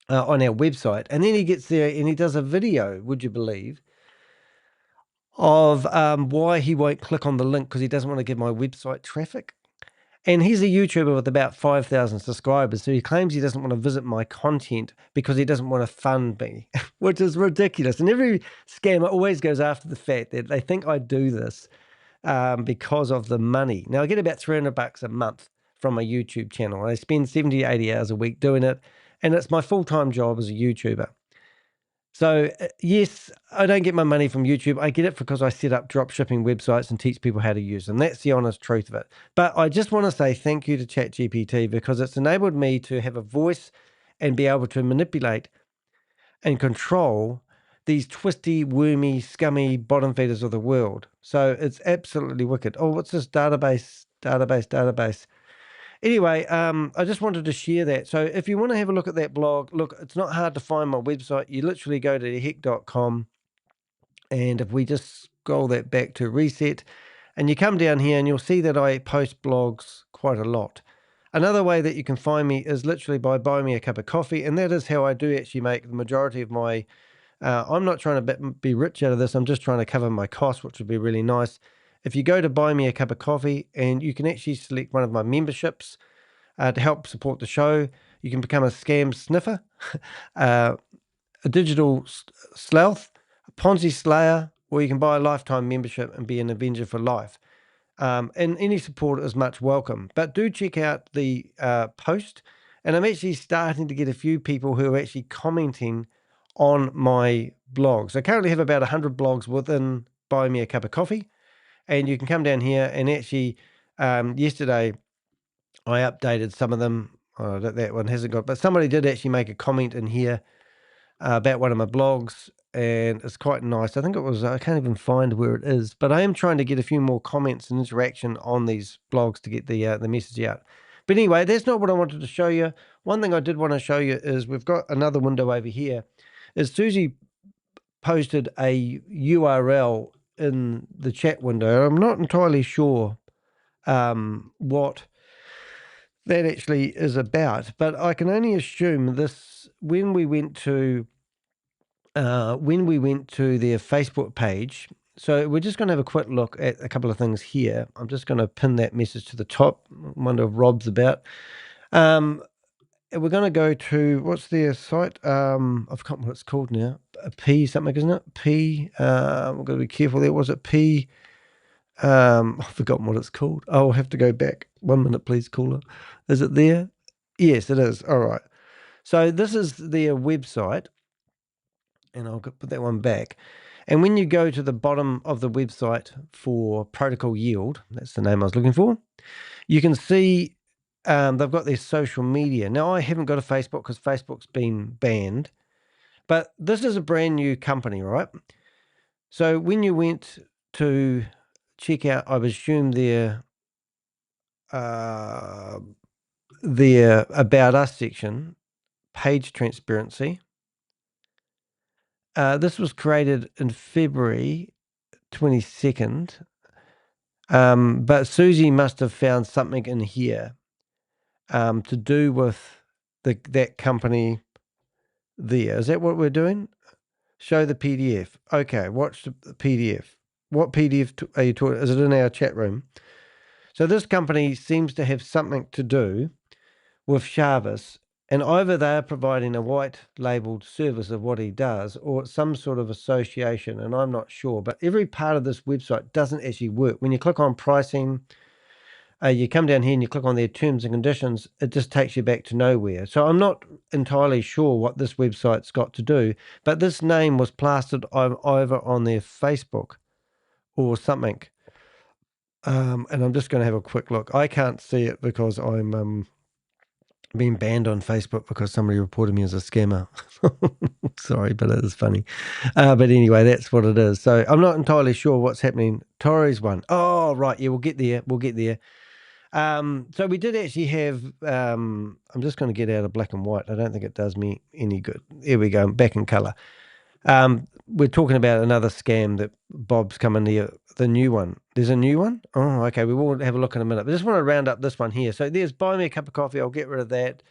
on our website. And then he gets there and he does a video, would you believe, of why he won't click on the link because he doesn't want to give my website traffic. And he's a YouTuber with about 5,000 subscribers. So he claims he doesn't want to visit my content because he doesn't want to fund me, which is ridiculous. And every scammer always goes after the fact that they think I do this because of the money. Now I get about $300 a month from my YouTube channel. I spend 70 to 80 hours a week doing it. And it's my full-time job as a YouTuber. So yes, I don't get my money from YouTube. I get it because I set up drop shipping websites and teach people how to use them. That's the honest truth of it. But I just want to say thank you to ChatGPT because it's enabled me to have a voice and be able to manipulate and control these twisty, wormy, scummy bottom feeders of the world. So it's absolutely wicked. Oh, what's this database? Anyway, I just wanted to share that. So if you want to have a look at that blog, look, it's not hard to find my website. You literally go to theheck.com. And if we just scroll that back to reset, and you come down here and you'll see that I post blogs quite a lot. Another way that you can find me is literally by buying me a cup of coffee. And that is how I do actually make the majority of my, I'm not trying to be rich out of this. I'm just trying to cover my costs, which would be really nice. If you go to buy me a cup of coffee and you can actually select one of my memberships to help support the show, you can become a scam sniffer, a digital sloth, a Ponzi slayer, or you can buy a lifetime membership and be an Avenger for life. And any support is much welcome. But do check out the post. And I'm actually starting to get a few people who are actually commenting on my blogs. I currently have about 100 blogs within Buy Me a Cup of Coffee. And you can come down here and actually, yesterday I updated some of them. Oh, that one hasn't got, but somebody did actually make a comment in here about one of my blogs, and it's quite nice. I think it was, I can't even find where it is, but I am trying to get a few more comments and interaction on these blogs to get the message out. But anyway, that's not what I wanted to show you. One thing I did want to show you is we've got another window over here. Is Susie posted a URL in the chat window. I'm not entirely sure what that actually is about, but I can only assume this when we went to their Facebook page. So we're just going to have a quick look at a couple of things here. I'm just going to pin that message to the top. I wonder if Rob's about. We're going to go to, what's their site? I've forgotten what it's called now. A P something, isn't it? P. We've got to be careful there. Was it P? I've forgotten what it's called. I'll have to go back. 1 minute, please, caller. Is it there? Yes, it is. All right. So this is their website, and I'll put that one back. And when you go to the bottom of the website for Protocol Yield, that's the name I was looking for, you can see they've got their social media. Now, I haven't got a Facebook because Facebook's been banned, but this is a brand new company, right? So when you went to check out, I would assume their About Us section, page transparency. This was created in February 22nd, but Susie must have found something in here to do with that company there. Is that what we're doing? Show the PDF. Okay, watch the PDF. What PDF are you talking? Is it in our chat room? So this company seems to have something to do with Chavez, and either they're providing a white labeled service of what he does, or it's some sort of association, and I'm not sure. But every part of this website doesn't actually work. When you click on pricing, you come down here and you click on their terms and conditions, it just takes you back to nowhere. So I'm not entirely sure what this website's got to do, but this name was plastered over on their Facebook or something. And I'm just going to have a quick look. I can't see it because I'm being banned on Facebook because somebody reported me as a scammer. Sorry, but it is funny. But anyway, that's what it is. So I'm not entirely sure what's happening. Tori's one. Oh, right. Yeah, we'll get there. We'll get there. So we did actually have, I'm just going to get out of black and white. I don't think it does me any good. Here we go. I'm back in color. We're talking about another scam that Bob's coming here, the new one. There's a new one? Oh, okay. We will have a look in a minute. But I just want to round up this one here. So there's buy me a cup of coffee. I'll get rid of that.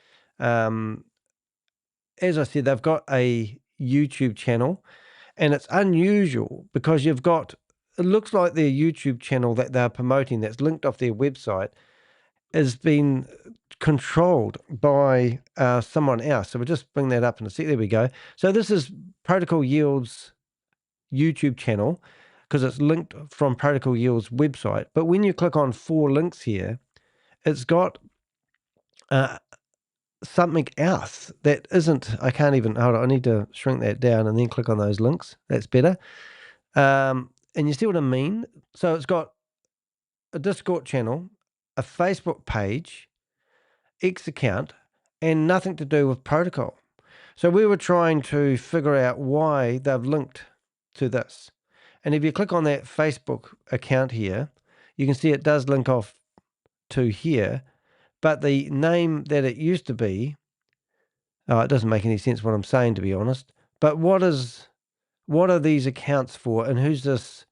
As I said, they've got a YouTube channel, and it's unusual because you've got, it looks like their YouTube channel that they're promoting that's linked off their website has been controlled by someone else. So we'll just bring that up in a sec. There we go. So this is Protocol Yield's YouTube channel because it's linked from Protocol Yield's website. But when you click on 4 links here, it's got something else that isn't, I can't even, hold on, I need to shrink that down and then click on those links. That's better. And you see what I mean? So it's got a Discord channel, a Facebook page, X account, and nothing to do with protocol. So we were trying to figure out why they've linked to this. And if you click on that Facebook account here, you can see it does link off to here, but the name that it used to be, it doesn't make any sense what I'm saying, to be honest. But what are these accounts for, and who's this?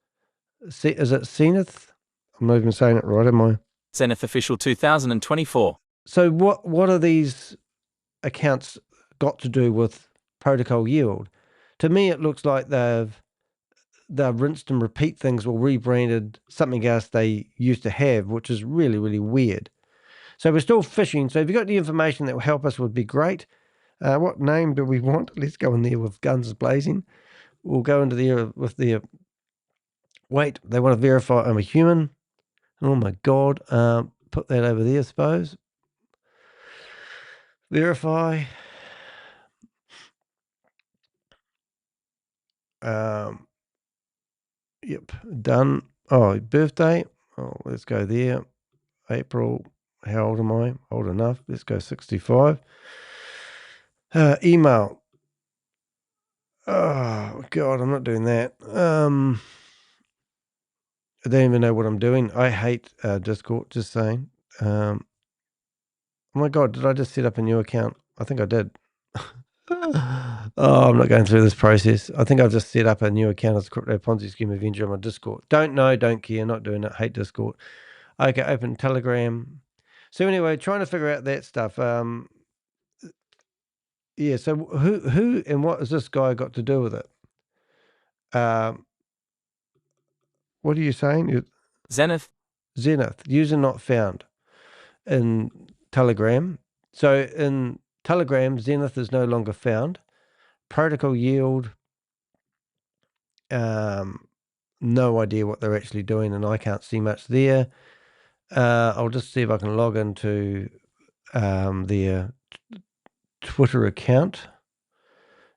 Is it Zenith? I'm not even saying it right, am I? Zenith Official 2024. So what are these accounts got to do with protocol yield? To me, it looks like they've rinsed and repeat things or rebranded something else they used to have, which is really, really weird. So we're still fishing. So if you've got the information that will help us, would be great. What name do we want? Let's go in there with guns blazing. We'll go into there with the, wait, they want to verify I'm a human. Oh my God. Put that over there, I suppose. Verify. Yep, done. Oh, birthday. Oh, let's go there. April How old am I? Old enough. Let's go 65. Email. Oh, God, I'm not doing that. I don't even know what I'm doing. I hate Discord, just saying. Oh, my God, did I just set up a new account? I think I did. Oh, I'm not going through this process. I think I've just set up a new account as Crypto Ponzi Scheme Avenger on my Discord. Don't know, don't care, not doing it. Hate Discord. Okay, open Telegram. So anyway, trying to figure out that stuff. Yeah, so who and what has this guy got to do with it? What are you saying? Zenith. User not found in Telegram. So in Telegram, Zenith is no longer found. Protocol yield, no idea what they're actually doing, and I can't see much there. I'll just see if I can log into their Twitter account.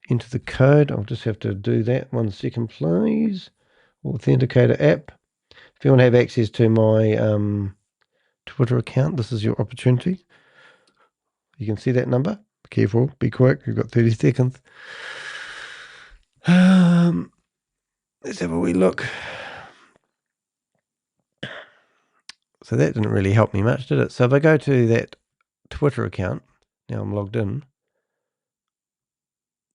Enter the code. I'll just have to do that. 1 second, please. Authenticator app. If you want to have access to my Twitter account, this is your opportunity. You can see that number. Be careful. Be quick. You've got 30 seconds. Let's have a wee look. So that didn't really help me much, did it? So if I go to that Twitter account, now I'm logged in.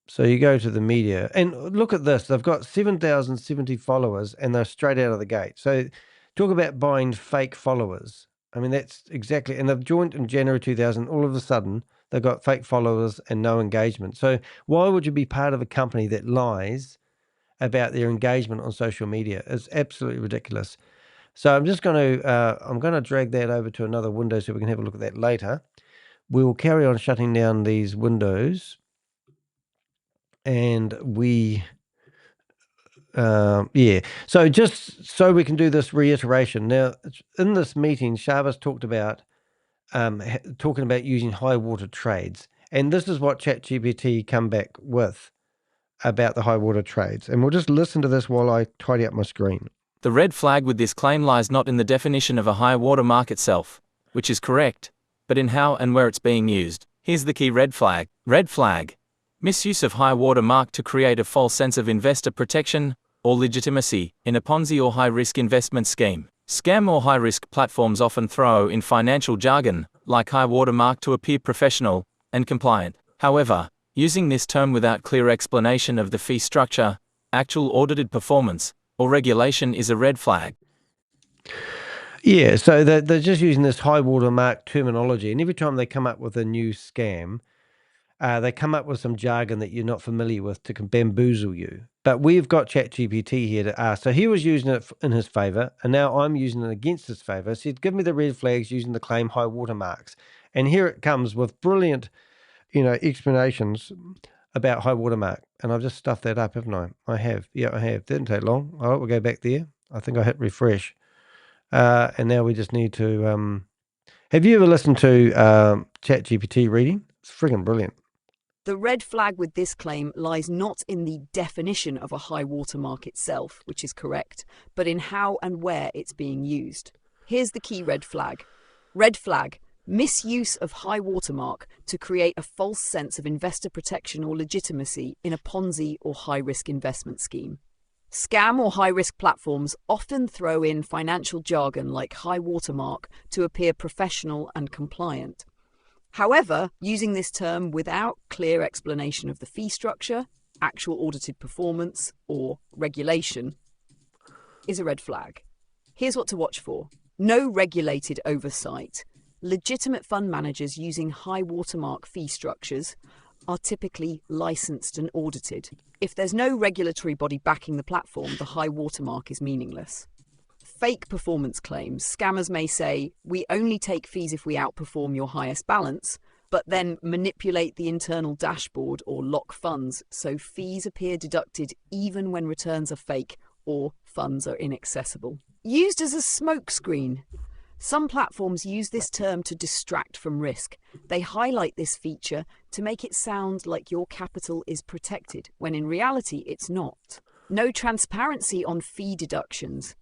So you go to the media and look at this. They've got 7,070 followers and they're straight out of the gate. So talk about buying fake followers. I mean, that's exactly, and they've joined in January 2000. All of a sudden, they've got fake followers and no engagement. So why would you be part of a company that lies about their engagement on social media? It's absolutely ridiculous. So I'm just going to, drag that over to another window so we can have a look at that later. We will carry on shutting down these windows. And we, so just so we can do this reiteration. Now, in this meeting, Chavez talked about talking about using high water trades. And this is what ChatGPT come back with about the high water trades. And we'll just listen to this while I tidy up my screen. The red flag with this claim lies not in the definition of a high watermark itself, which is correct, but in how and where it's being used. Here's the key red flag. Red flag. Misuse of high watermark to create a false sense of investor protection or legitimacy in a Ponzi or high-risk investment scheme. Scam or high-risk platforms often throw in financial jargon, like high watermark, to appear professional and compliant. However, using this term without clear explanation of the fee structure, actual audited performance, or regulation is a red flag. Yeah, so they're just using this high watermark terminology, and every time they come up with a new scam, they come up with some jargon that you're not familiar with to bamboozle you. But we've got ChatGPT here to ask. So he was using it in his favor, and now I'm using it against his favor. So he'd give me the red flags using the claim high watermarks. And here it comes with brilliant, explanations about high watermark. And I've just stuffed that up, haven't I? I have. Yeah, I have. Didn't take long. All right, we'll go back there. I think I hit refresh. And now we just need to... have you ever listened to ChatGPT reading? It's friggin' brilliant. The red flag with this claim lies not in the definition of a high watermark itself, which is correct, but in how and where it's being used. Here's the key red flag. Red flag. Misuse of high watermark to create a false sense of investor protection or legitimacy in a Ponzi or high-risk investment scheme. Scam or high-risk platforms often throw in financial jargon like high watermark to appear professional and compliant. However, using this term without clear explanation of the fee structure, actual audited performance, or regulation is a red flag. Here's what to watch for. No regulated oversight. Legitimate fund managers using high watermark fee structures are typically licensed and audited. If there's no regulatory body backing the platform, the high watermark is meaningless. Fake performance claims. Scammers may say, we only take fees if we outperform your highest balance, but then manipulate the internal dashboard or lock funds so fees appear deducted even when returns are fake or funds are inaccessible. Used as a smokescreen. Some platforms use this term to distract from risk. They highlight this feature to make it sound like your capital is protected, when in reality it's not. No transparency on fee deductions.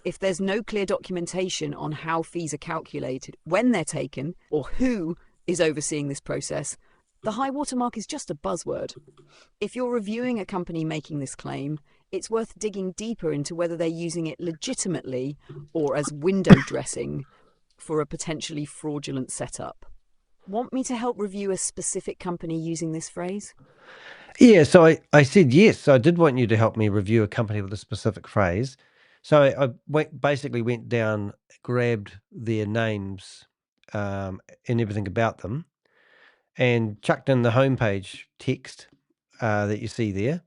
If there's no clear documentation on how fees are calculated, when they're taken, or who is overseeing this process, the high watermark is just a buzzword. If you're reviewing a company making this claim, it's worth digging deeper into whether they're using it legitimately or as window dressing for a potentially fraudulent setup. Want me to help review a specific company using this phrase? Yeah, so I said yes. So I did want you to help me review a company with a specific phrase. So I basically went down, grabbed their names and everything about them, and chucked in the homepage text that you see there.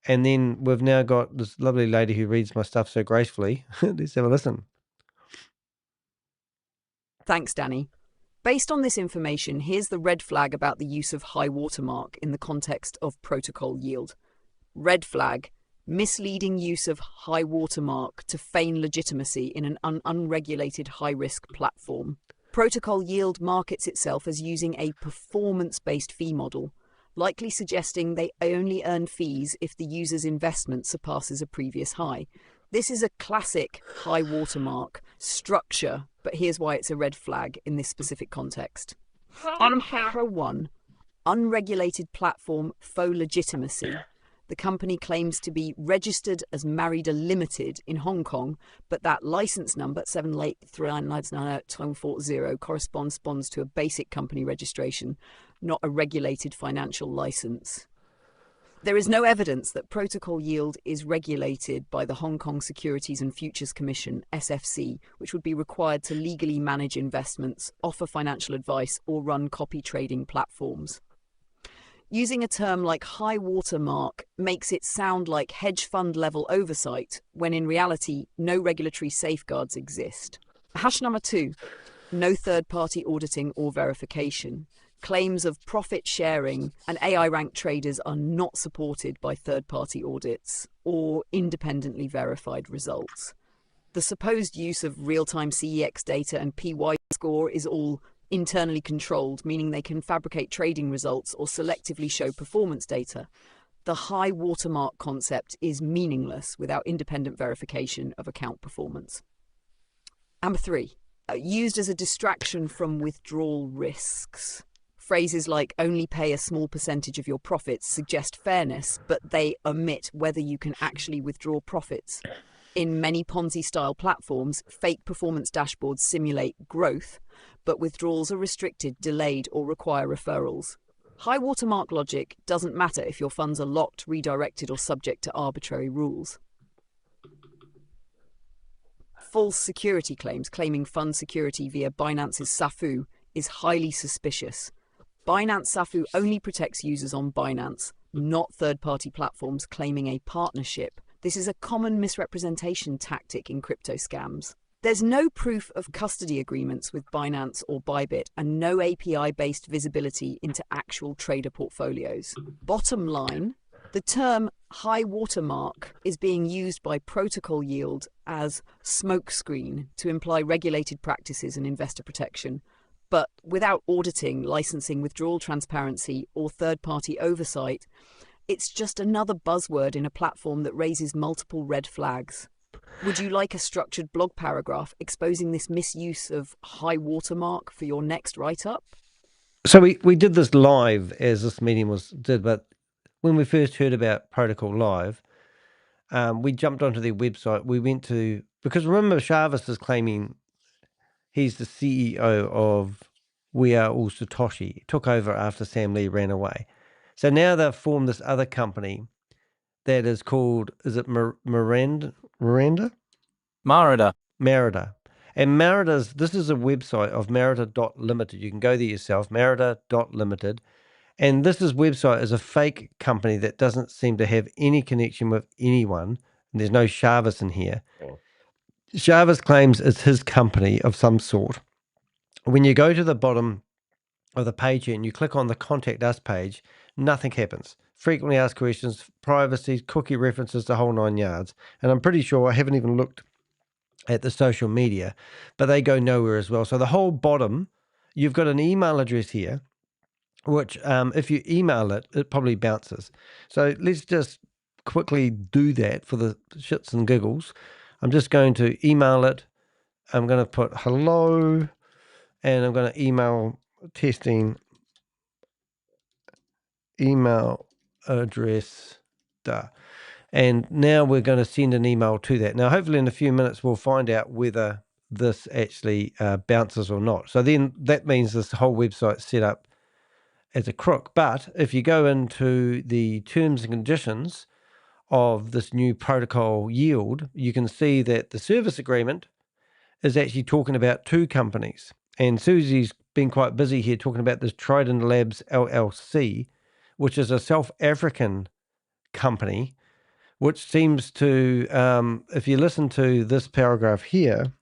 And then we've now got this lovely lady who reads my stuff so gracefully. Let's have a listen. Thanks, Danny. Based on this information, here's the red flag about the use of high watermark in the context of protocol yield. Red flag: misleading use of high watermark to feign legitimacy in an unregulated high-risk platform. Protocol yield markets itself as using a performance-based fee model, likely suggesting they only earn fees if the user's investment surpasses a previous high. This is a classic high watermark structure, but here's why it's a red flag in this specific context. Pro 1, unregulated platform faux legitimacy. The company claims to be registered as Marida Limited in Hong Kong, but that license number, 783999240, corresponds to a basic company registration, not a regulated financial license. There is no evidence that protocol yield is regulated by the Hong Kong Securities and Futures Commission, SFC, which would be required to legally manage investments, offer financial advice, or run copy trading platforms. Using a term like high watermark makes it sound like hedge fund level oversight, when in reality, no regulatory safeguards exist. Hash number 2, no third-party auditing or verification. Claims of profit sharing and AI-ranked traders are not supported by third-party audits or independently verified results. The supposed use of real-time CEX data and PY score is all internally controlled, meaning they can fabricate trading results or selectively show performance data. The high watermark concept is meaningless without independent verification of account performance. Number 3, used as a distraction from withdrawal risks. Phrases like only pay a small percentage of your profits suggest fairness, but they omit whether you can actually withdraw profits. In many Ponzi-style platforms, fake performance dashboards simulate growth, but withdrawals are restricted, delayed, or require referrals. High watermark logic doesn't matter if your funds are locked, redirected, or subject to arbitrary rules. False security claims, claiming fund security via Binance's SAFU, is highly suspicious. Binance SAFU only protects users on Binance, not third-party platforms claiming a partnership. This is a common misrepresentation tactic in crypto scams. There's no proof of custody agreements with Binance or Bybit and no API-based visibility into actual trader portfolios. Bottom line, the term high watermark is being used by protocol yield as smokescreen to imply regulated practices and investor protection, but without auditing, licensing, withdrawal transparency, or third-party oversight, it's just another buzzword in a platform that raises multiple red flags. Would you like a structured blog paragraph exposing this misuse of high watermark for your next write-up? So we did this live as this meeting did, but when we first heard about Protocol Live, we jumped onto their website. We went to, because remember Chavez is claiming he's the CEO of We Are All Satoshi. Took over after Sam Lee ran away. So now they've formed this other company that is called, is it Miranda? Marida. And this is a website of Merida.limited. You can go there yourself, Merida.limited. And this website is a fake company that doesn't seem to have any connection with anyone. And there's no Chavez in here. Oh. Chavez claims it's his company of some sort. When you go to the bottom of the page here and you click on the Contact Us page, nothing happens. Frequently asked questions, privacy, cookie references, the whole 9 yards. And I'm pretty sure, I haven't even looked at the social media, but they go nowhere as well. So the whole bottom, you've got an email address here, which if you email it, it probably bounces. So let's just quickly do that for the shits and giggles. I'm just going to email it. I'm going to put hello, and I'm going to email testing email address. And now we're going to send an email to that. Now, hopefully in a few minutes, we'll find out whether this actually bounces or not. So then that means this whole website's set up as a crook. But if you go into the terms and conditions of this new protocol yield, you can see that the service agreement is actually talking about two companies. And Susie's been quite busy here talking about this Trident Labs LLC, which is a South African company, which seems to, if you listen to this paragraph here.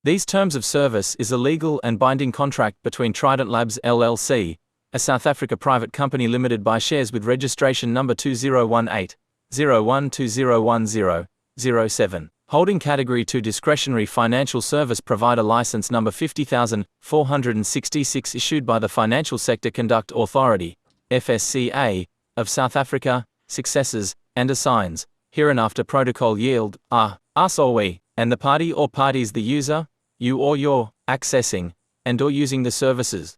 These terms of service is a legal and binding contract between Trident Labs LLC, a South Africa private company limited by shares with registration number 2018-01201007, holding Category 2 Discretionary Financial Service Provider License number 50,466 issued by the Financial Sector Conduct Authority, FSCA, of South Africa, successors, and assigns, hereinafter protocol yield, us or we, and the party or parties the user, you or your, accessing, and or using the services.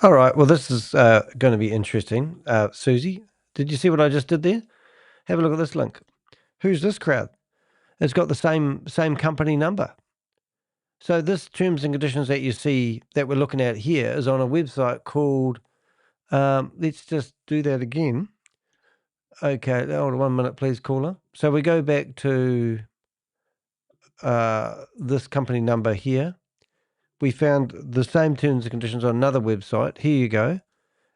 All right, well, this is going to be interesting. Susie, did you see what I just did there? Have a look at this link. Who's this crowd? It's got the same company number. So this terms and conditions that you see that we're looking at here is on a website called, let's just do that again. Okay, hold on 1 minute, please, caller. So we go back to this company number here. We found the same terms and conditions on another website. Here you go.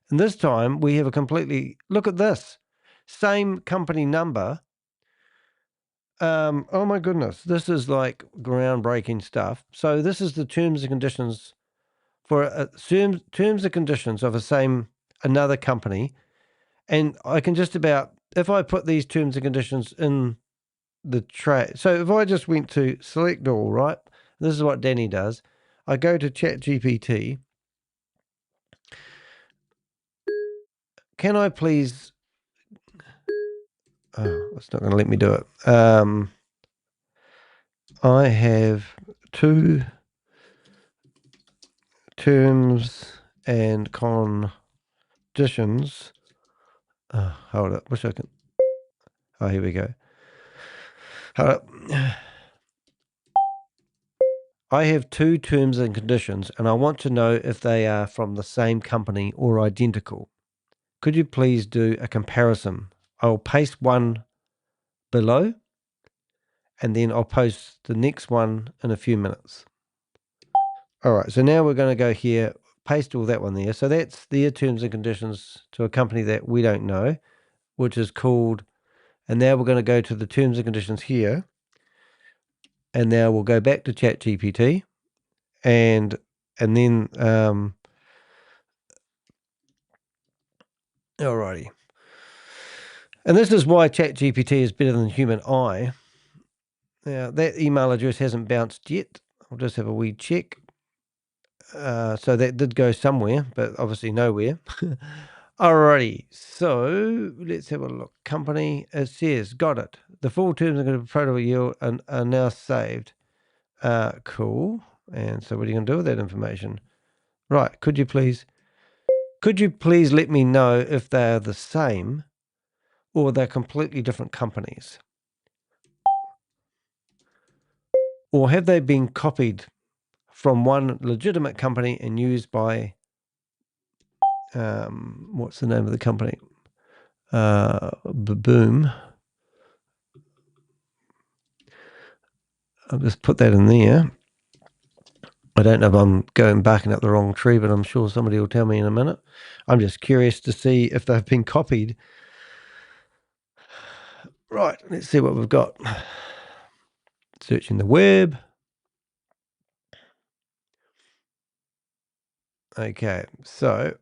And this time we have a completely, look at this, same company number. Oh my goodness, this is like groundbreaking stuff. So this is the terms and conditions for terms and conditions of another company. And I can just about, if I put these terms and conditions in the tray. So if I just went to select all, right? This is what Danny does. I go to ChatGPT. Can I please? Oh, it's not going to let me do it. I have two terms and conditions. Hold up. Wish I could. Oh, here we go. Hold up. I have two terms and conditions, and I want to know if they are from the same company or identical. Could you please do a comparison? I'll paste one below, and then I'll post the next one in a few minutes. All right, so now we're going to go here, paste all that one there. So that's their terms and conditions to a company that we don't know, which is called, and now we're going to go to the terms and conditions here. And now we'll go back to ChatGPT, and then, alrighty. And this is why ChatGPT is better than human eye. Now, that email address hasn't bounced yet. I'll just have a wee check. So that did go somewhere, but obviously nowhere. Alrighty, so let's have a look. Company, it says, got it. The full terms of protocol yield are now saved. Cool. And so what are you going to do with that information? Right, could you please let me know if they are the same or they're completely different companies? Or have they been copied from one legitimate company and used by, what's the name of the company? Boom. I'll just put that in there. I don't know if I'm going barking up the wrong tree, but I'm sure somebody will tell me in a minute. I'm just curious to see if they've been copied. Right, let's see what we've got. Searching the web. Okay, so,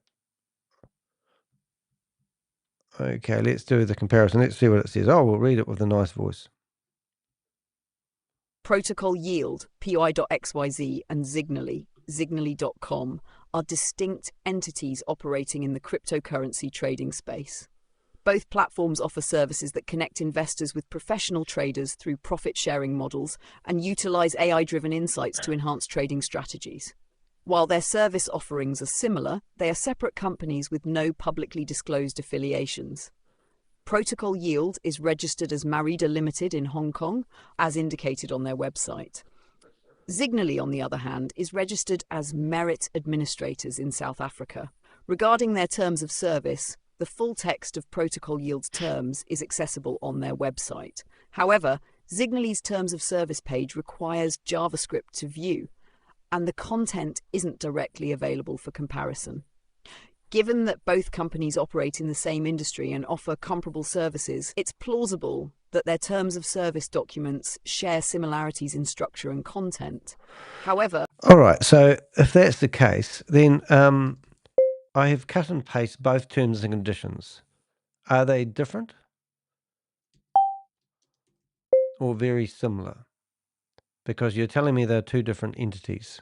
okay, let's do the comparison. Let's see what it says. Oh, we'll read it with a nice voice. Protocol Yield, PI.xyz, and Zignaly, Zignaly.com, are distinct entities operating in the cryptocurrency trading space. Both platforms offer services that connect investors with professional traders through profit-sharing models and utilize AI-driven insights to enhance trading strategies. While their service offerings are similar, they are separate companies with no publicly disclosed affiliations. Protocol Yield is registered as Merida Limited in Hong Kong, as indicated on their website. Zignaly, on the other hand, is registered as Merit Administrators in South Africa. Regarding their terms of service, the full text of Protocol Yield's terms is accessible on their website. However, Zignaly's terms of service page requires JavaScript to view, and the content isn't directly available for comparison. Given that both companies operate in the same industry and offer comparable services, it's plausible that their terms of service documents share similarities in structure and content. However... All right, so if that's the case, then I have cut and pasted both terms and conditions. Are they different or very similar? Because you're telling me they're two different entities.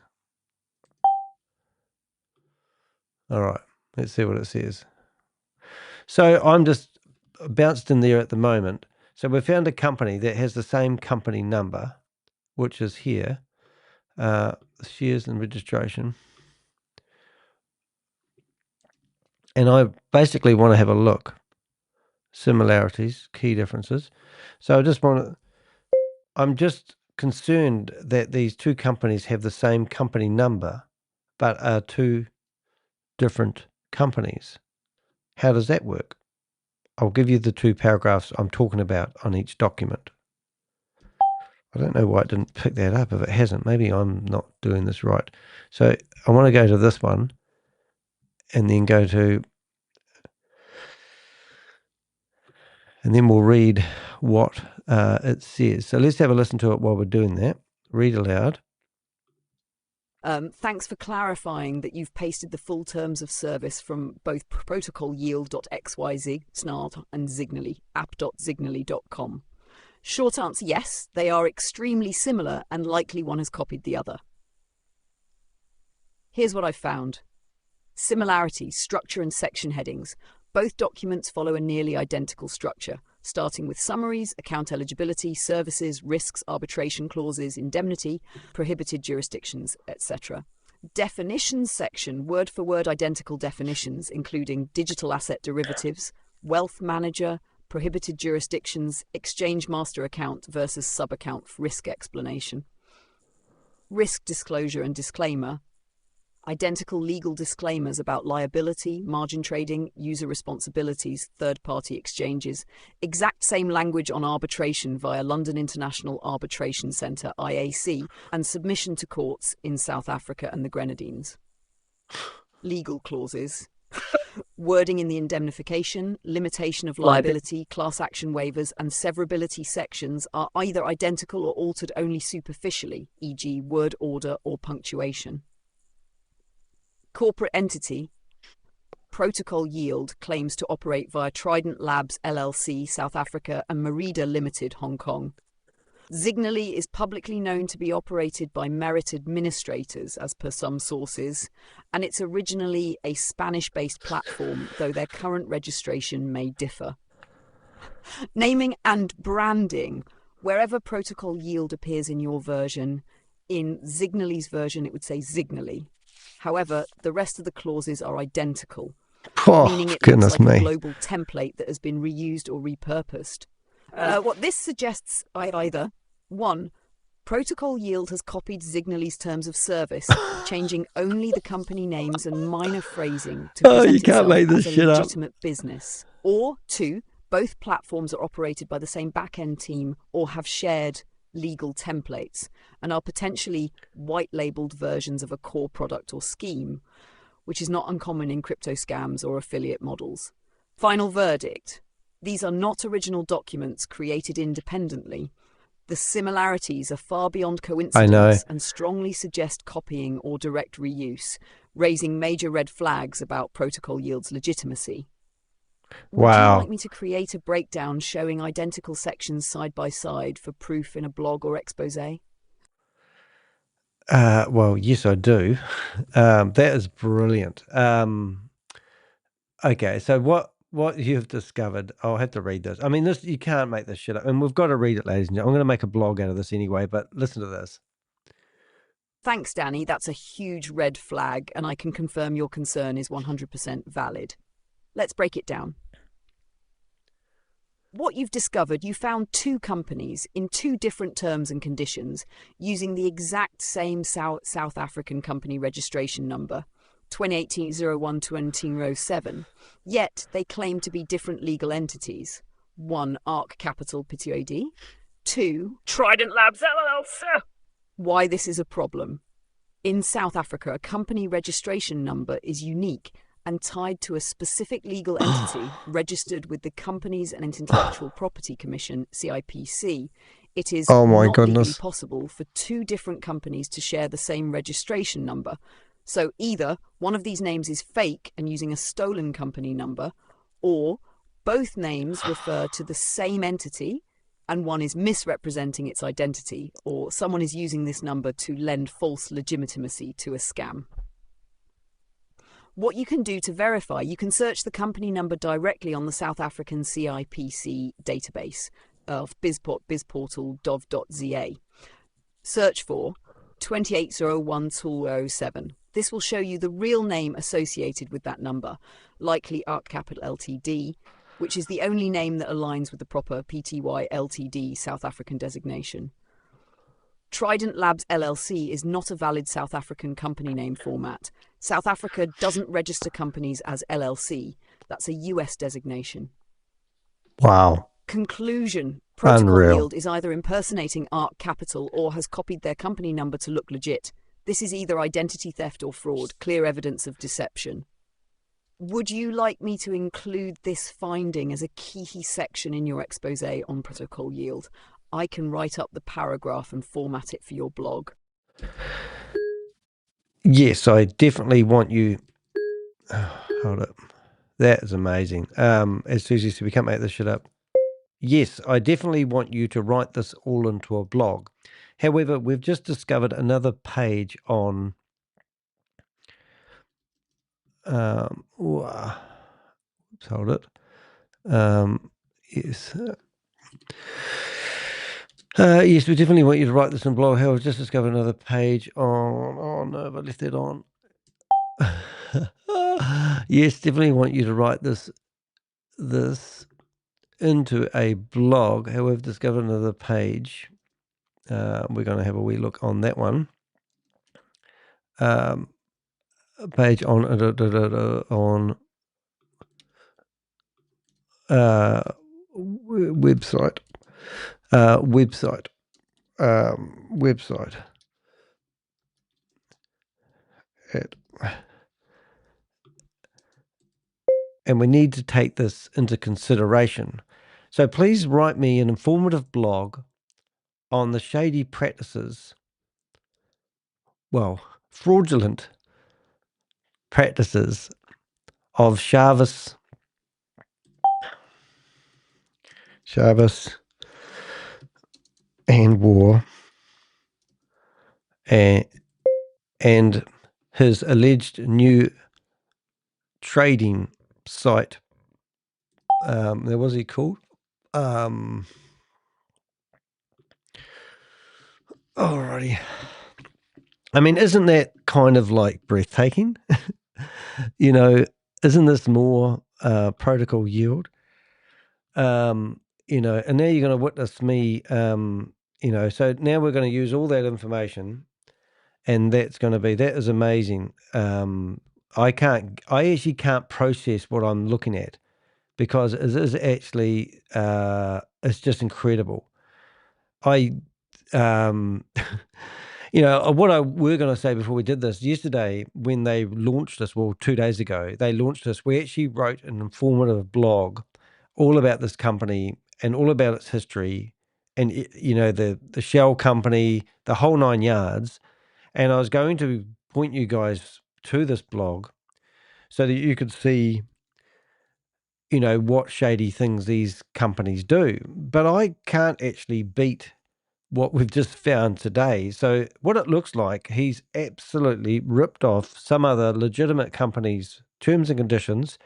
All right, let's see what it says. So I'm just bounced in there at the moment. So we found a company that has the same company number, which is here, shares and registration. And I basically want to have a look. Similarities, key differences. So I just want to, I'm just concerned that these two companies have the same company number, but are two different companies. How does that work? I'll give you the two paragraphs I'm talking about on each document. I don't know why it didn't pick that up if it hasn't. Maybe I'm not doing this right. So I want to go to this one and then go to, and then we'll read what it says. So let's have a listen to it while we're doing that. Read aloud. Thanks for clarifying that you've pasted the full terms of service from both Protocol Yield.xyz, Snarl, and Zignaly, app.zignaly.com. Short answer, yes, they are extremely similar and likely one has copied the other. Here's what I've found. Similarities, structure and section headings. Both documents follow a nearly identical structure, starting with summaries, account eligibility, services, risks, arbitration clauses, indemnity, prohibited jurisdictions, etc. Definitions section, word-for-word identical definitions, including digital asset derivatives, wealth manager, prohibited jurisdictions, exchange master account versus sub-account risk explanation. Risk disclosure and disclaimer. Identical legal disclaimers about liability, margin trading, user responsibilities, third-party exchanges, exact same language on arbitration via London International Arbitration Centre, IAC, and submission to courts in South Africa and the Grenadines. Legal clauses. Wording in the indemnification, limitation of liability, class action waivers, and severability sections are either identical or altered only superficially, e.g. word order or punctuation. Corporate entity. Protocol Yield claims to operate via Trident Labs LLC, South Africa, and Merida Limited, Hong Kong. Zignaly is publicly known to be operated by Merit Administrators, as per some sources, and it's originally a Spanish-based platform, though their current registration may differ. Naming and branding. Wherever Protocol Yield appears in your version, in Zignaly's version it would say Zignaly. However, the rest of the clauses are identical, meaning it looks like a global template that has been reused or repurposed. What this suggests either, 1. Protocol Yield has copied Zignaly's terms of service, changing only the company names and minor phrasing to present itself as a legitimate business. Or 2. Both platforms are operated by the same back-end team or have shared legal templates and are potentially white-labeled versions of a core product or scheme, which is not uncommon in crypto scams or affiliate models. Final verdict. These are not original documents created independently. The similarities are far beyond coincidence and strongly suggest copying or direct reuse, raising major red flags about Protocol Yield's legitimacy. Would you like me to create a breakdown showing identical sections side by side for proof in a blog or expose? Well, yes, I do. That is brilliant. Okay, so what you've discovered, I'll have to read this. I mean, this, you can't make this shit up. And we've got to read it, ladies and gentlemen. I'm going to make a blog out of this anyway, but listen to this. Thanks, Danny. That's a huge red flag, and I can confirm your concern is 100% valid. Let's break it down. What you've discovered, you found two companies in two different terms and conditions using the exact same South African company registration number, 2018-01-2007, yet they claim to be different legal entities. One, Arc Capital Pty. Two, Trident Labs LLC. Why this is a problem. In South Africa, a company registration number is unique and tied to a specific legal entity registered with the Companies and Intellectual Property Commission, CIPC. It is not legally possible for two different companies to share the same registration number. So either one of these names is fake and using a stolen company number, or both names refer to the same entity and one is misrepresenting its identity, or someone is using this number to lend false legitimacy to a scam. What you can do to verify, you can search the company number directly on the South African CIPC database of bizportal.gov.za. Search for 2801-207. This will show you the real name associated with that number, likely Arc Capital Ltd, which is the only name that aligns with the proper Pty Ltd South African designation. Trident Labs LLC is not a valid South African company name format. South Africa doesn't register companies as LLC. That's a US designation. Wow. Conclusion. Protocol Unreal. Yield is either impersonating Arc Capital or has copied their company number to look legit. This is either identity theft or fraud, clear evidence of deception. Would you like me to include this finding as a key section in your expose on Protocol Yield? I can write up the paragraph and format it for your blog. Yes, I definitely want you... hold up. That is amazing. As Susie said, we can't make this shit up. Yes, I definitely want you to write this all into a blog. However, we've just discovered another page on... hold it. Yes. Yes, we definitely want you to write this in blog. I've just discovered another page on... oh no, I left it on. Yes, definitely want you to write this into a blog. However, we've discovered another page. We're going to have a wee look on that one. A page on website. Website. And we need to take this into consideration. So please write me an informative blog on the shady practices, well, fraudulent practices of Shavez Anwar and his alleged new trading site. What was he called? Alrighty. I mean, isn't that kind of like breathtaking? You know, isn't this more protocol yield? You know, and now you're going to witness me, you know, so now we're going to use all that information, and that is amazing. I actually can't process what I'm looking at, because it is actually, it's just incredible. You know, what we're going to say before we did this, yesterday when they launched this, well, 2 days ago, they launched this. We actually wrote an informative blog all about this company and all about its history and, you know, the shell company, the whole 9 yards. And I was going to point you guys to this blog so that you could see, you know, what shady things these companies do. But I can't actually beat what we've just found today. So what it looks like, he's absolutely ripped off some other legitimate companies' terms and conditions,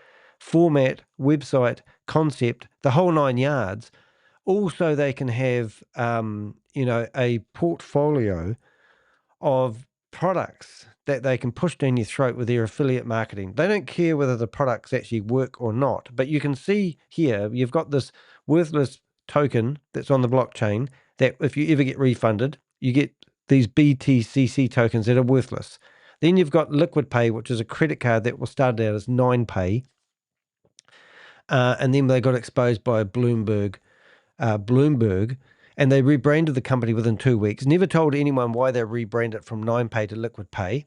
format, website, concept, the whole 9 yards. Also, they can have, a portfolio of products that they can push down your throat with their affiliate marketing. They don't care whether the products actually work or not. But you can see here, you've got this worthless token that's on the blockchain that if you ever get refunded, you get these BTCC tokens that are worthless. Then you've got Liquid Pay, which is a credit card that will start out as 9Pay. And then they got exposed by Bloomberg, and they rebranded the company within 2 weeks. Never told anyone why they rebranded from 9Pay to Liquid Pay.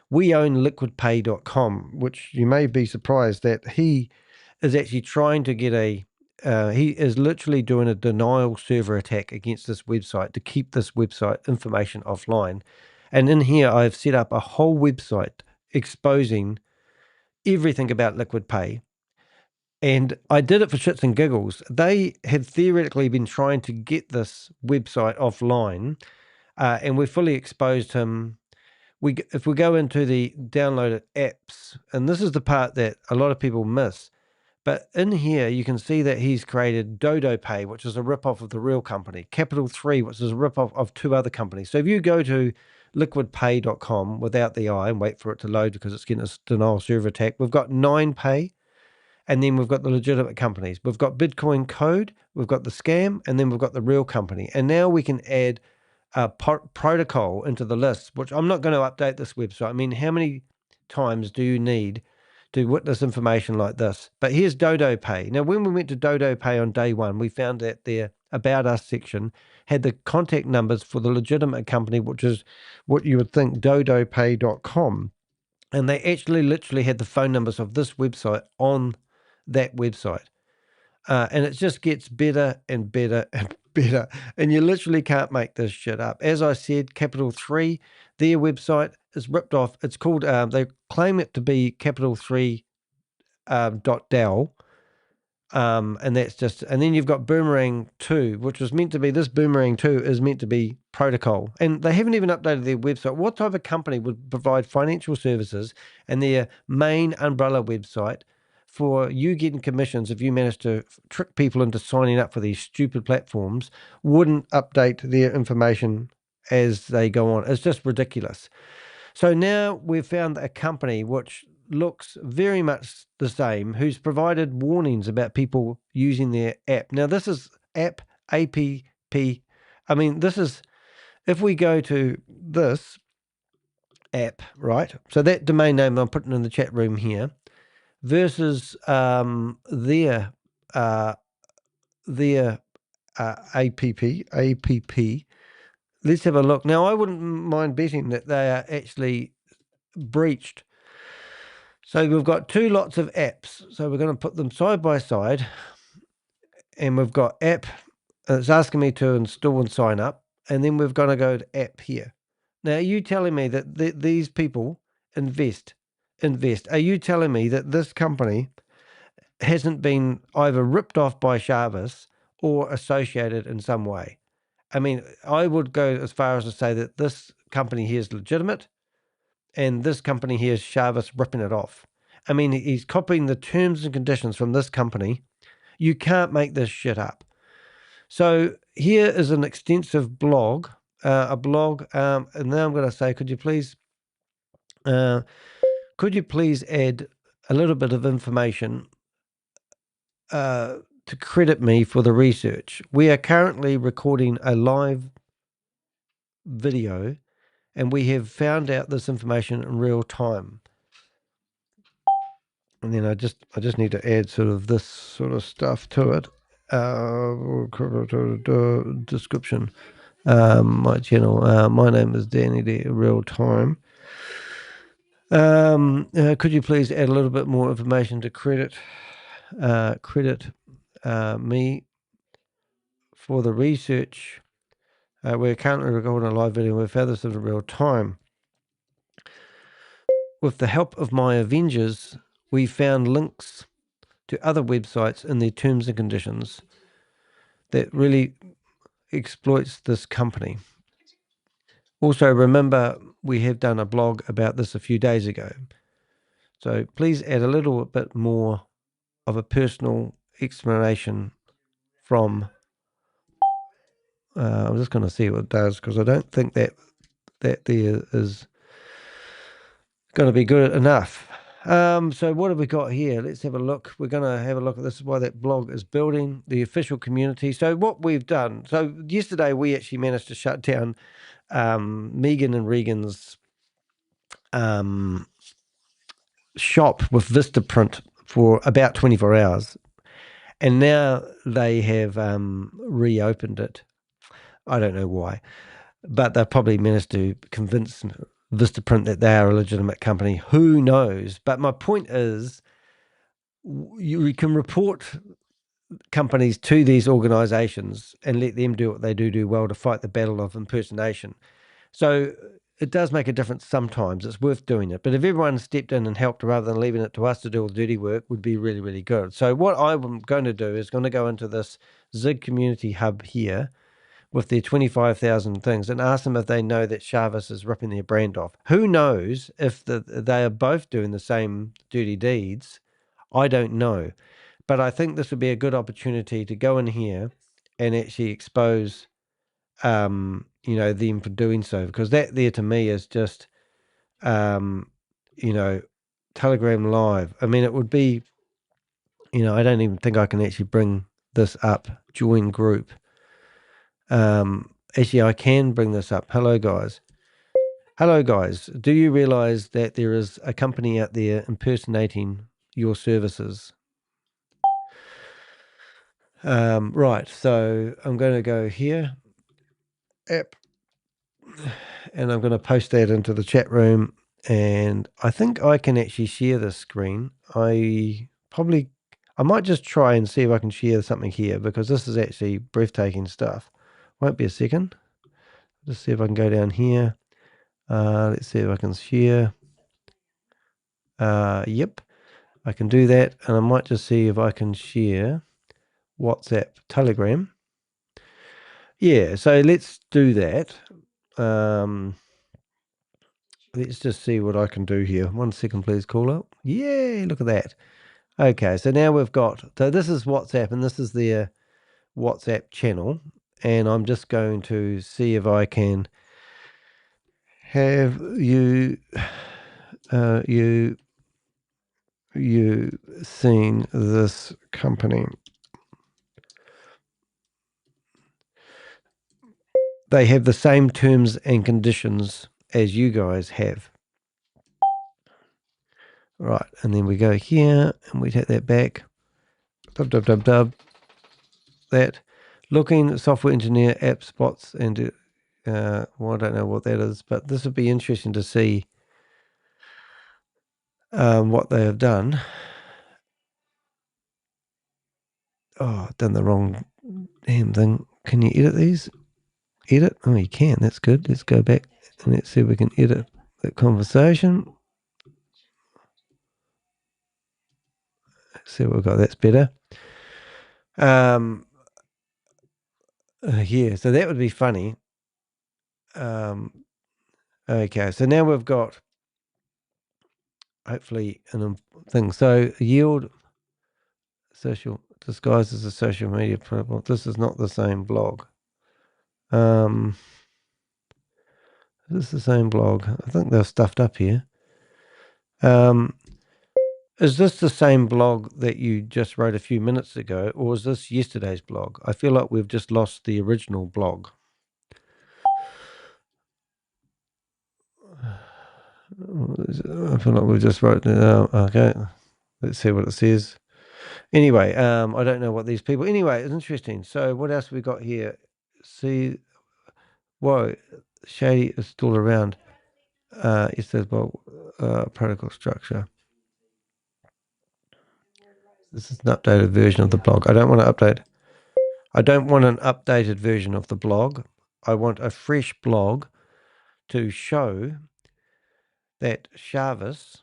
We own liquidpay.com, which you may be surprised that he is actually trying to get he is literally doing a denial server attack against this website to keep this website information offline. And in here, I've set up a whole website exposing everything about Liquid Pay. And I did it for shits and giggles. They had theoretically been trying to get this website offline, and we fully exposed him. If we go into the downloaded apps, and this is the part that a lot of people miss, but in here you can see that he's created Dodo Pay, which is a ripoff of the real company, Capital 3, which is a ripoff of 2 other companies. So if you go to liquidpay.com without the I and wait for it to load because it's getting a denial server attack, we've got 9Pay. And then we've got the legitimate companies. We've got Bitcoin Code, we've got the scam, and then we've got the real company. And now we can add a protocol into the list, which I'm not going to update this website. I mean, how many times do you need to witness information like this? But here's Dodo Pay. Now, when we went to Dodo Pay on day one, we found that their About Us section had the contact numbers for the legitimate company, which is what you would think, dodopay.com. And they actually literally had the phone numbers of this website on that website. And it just gets better and better and better. And you literally can't make this shit up. As I said, Capital 3, their website is ripped off. It's called, they claim it to be Capital 3 .dal. And that's just, and then you've got Boomerang 2, which was meant to be, this Boomerang 2 is meant to be protocol. And they haven't even updated their website. What type of company would provide financial services and their main umbrella website for you getting commissions if you manage to trick people into signing up for these stupid platforms, wouldn't update their information as they go on? It's just ridiculous. So now we've found a company which looks very much the same, who's provided warnings about people using their app. Now this is app, APP. I mean, this is, if we go to this app, right? So that domain name I'm putting in the chat room here, versus their app. Let's have a look. Now, I wouldn't mind betting that they are actually breached. So we've got 2 lots of apps. So we're going to put them side by side. And we've got app. It's asking me to install and sign up. And then we're going to go to app here. Now, are you telling me that these people invest? Are you telling me that this company hasn't been either ripped off by Chavez or associated in some way? I mean, I would go as far as to say that this company here is legitimate and this company here is Chavez ripping it off. I mean, he's copying the terms and conditions from this company. You can't make this shit up. So here is an extensive blog, and now I'm going to say, could you please add a little bit of information to credit me for the research? We are currently recording a live video, and we have found out this information in real time. And then I just need to add sort of this sort of stuff to it. Description. My channel. My name is Danny the Real Time. Could you please add a little bit more information to credit me for the research? We're currently recording a live video. We've found this in real time. With the help of my Avengers, we found links to other websites in their terms and conditions that really exploits this company. Also, remember, we have done a blog about this a few days ago. So please add a little bit more of a personal explanation from. I'm just going to see what it does because I don't think that there is going to be good enough. So what have we got here? Let's have a look. We're going to have a look at this is why that blog is building the official community. So what we've done. So yesterday we actually managed to shut down Megan and Regan's shop with Vistaprint for about 24 hours. And now they have reopened it. I don't know why, but they've probably managed to convince Vistaprint that they are a legitimate company. Who knows? But my point is, you can report companies to these organizations and let them do what they do well to fight the battle of impersonation. So it does make a difference sometimes. It's worth doing it. But if everyone stepped in and helped rather than leaving it to us to do all the dirty work would be really, really good. So what I'm going to do is going to go into this Zig community hub here with their 25,000 things and ask them if they know that Chavez is ripping their brand off. Who knows if they are both doing the same dirty deeds? I don't know. But I think this would be a good opportunity to go in here and actually expose them for doing so, because that there to me is just, Telegram Live. I mean, it would be, I don't even think I can actually bring this up, join group. Actually, I can bring this up. Hello, guys. Hello, guys. Do you realize that there is a company out there impersonating your services? Right. So I'm going to go here, app, and I'm going to post that into the chat room. And I think I can actually share this screen. I might just try and see if I can share something here because this is actually breathtaking stuff. Won't be a second. Just see if I can go down here. Let's see if I can share. Yep, I can do that. And I might just see if I can share WhatsApp, Telegram. Yeah, so let's do that. Let's just see what I can do here. 1 second, please, caller. Yay, look at that. Okay, so now we've got, so this is WhatsApp and this is their WhatsApp channel. And I'm just going to see if I can have you seen this company. They have the same terms and conditions as you guys have. Right, and then we go here and we take that back. That. Looking software engineer, app spots, and well, I don't know what that is, but this would be interesting to see what they have done. Oh, I've done the wrong damn thing. Can you edit these? Edit? Oh, you can. That's good. Let's go back and let's see if we can edit that conversation. Let's see what we've got. That's better. Yeah, so that would be funny. Okay, so now we've got hopefully an thing. So yield social disguised as a social media profile. This is not the same blog. Is this the same blog? I think they're stuffed up here. Is this the same blog that you just wrote a few minutes ago, or is this yesterday's blog? I feel like we've just lost the original blog. I feel like we just wrote it out. Okay, let's see what it says. Anyway, I don't know what these people. Anyway, it's interesting. So what else we got here? See, whoa, Shady is still around. It says, well, protocol structure. This is an updated version of the blog. I don't want to update. I don't want an updated version of the blog. I want a fresh blog to show that Chavez,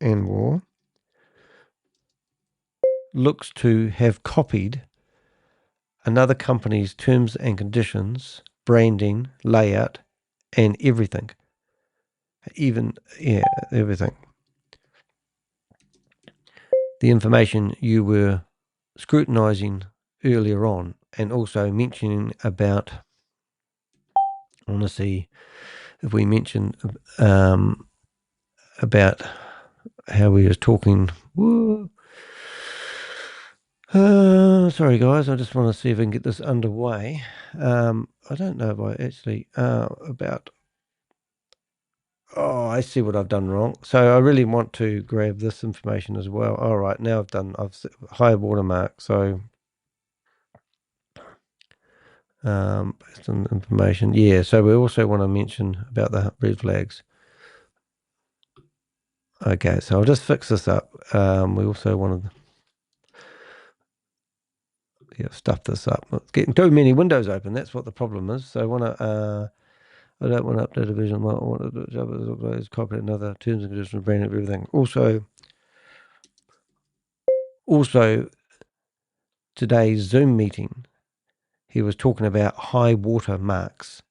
Anwar looks to have copied another company's terms and conditions, branding, layout, and everything. even, yeah, everything. The information you were scrutinizing earlier on, and also mentioning about, I want to see if we mentioned about how we was talking. Sorry guys, I just want to see if I can get this underway. I don't know if I actually about. Oh, I see what I've done wrong. So I really want to grab this information as well. All right, now I've high watermark. So based on information, yeah. So we also want to mention about the red flags. Okay, so I'll just fix this up. We also want to stuff this up. It's getting too many windows open. That's what the problem is. So I want to. I don't want to update a vision. I want to copy another terms and conditions, brand everything. Also, today's Zoom meeting, he was talking about high water marks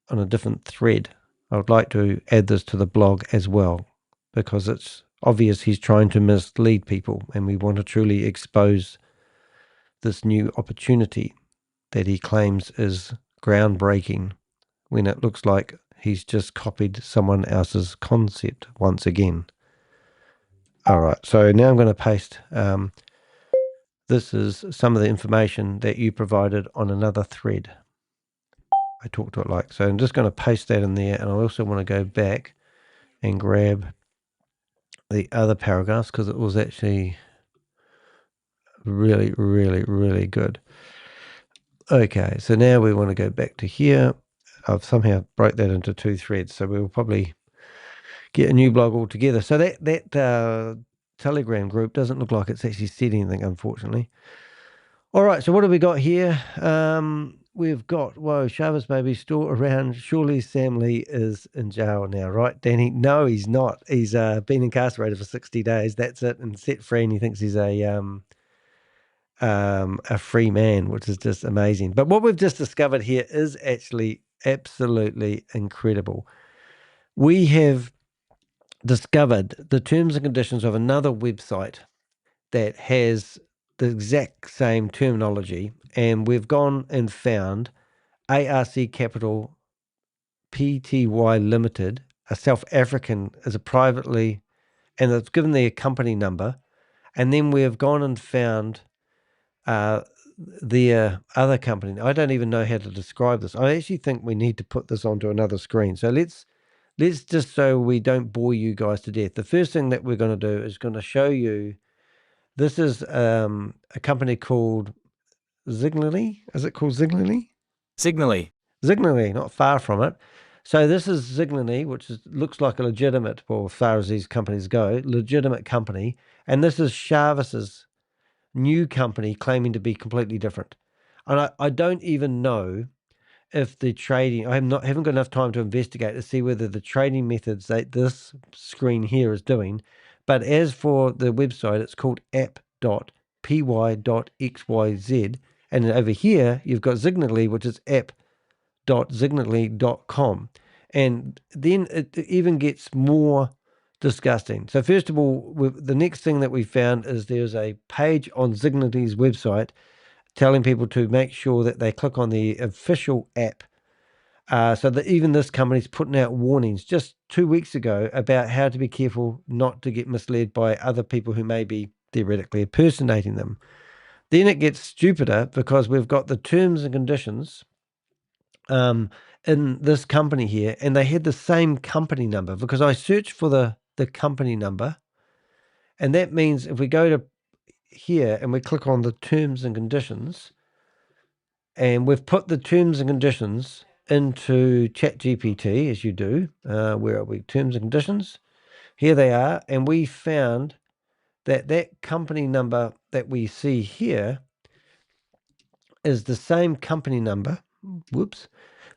on a different thread. I would like to add this to the blog as well, because it's obvious he's trying to mislead people, and we want to truly expose this new opportunity that he claims is groundbreaking, when it looks like he's just copied someone else's concept once again. All right, so now I'm going to paste. This is some of the information that you provided on another thread. I talked to it like so. I'm just going to paste that in there, and I also want to go back and grab the other paragraphs because it was actually really, really, really good. Okay, so now we want to go back to here. I've somehow broke that into two threads, so we'll probably get a new blog altogether. So that Telegram group doesn't look like it's actually said anything, unfortunately. All right, so what have we got here? We've got, whoa, Chavez may be still around. Surely Sam Lee is in jail now, right, Danny? No, he's not. He's been incarcerated for 60 days. That's it, and set free, and he thinks he's a free man, which is just amazing. But what we've just discovered here is actually absolutely incredible. We have discovered the terms and conditions of another website that has the exact same terminology, and we've gone and found ARC Capital Pty Limited, a South African, is a privately, and it's given their company number, and then we've gone and found their other company. I don't even know how to describe this. I actually think we need to put this onto another screen. So let's just, so we don't bore you guys to death. The first thing that we're going to do is going to show you. This is a company called Zignaly. Is it called Zignaly? Zignaly. Zignaly, not far from it. So this is Zignaly, which looks like a legitimate, well, as far as these companies go, legitimate company. And this is Chavez's new company claiming to be completely different. And I don't even know if the trading, haven't got enough time to investigate to see whether the trading methods that this screen here is doing. But as for the website, it's called app.py.xyz. And over here, you've got Zignaly, which is app.zignaly.com. And then it even gets more disgusting. So first of all, the next thing that we found is there's a page on Zignaly's website telling people to make sure that they click on the official app. So that even this company's putting out warnings just 2 weeks ago about how to be careful not to get misled by other people who may be theoretically impersonating them. Then it gets stupider because we've got the terms and conditions in this company here, and they had the same company number, because I searched for the company number, and that means if we go to here and we click on the terms and conditions, and we've put the terms and conditions into ChatGPT, as you do. Where are we? Terms and conditions. Here they are, and we found that company number that we see here is the same company number. Whoops,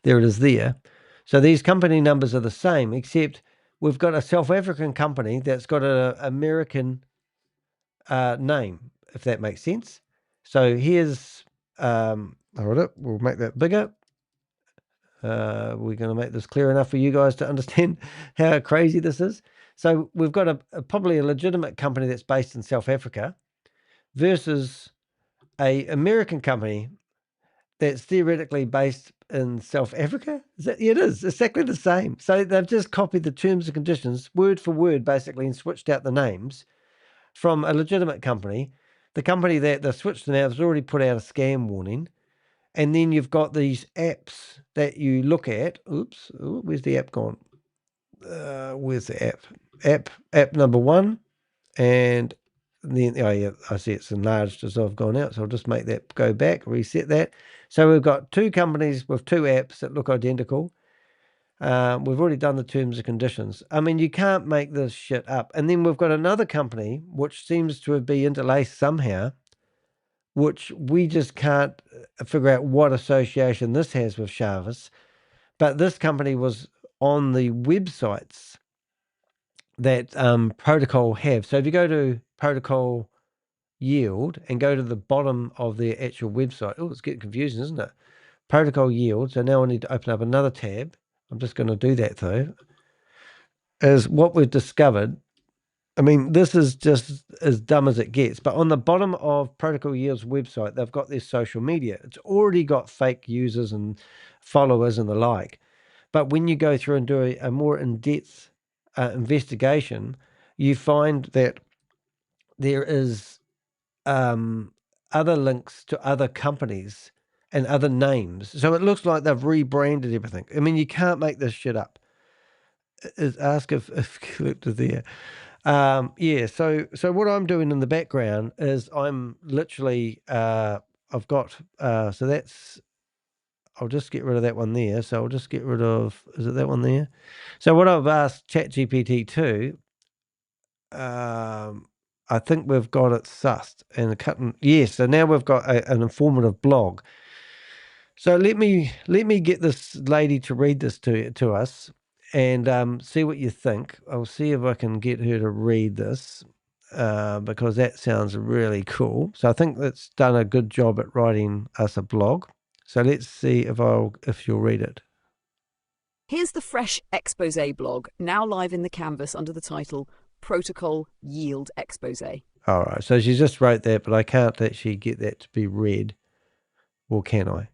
there it is there. So these company numbers are the same, except we've got a South African company that's got an American name, if that makes sense. So here's, hold it, we'll make that bigger. We're going to make this clear enough for you guys to understand how crazy this is. So we've got probably a legitimate company that's based in South Africa versus a American company that's theoretically based in South Africa. Yeah, it is exactly the same. So they've just copied the terms and conditions word for word, basically, and switched out the names from a legitimate company. The company that they switched to now has already put out a scam warning. And then you've got these apps that you look at. Oops, where's the app gone? Where's the app? App number 1. And then, oh yeah, I see it's enlarged as I've gone out. So I'll just make that go back, reset that. So we've got 2 companies with 2 apps that look identical. We've already done the terms and conditions. I mean, you can't make this shit up. And then we've got another company which seems to be interlaced somehow, which we just can't figure out what association this has with Chavez. But this company was on the websites that Protocol have. So if you go to Protocol Yield and go to the bottom of their actual website, oh, it's getting confusing, isn't it? Protocol Yield. So now I need to open up another tab. I'm just going to do that though. Is what we've discovered. I mean, this is just as dumb as it gets. But on the bottom of Protocol Yield's website, they've got their social media. It's already got fake users and followers and the like. But when you go through and do a more in-depth investigation, you find that there is other links to other companies and other names. So it looks like they've rebranded everything. I mean, you can't make this shit up. Ask if collector there. Yeah, so what I'm doing in the background is I'm literally I've got so that's I'll just get rid of that one there. So I'll just get rid of, is it that one there? So what I've asked ChatGPT to, I think we've got it sussed and cutting. Yes, so now we've got an informative blog. So let me get this lady to read this to us and see what you think. I'll see if I can get her to read this because that sounds really cool. So I think that's done a good job at writing us a blog. So let's see if you'll read it. Here's the fresh expose blog, now live in the canvas under the title Protocol Yield Expose. All right, so she just wrote that, but I can't actually get that to be read. Or can I?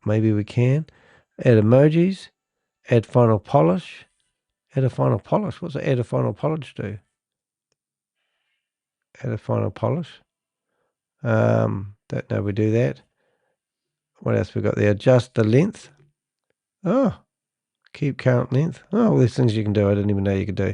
Maybe we can. Add emojis. Add final polish. Add a final polish. What's add a final polish do? Add a final polish. Don't know we do that. What else we got there? Adjust the length. Oh, keep current length. Oh, all these things you can do. I didn't even know you could do.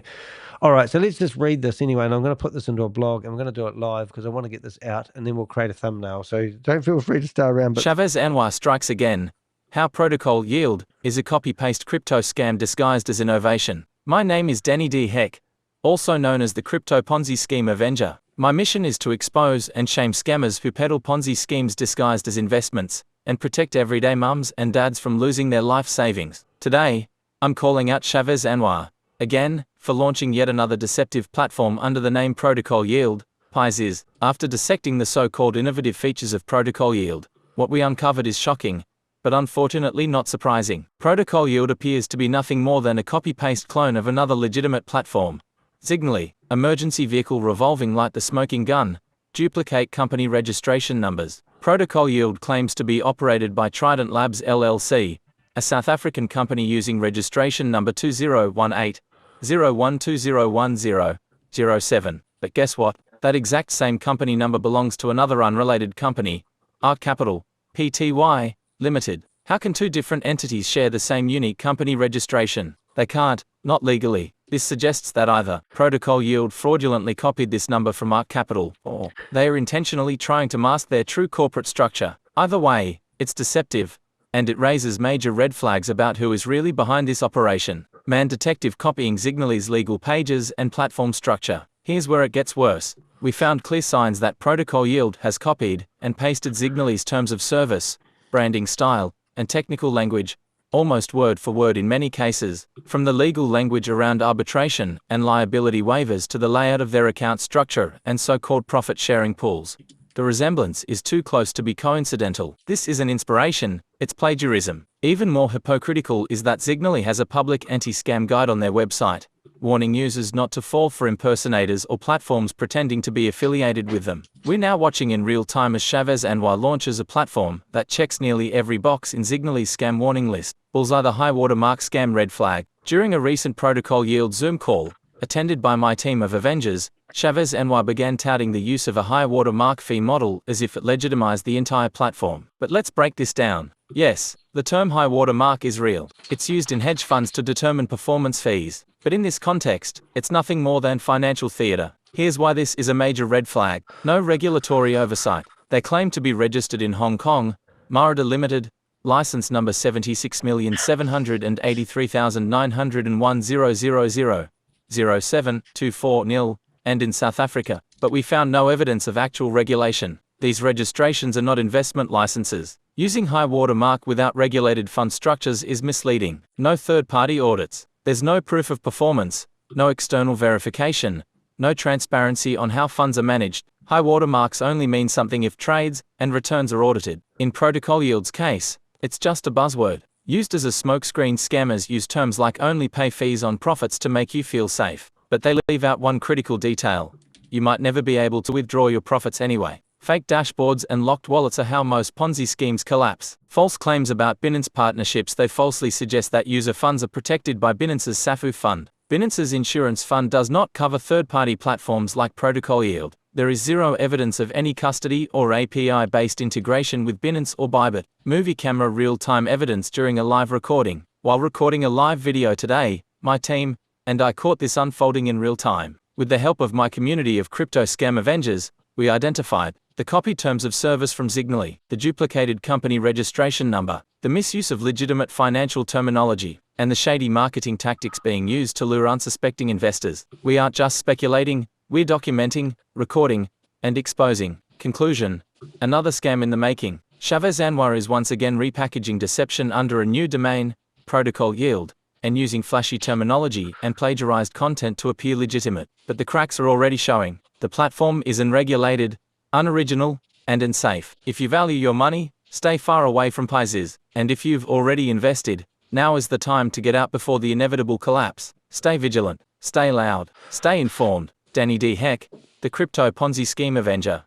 All right, so let's just read this anyway, and I'm going to put this into a blog, and I'm going to do it live because I want to get this out, and then we'll create a thumbnail. So don't feel free to stay around. But Shavez Anwar strikes again. How Protocol Yield is a copy-paste crypto scam disguised as innovation. My name is Danny D. Heck, also known as the Crypto Ponzi Scheme Avenger. My mission is to expose and shame scammers who peddle Ponzi schemes disguised as investments, and protect everyday mums and dads from losing their life savings. Today, I'm calling out Shavez Anwar, again, for launching yet another deceptive platform under the name Protocol Yield. PIZ. After dissecting the so-called innovative features of Protocol Yield, what we uncovered is shocking, but unfortunately not surprising. Protocol Yield appears to be nothing more than a copy-paste clone of another legitimate platform. Zignaly, emergency vehicle revolving like the smoking gun, duplicate company registration numbers. Protocol Yield claims to be operated by Trident Labs LLC, a South African company using registration number 2018-01201007. But guess what? That exact same company number belongs to another unrelated company, Arc Capital, Pty, Limited. How can 2 different entities share the same unique company registration? They can't, not legally. This suggests that either Protocol Yield fraudulently copied this number from Arc Capital, or they are intentionally trying to mask their true corporate structure. Either way, it's deceptive, and it raises major red flags about who is really behind this operation. Man detective copying Zignaly's legal pages and platform structure. Here's where it gets worse. We found clear signs that Protocol Yield has copied and pasted Zignaly's terms of service, branding style, and technical language, almost word for word in many cases, from the legal language around arbitration and liability waivers to the layout of their account structure and so-called profit-sharing pools. The resemblance is too close to be coincidental. This isn't inspiration, it's plagiarism. Even more hypocritical is that Zignaly has a public anti-scam guide on their website, warning users not to fall for impersonators or platforms pretending to be affiliated with them. We're now watching in real time as Shavez Anwar launches a platform that checks nearly every box in Zignaly's scam warning list. Bullseye the high watermark scam red flag. During a recent protocol yield Zoom call, attended by my team of Avengers, Shavez Anwar began touting the use of a high watermark fee model as if it legitimized the entire platform. But let's break this down. Yes, the term high watermark is real. It's used in hedge funds to determine performance fees. But in this context, it's nothing more than financial theater. Here's why this is a major red flag. No regulatory oversight. They claim to be registered in Hong Kong, Marida Limited, license number 76,783,901,0000724 and in South Africa, but we found no evidence of actual regulation. These registrations are not investment licenses. Using high watermark without regulated fund structures is misleading. No third-party audits. There's no proof of performance, no external verification, no transparency on how funds are managed. High watermarks only mean something if trades and returns are audited. In Protocol Yield's case, it's just a buzzword. Used as a smokescreen, scammers use terms like only pay fees on profits to make you feel safe. But they leave out one critical detail. You might never be able to withdraw your profits anyway. Fake dashboards and locked wallets are how most Ponzi schemes collapse. False claims about Binance partnerships. They falsely suggest that user funds are protected by Binance's SAFU fund. Binance's insurance fund does not cover third-party platforms like Protocol Yield. There is zero evidence of any custody or API-based integration with Binance or Bybit. Movie camera real-time evidence during a live recording. While recording a live video today, my team and I caught this unfolding in real time. With the help of my community of crypto scam avengers, we identified the copied terms of service from Zignaly, the duplicated company registration number, the misuse of legitimate financial terminology, and the shady marketing tactics being used to lure unsuspecting investors. We aren't just speculating, we're documenting, recording, and exposing. Conclusion: another scam in the making. Shavez Anwar is once again repackaging deception under a new domain, Protocol Yield, and using flashy terminology and plagiarized content to appear legitimate. But the cracks are already showing. The platform is unregulated, unoriginal, and unsafe. If you value your money, stay far away from Ponzi's. And if you've already invested, now is the time to get out before the inevitable collapse. Stay vigilant, stay loud, stay informed. Danny D. Heck, the Crypto Ponzi Scheme Avenger.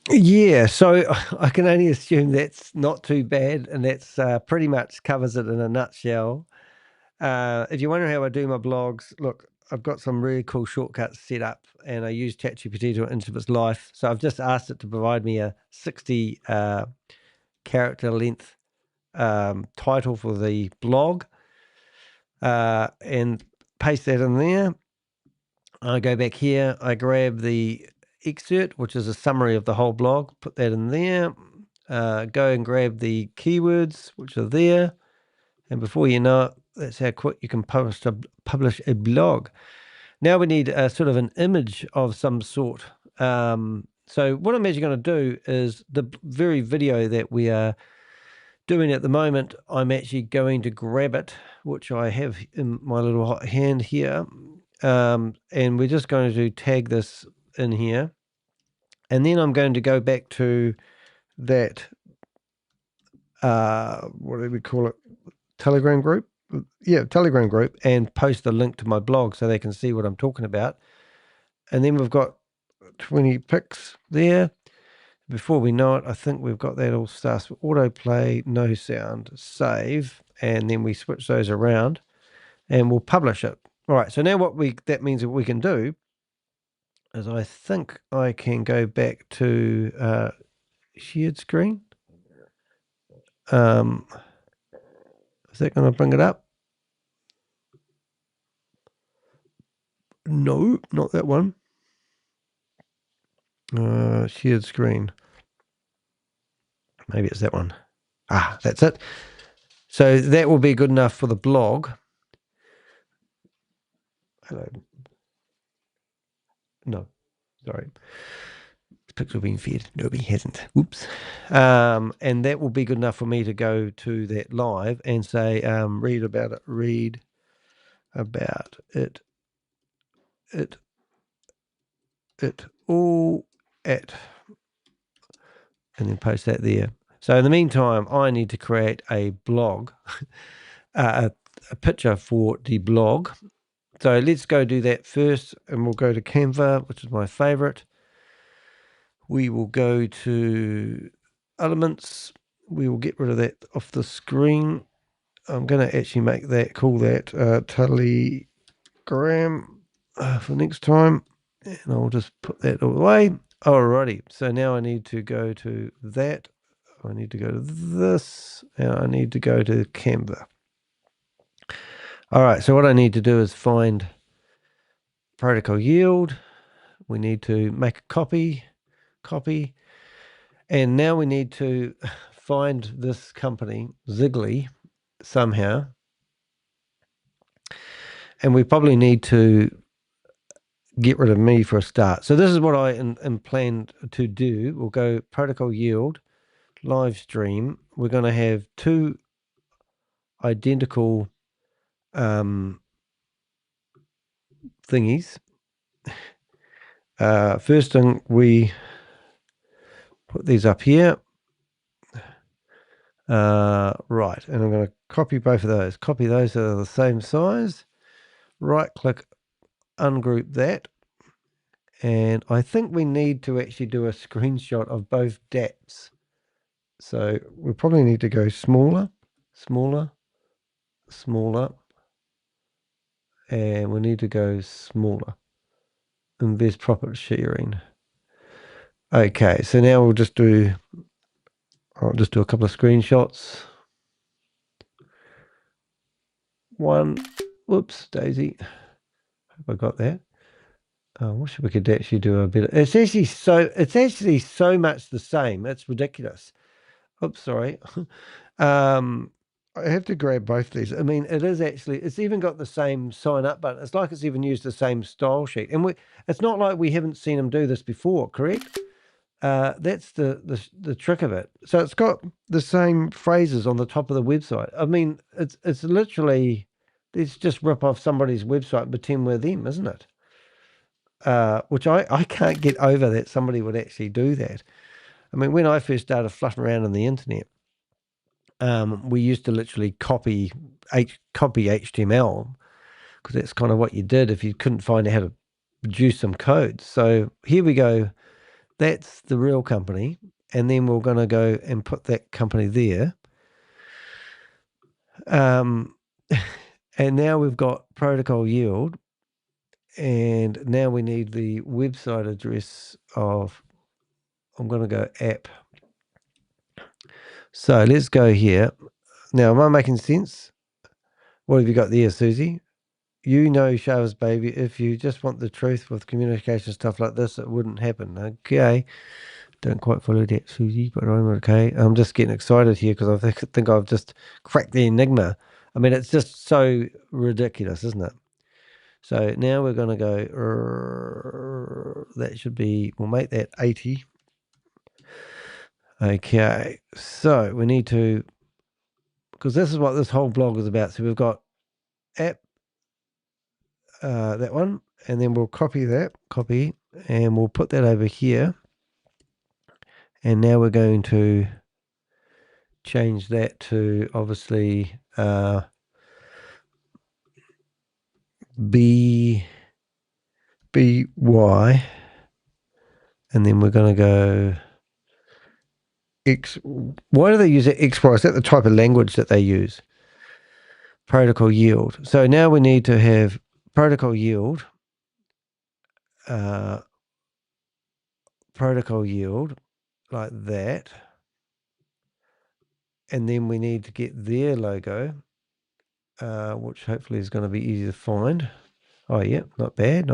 Yeah, so I can only assume that's not too bad, and that's pretty much covers it in a nutshell. If you're wondering how I do my blogs, look, I've got some really cool shortcuts set up, and I use ChatGPT to into its life. So I've just asked it to provide me a 60 character length title for the blog, and paste that in there. I go back here, I grab the excerpt, which is a summary of the whole blog, put that in there, go and grab the keywords, which are there, and before you know it, that's how quick you can publish a blog. Now we need a sort of an image of some sort. So what I'm actually going to do is the very video that we are doing at the moment, I'm actually going to grab it, which I have in my little hot hand here. And we're just going to tag this in here. And then I'm going to go back to that, what do we call it? Telegram group? Yeah, Telegram group, and post a link to my blog so they can see what I'm talking about. And then we've got 20 pics there. Before we know it, I think we've got that all starts with autoplay, no sound, save, and then we switch those around and we'll publish it. All right, so now that means that we can do is I think I can go back to shared screen. Is that going to bring it up? No, not that one. Shared screen. Maybe it's that one. Ah, that's it. So that will be good enough for the blog. Hello. No, sorry. Pics have been fed. Nobody hasn't. Whoops. And that will be good enough for me to go to that live and say, read about it. Read about it. It all at and then post that there. So in the meantime, I need to create a blog, a picture for the blog. So let's go do that first, and we'll go to Canva, which is my favorite. We will go to elements. We will get rid of that off the screen. I'm going to actually make that, call that Telegram for next time. And I'll just put that away. Alrighty. So now I need to go to that. I need to go to this. And I need to go to Canva. All right. So what I need to do is find protocol yield. We need to make a copy. And now we need to find this company, Zignaly, somehow. And we probably need to get rid of me for a start. So this is what I am planned to do. We'll go protocol yield, live stream. We're going to have two identical thingies. First thing, we put these up here. Right, and I'm going to copy both of those. Copy those that are the same size. Right click, ungroup that. And I think we need to actually do a screenshot of both dApps. So we probably need to go smaller, and we need to go smaller. Invest profit sharing. Okay, so now I'll just do a couple of screenshots. One, whoops, Daisy. Hope I got that. I wish we could actually do a bit. It's actually so much the same. It's ridiculous. Oops, sorry. I have to grab both of these. I mean, it's even got the same sign up button. It's like it's even used the same style sheet. And it's not like we haven't seen them do this before, correct? That's the trick of it. So it's got the same phrases on the top of the website. I mean, it's literally, let's just rip off somebody's website and pretend we're them, isn't it? Which I can't get over that somebody would actually do that. I mean, when I first started fluffing around on the internet, we used to literally copy HTML because that's kind of what you did if you couldn't find out how to produce some code. So here we go. That's the real company. And then we're going to go and put that company there. And now we've got protocol yield. And now we need the website address of, I'm going to go app. So let's go here. Now, am I making sense? What have you got there, Susie? You know, Shavez, baby, if you just want the truth with communication stuff like this, it wouldn't happen. Okay. Don't quite follow that, Susie, but I'm okay. I'm just getting excited here because I think I've just cracked the enigma. I mean, it's just so ridiculous, isn't it? So now we're going to go, that should be, we'll make that 80. Okay. So we need to, because this is what this whole blog is about. So we've got app, that one, and then we'll copy, and we'll put that over here. And now we're going to change that to obviously BY, and then we're going to go X. Why do they use it XY? Is that the type of language that they use? Protocol yield. So now we need to have protocol yield, like that. And then we need to get their logo, which hopefully is going to be easy to find. Oh, yeah, not bad.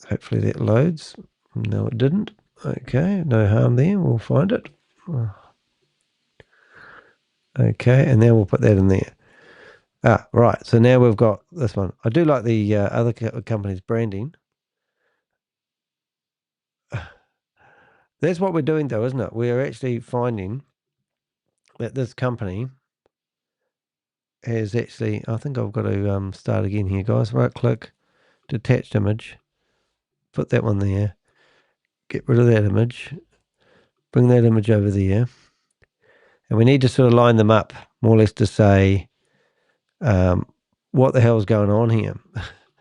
Hopefully that loads. No, it didn't. Okay, no harm there. We'll find it. Okay, and now we'll put that in there. Right. So now we've got this one. I do like the other company's branding. That's what we're doing, though, isn't it? We're actually finding that this company has actually, I think I've got to start again here, guys. Right click, detached image, put that one there. get rid of that image. Bring that image over there. And we need to sort of line them up, more or less to say, what the hell is going on here?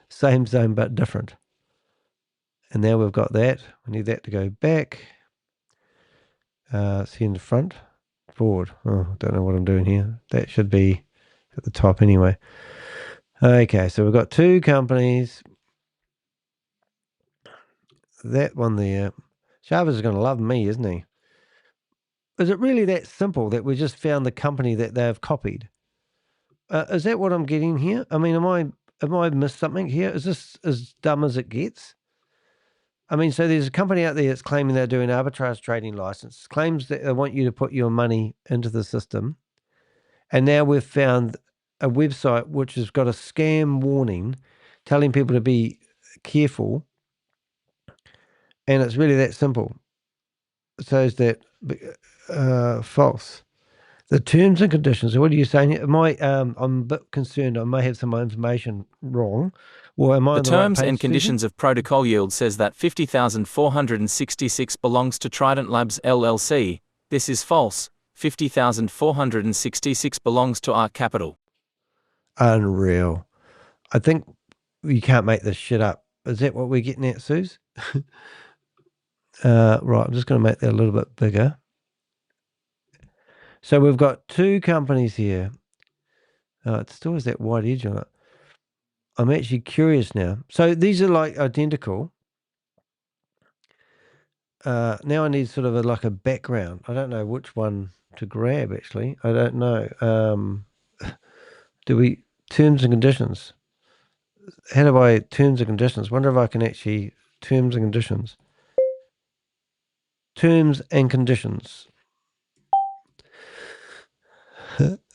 Same, but different. And now we've got that. We need that to go back. See in the front, forward. Oh, don't know what I'm doing here. That should be at the top anyway. Okay, so we've got two companies. That one there. Chavez is going to love me, isn't he? Is it really that simple that we just found the company that they've copied? Is that what I'm getting here? I mean, have I missed something here? Is this as dumb as it gets? I mean, so there's a company out there that's claiming they're doing arbitrage trading license, claims that they want you to put your money into the system. And now we've found a website which has got a scam warning telling people to be careful. And it's really that simple. So is that false? The terms and conditions. So what are you saying? I'm a bit concerned. I may have some information wrong. Or am I The on the right terms page, and conditions of protocol yield says that 50,466 belongs to Trident Labs LLC. This is false. 50,466 belongs to Arc Capital. Unreal. I think you can't make this shit up. Is that what we're getting at, Suze? Right, I'm just going to make that a little bit bigger. So we've got two companies here. It still has that white edge on it. I'm actually curious now. So these are like identical. Now I need sort of like a background. I don't know which one to grab, actually. I don't know. Terms and conditions. How do I, terms and conditions? Wonder if I can actually, terms and conditions. Terms and conditions.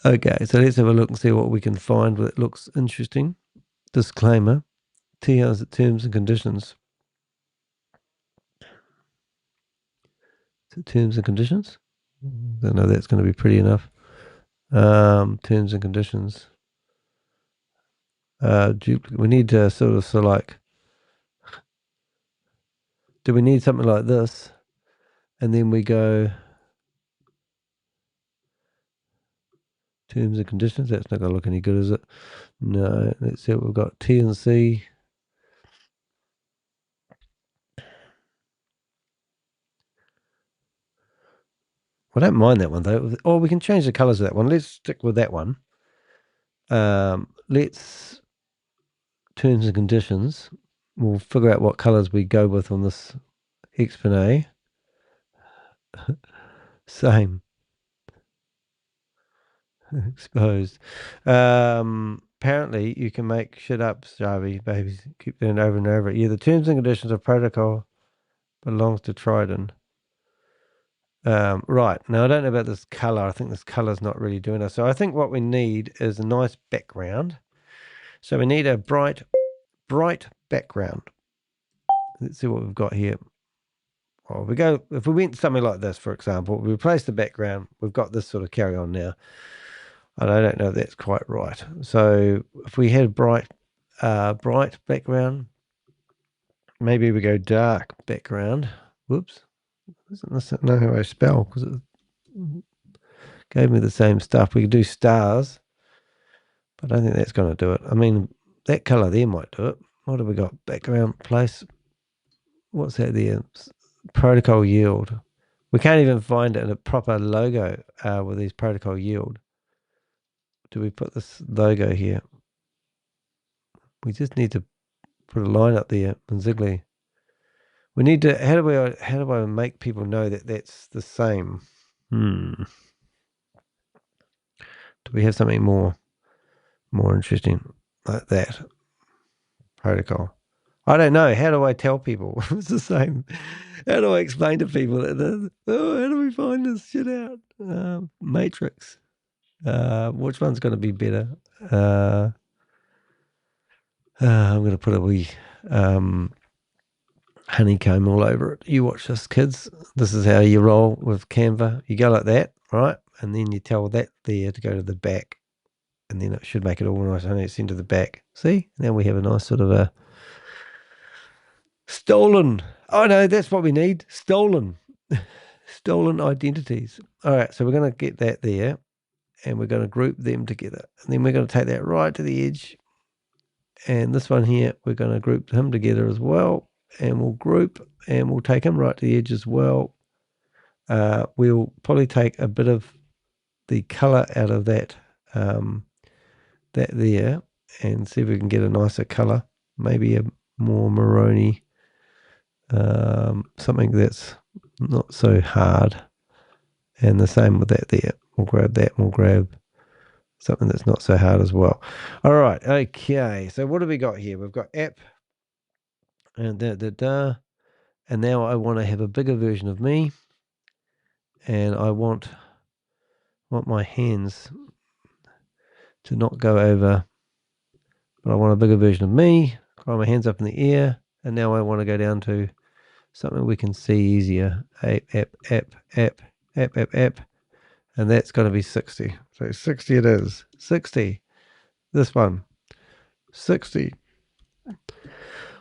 Okay, so let's have a look and see what we can find that looks interesting. Disclaimer. Terms and conditions. Terms and conditions? Don't know that's going to be pretty enough. Terms and conditions. We need to sort of like, do we need something like this? And then we go terms and conditions. That's not going to look any good, is it? No. Let's see what we've got. T and C. I don't mind that one though. Or we can change the colors of that one. Let's stick with that one. Let's terms and conditions. We'll figure out what colors we go with on this Xpin A. Same. Exposed. Apparently you can make shit up, Shavez, babies. Keep doing it over and over. Yeah, the terms and conditions of protocol belongs to Trident. Right. Now I don't know about this color. I think this color is not really doing us. So I think what we need is a nice background. So we need a bright background. Let's see what we've got here. Well, if we went something like this, for example, we replace the background, we've got this sort of carry on now. And I don't know if that's quite right. So if we had bright background, maybe we go dark background. Whoops. Doesn't know how I spell because it gave me the same stuff. We could do stars, but I don't think that's going to do it. I mean, that color there might do it. What have we got? Background place. What's that there? Protocol yield. We can't even find it in a proper logo with these protocol yield. Do we put this logo here? We just need to put a line up there in Zignaly. We need to. How do I make people know that that's the same? Do we have something more interesting like that? Protocol. I don't know. How do I tell people it's the same? How do I explain to people that? How do we find this shit out? Matrix. Which one's going to be better? I'm going to put a wee honeycomb all over it. You watch this, kids. This is how you roll with Canva. You go like that, right? And then you tell that there to go to the back. And then it should make it all nice. Only it's into the back. See? Now we have a nice sort of a stolen Oh, no, that's what we need. Stolen. Stolen identities. All right, so we're going to get that there, and we're going to group them together. And then we're going to take that right to the edge. And this one here, we're going to group him together as well. And we'll group, and we'll take him right to the edge as well. We'll probably take a bit of the color out of that, that there, and see if we can get a nicer color. Maybe a more maroony, something that's not so hard. And the same with that there. We'll grab that, and we'll grab something that's not so hard as well. All right, okay. So what have we got here? We've got app, and and now I want to have a bigger version of me, and I want my hands to not go over, but I want a bigger version of me. Cry my hands up in the air, and now I want to go down to something we can see easier. App, and that's going to be 60. So 60 it is. 60. This one. 60.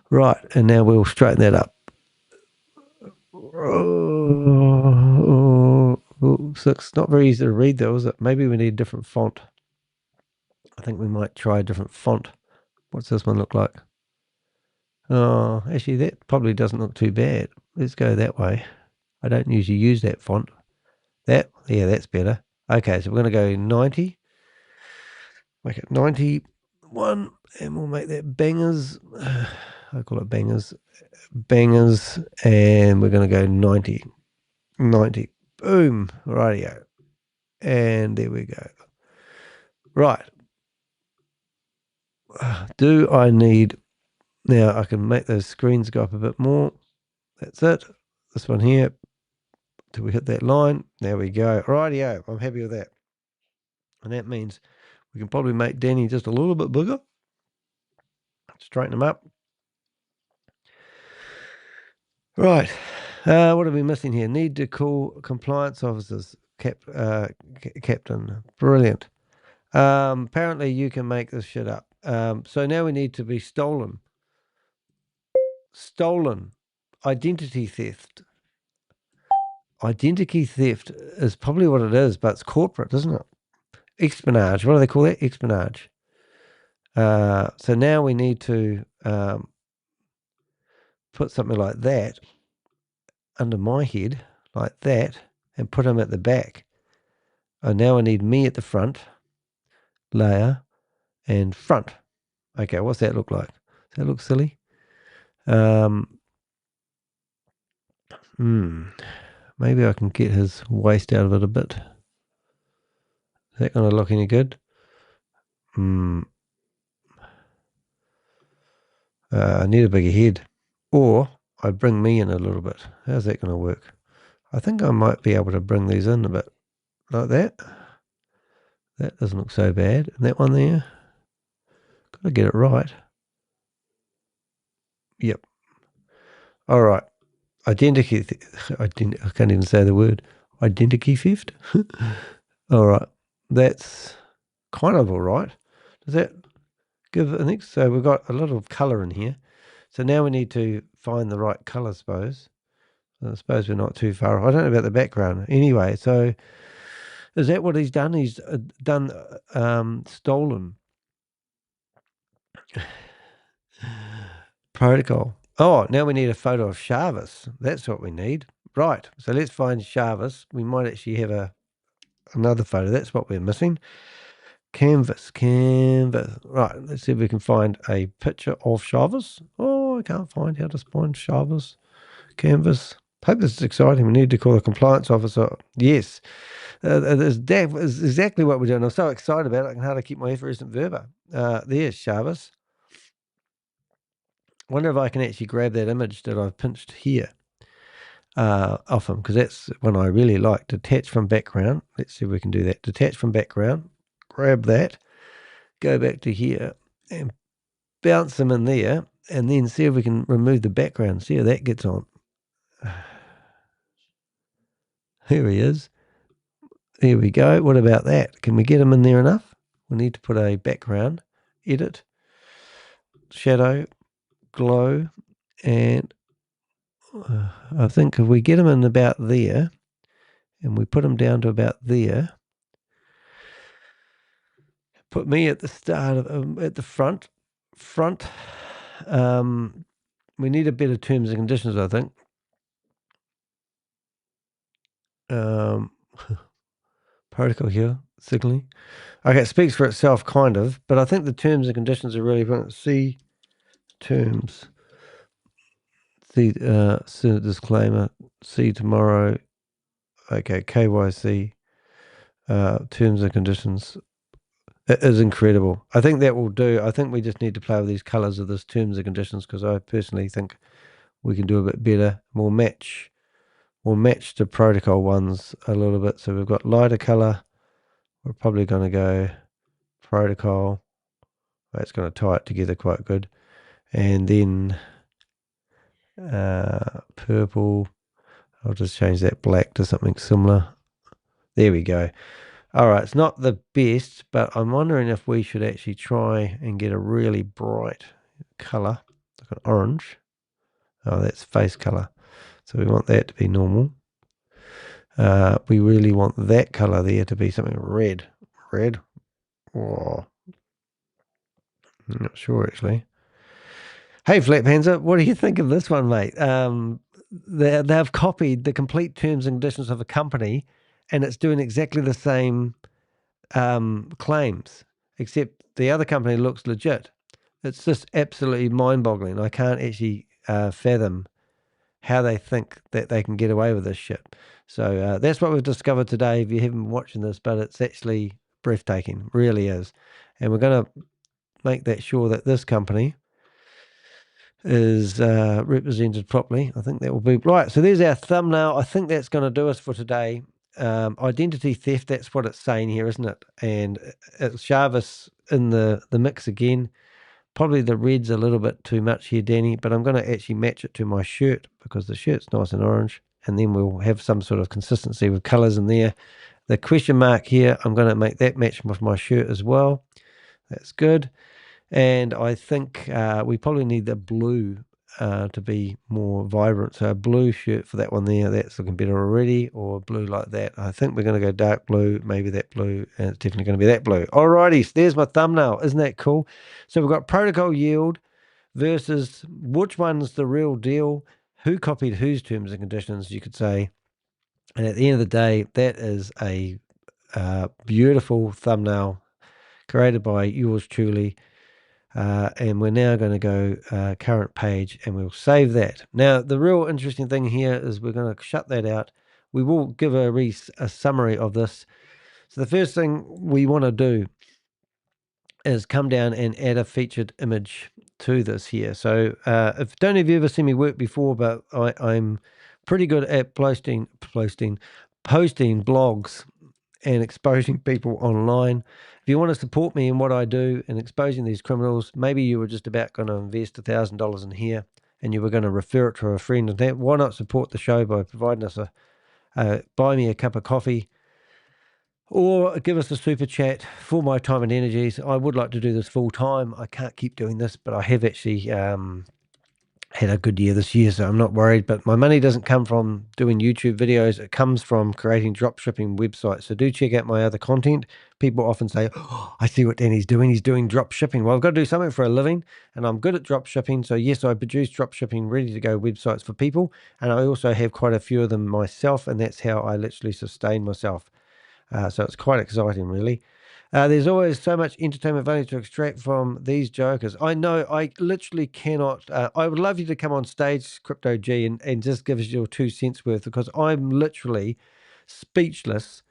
Right, and now we'll straighten that up. Six. Not very easy to read though, is it? Maybe we need a different font. I think we might try a different font. What's this one look like? Oh, actually that probably doesn't look too bad. Let's go that way. I don't usually use that font. Yeah, that's better. Okay, so we're going to go 90. Make it 91, and we'll make that bangers. I call it bangers. Bangers, and we're going to go 90. 90. Boom. Rightio. And there we go. Right. Do I need... Now, I can make those screens go up a bit more. That's it. This one here. Till we hit that line. There we go. Rightio. I'm happy with that. And that means we can probably make Danny just a little bit bigger. Straighten him up. Right. What are we missing here? Need to call compliance officers. Captain. Brilliant. Apparently you can make this shit up. So now we need to be stolen. Stolen. Identity theft. Identity theft is probably what it is, but it's corporate, isn't it? Espionage. What do they call that? Espionage. So now we need to put something like that under my head, like that, and put him at the back. And now I need me at the front, layer, and front. Okay, what's that look like? Does that look silly? Maybe I can get his waist out of it a bit. Is that going to look any good? I need a bigger head. Or I bring me in a little bit. How's that going to work? I think I might be able to bring these in a bit. Like that. That doesn't look so bad. And that one there. Got to get it right. Yep. All right. Identity. I can't even say the word. Identity theft. All right. That's kind of all right. Does that give an next? So we've got a lot of colour in here. So now we need to find the right colour, I suppose. I suppose we're not too far. I don't know about the background. Anyway, so is that what he's done? He's done stolen protocol. Oh, now we need a photo of Shavez. That's what we need. Right. So let's find Shavez. We might actually have another photo. That's what we're missing. Canvas. Right. Let's see if we can find a picture of Shavez. Oh, I can't find how to find Shavez. Canvas. Hope this is exciting. We need to call a compliance officer. Yes. That's exactly what we're doing. I'm so excited about it. I can hardly keep my effervescent verba. There's Shavez. Wonder if I can actually grab that image that I've pinched here off him, because that's one I really like. Detach from background. Let's see if we can do that. Detach from background. Grab that. Go back to here and bounce them in there, and then see if we can remove the background. See how that gets on. Here he is. There we go. What about that? Can we get him in there enough? We need to put a background. Edit. Shadow. Glow. And I think if we get them in about there, and we put them down to about there, put me at the start of at the front. We need a better terms and conditions, I think. Protocol here, Zignaly. Okay, it speaks for itself, kind of, but I think the terms and conditions are really important. See terms. See disclaimer. See tomorrow. Okay, KYC. Terms and conditions. It is incredible. I think that will do. I think we just need to play with these colors of this terms and conditions because I personally think we can do a bit better. We'll match the protocol ones a little bit. So we've got lighter color. We're probably going to go protocol. That's going to tie it together quite good. And then purple. I'll just change that black to something similar. There we go. All right, it's not the best, but I'm wondering if we should actually try and get a really bright color, like an orange. Oh, that's face color. So we want that to be normal. We really want that color there to be something red. Red? Oh, I'm not sure, actually. Hey, Flat Panzer, what do you think of this one, mate? They've copied the complete terms and conditions of a company, and it's doing exactly the same claims, except the other company looks legit. It's just absolutely mind-boggling. I can't actually fathom how they think that they can get away with this shit. So that's what we've discovered today. If you haven't been watching this, but it's actually breathtaking, really is. And we're going to make that sure that this company is represented properly. I think that will be right. So there's our thumbnail. I think that's going to do us for today. Identity theft, that's what it's saying here, isn't it? And it's Chavez in the mix again. Probably the red's a little bit too much here, Danny, but I'm going to actually match it to my shirt because the shirt's nice and orange, and then we'll have some sort of consistency with colors in there. The question mark here, I'm going to make that match with my shirt as well. That's good. And I think we probably need the blue to be more vibrant. So a blue shirt for that one there, that's looking better already, or blue like that. I think we're going to go dark blue, maybe that blue, and it's definitely going to be that blue. Alrighty, so there's my thumbnail. Isn't that cool? So we've got protocol yield versus which one's the real deal, who copied whose terms and conditions, you could say. And at the end of the day, that is a beautiful thumbnail created by yours truly. And we're now going to go current page, and we'll save that. Now, the real interesting thing here is we're going to shut that out. We will give a summary of this. So the first thing we want to do is come down and add a featured image to this here. So if don't have you ever seen me work before, but I'm pretty good at posting blogs and exposing people online. If you want to support me in what I do in exposing these criminals, maybe you were just about going to invest $1,000 in here and you were going to refer it to a friend, and that, why not support the show by providing us buy me a cup of coffee or give us a super chat for my time and energies. I would like to do this full time. I can't keep doing this, but I have actually had a good year this year, so I'm not worried. But my money doesn't come from doing YouTube videos. It comes from creating drop shipping websites. So do check out my other content. People often say, oh, I see what Danny's doing. He's doing drop shipping. Well, I've got to do something for a living, and I'm good at drop shipping. So yes, I produce drop shipping ready to go websites for people. And I also have quite a few of them myself, and that's how I literally sustain myself. So it's quite exciting, really. There's always so much entertainment value to extract from these jokers. I know I literally cannot. I would love you to come on stage, Crypto G, and just give us your 2 cents worth, because I'm literally speechless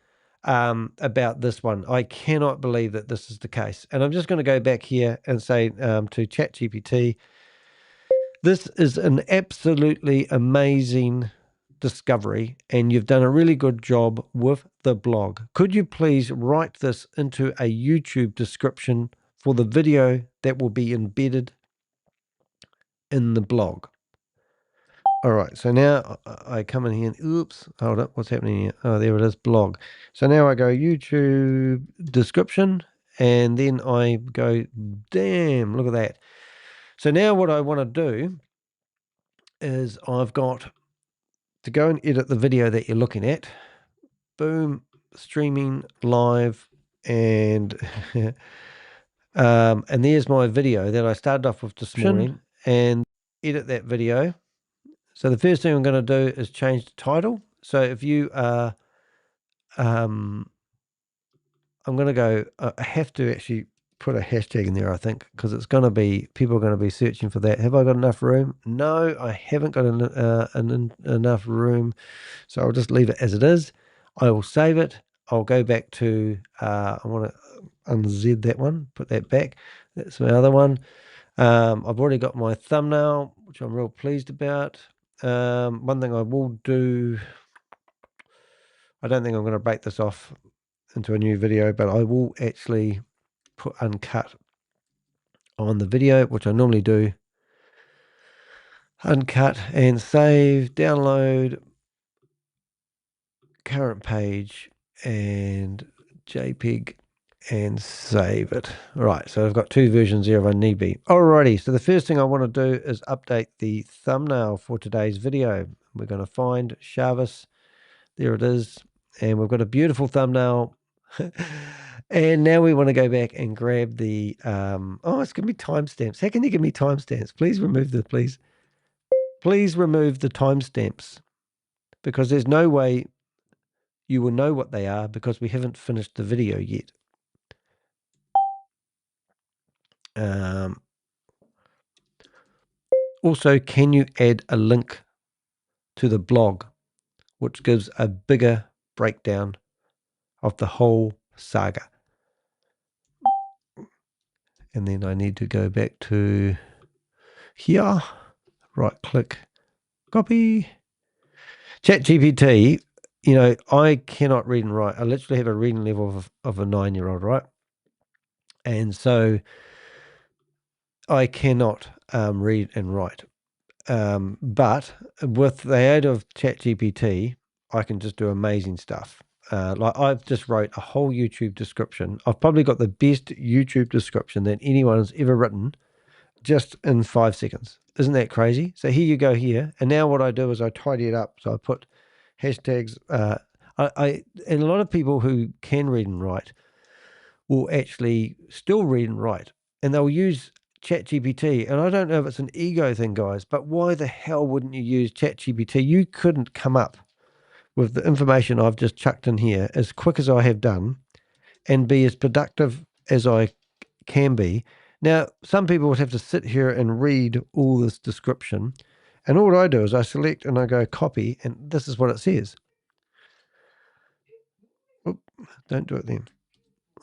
about this one. I cannot believe that this is the case. And I'm just going to go back here and say to ChatGPT, this is an absolutely amazing discovery, and you've done a really good job with the blog. Could you please write this into a YouTube description for the video that will be embedded in the blog? All right, so now I come in here and oops, hold up, what's happening here? Oh, there it is, blog. So now I go YouTube description, and then I go, damn, look at that. So now what I want to do is I've got to go and edit the video that you're looking at. Boom, streaming live, and and there's my video that I started off with this morning, and edit that video. So the first thing I'm going to do is change the title. So if you are, I'm going to go, I have to actually put a hashtag in there, I think, because it's going to be, people are going to be searching for that. Have I got enough room? No, I haven't got enough room. So I'll just leave it as it is. I will save it. I'll go back to, I want to unz that one, put that back. That's my other one. I've already got my thumbnail, which I'm real pleased about. One thing I will do, I don't think I'm going to break this off into a new video, but I will actually put uncut on the video, which I normally do. Uncut and save, download, current page, and JPEG, and save it. All right, so I've got two versions here if I need be. Alrighty, so the first thing I want to do is update the thumbnail for today's video. We're going to find Shavez. There it is. And we've got a beautiful thumbnail. And now we want to go back and grab the, oh, it's going to be timestamps. How can you give me timestamps? Please remove the, please remove the timestamps, because there's no way you will know what they are because we haven't finished the video yet. Also, can you add a link to the blog, which gives a bigger breakdown of the whole saga? And then I need to go back to here, right click, copy. ChatGPT, you know, I cannot read and write. I literally have a reading level of a 9-year-old, right? And so I cannot read and write. But with the aid of ChatGPT, I can just do amazing stuff. Like I've just wrote a whole YouTube description. I've probably got the best YouTube description that anyone has ever written just in 5 seconds. Isn't that crazy? So here you go here. And now what I do is I tidy it up. So I put hashtags. And a lot of people who can read and write will actually still read and write. And they'll use ChatGPT. And I don't know if it's an ego thing, guys, but why the hell wouldn't you use ChatGPT? You couldn't come up with the information I've just chucked in here as quick as I have done and be as productive as I can be. Now, some people would have to sit here and read all this description. And all I do is I select and I go copy, and this is what it says. Oop, don't do it then.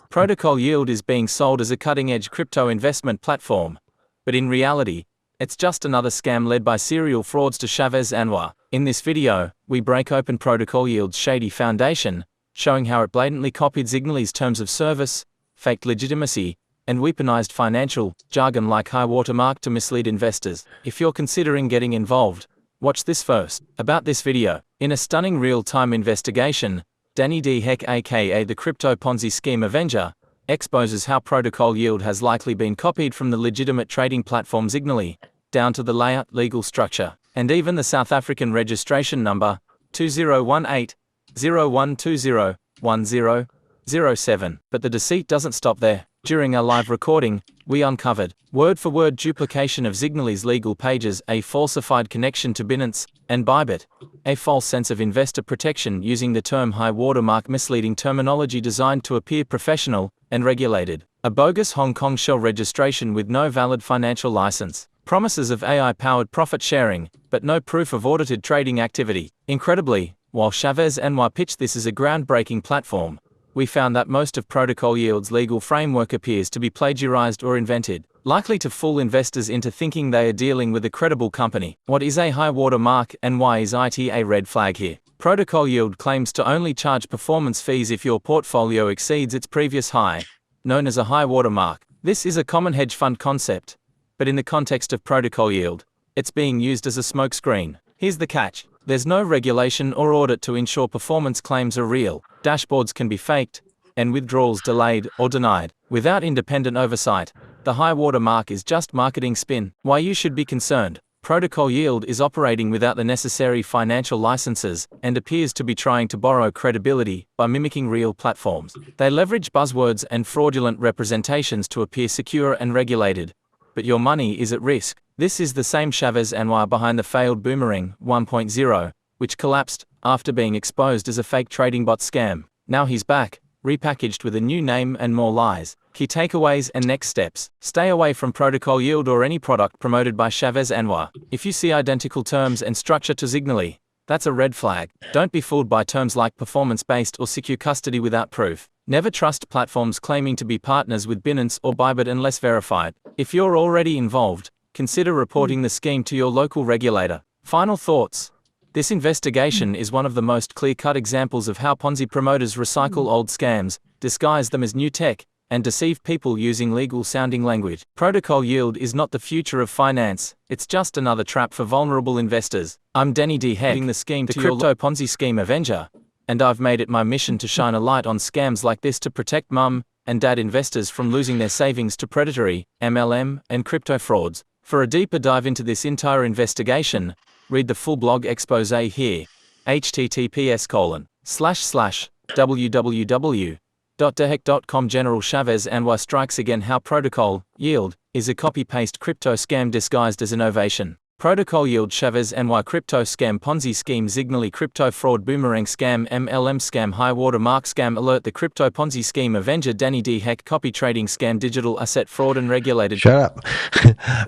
Protocol Yield is being sold as a cutting-edge crypto investment platform, but in reality, it's just another scam led by serial fraudster Shavez Anwar. In this video, we break open Protocol Yield's shady foundation, showing how it blatantly copied Zignaly's terms of service, faked legitimacy, and weaponized financial jargon like high watermark to mislead investors. If you're considering getting involved, watch this first. About this video, in a stunning real-time investigation, Danny D. Heck aka the Crypto Ponzi Scheme Avenger exposes how Protocol Yield has likely been copied from the legitimate trading platform Zignaly, down to the layout, legal structure, and even the South African registration number 2018-0120-1007. But the deceit doesn't stop there. During our live recording, we uncovered word-for-word duplication of Zignaly's legal pages, a falsified connection to Binance and Bybit, a false sense of investor protection using the term high watermark, misleading terminology designed to appear professional and regulated, a bogus Hong Kong shell registration with no valid financial license, promises of AI-powered profit sharing, but no proof of audited trading activity. Incredibly, while Shavez Anwar pitched this as a groundbreaking platform, we found that most of Protocol Yield's legal framework appears to be plagiarized or invented, likely to fool investors into thinking they are dealing with a credible company. What is a high water mark, and why is it a red flag here? Protocol Yield claims to only charge performance fees if your portfolio exceeds its previous high, known as a high water mark. This is a common hedge fund concept, but in the context of Protocol Yield, it's being used as a smokescreen. Here's the catch. There's no regulation or audit to ensure performance claims are real. Dashboards can be faked, and withdrawals delayed or denied, without independent oversight. The high water mark is just marketing spin. Why you should be concerned? Protocol Yield is operating without the necessary financial licenses and appears to be trying to borrow credibility by mimicking real platforms. They leverage buzzwords and fraudulent representations to appear secure and regulated, but your money is at risk. This is the same Shavez Anwar behind the failed Boomerang 1.0, which collapsed after being exposed as a fake trading bot scam. Now he's back, repackaged with a new name and more lies. Key takeaways and next steps. Stay away from Protocol Yield or any product promoted by Shavez Anwar. If you see identical terms and structure to Zignaly, that's a red flag. Don't be fooled by terms like performance-based or secure custody without proof. Never trust platforms claiming to be partners with Binance or Bybit unless verified. If you're already involved, consider reporting the scheme to your local regulator. Final thoughts. This investigation is one of the most clear-cut examples of how Ponzi promoters recycle old scams, disguise them as new tech, and deceive people using legal-sounding language. Protocol Yield is not the future of finance, it's just another trap for vulnerable investors. I'm Danny D. Heck, the scheme to Crypto Ponzi Scheme Avenger, and I've made it my mission to shine a light on scams like this to protect mum and dad investors from losing their savings to predatory, MLM, and crypto frauds. For a deeper dive into this entire investigation, read the full blog expose here, https://www.deheck.com. General Shavez Anwar strikes again how Protocol Yield is a copy-paste crypto scam disguised as innovation. Protocol Yield, Shavez Anwar crypto scam, Ponzi scheme, Zignaly crypto fraud, Boomerang scam, MLM scam, high watermark scam, alert, the Crypto Ponzi Scheme Avenger, Danny D. Heck, copy trading scam, digital asset fraud, and regulated. Shut up.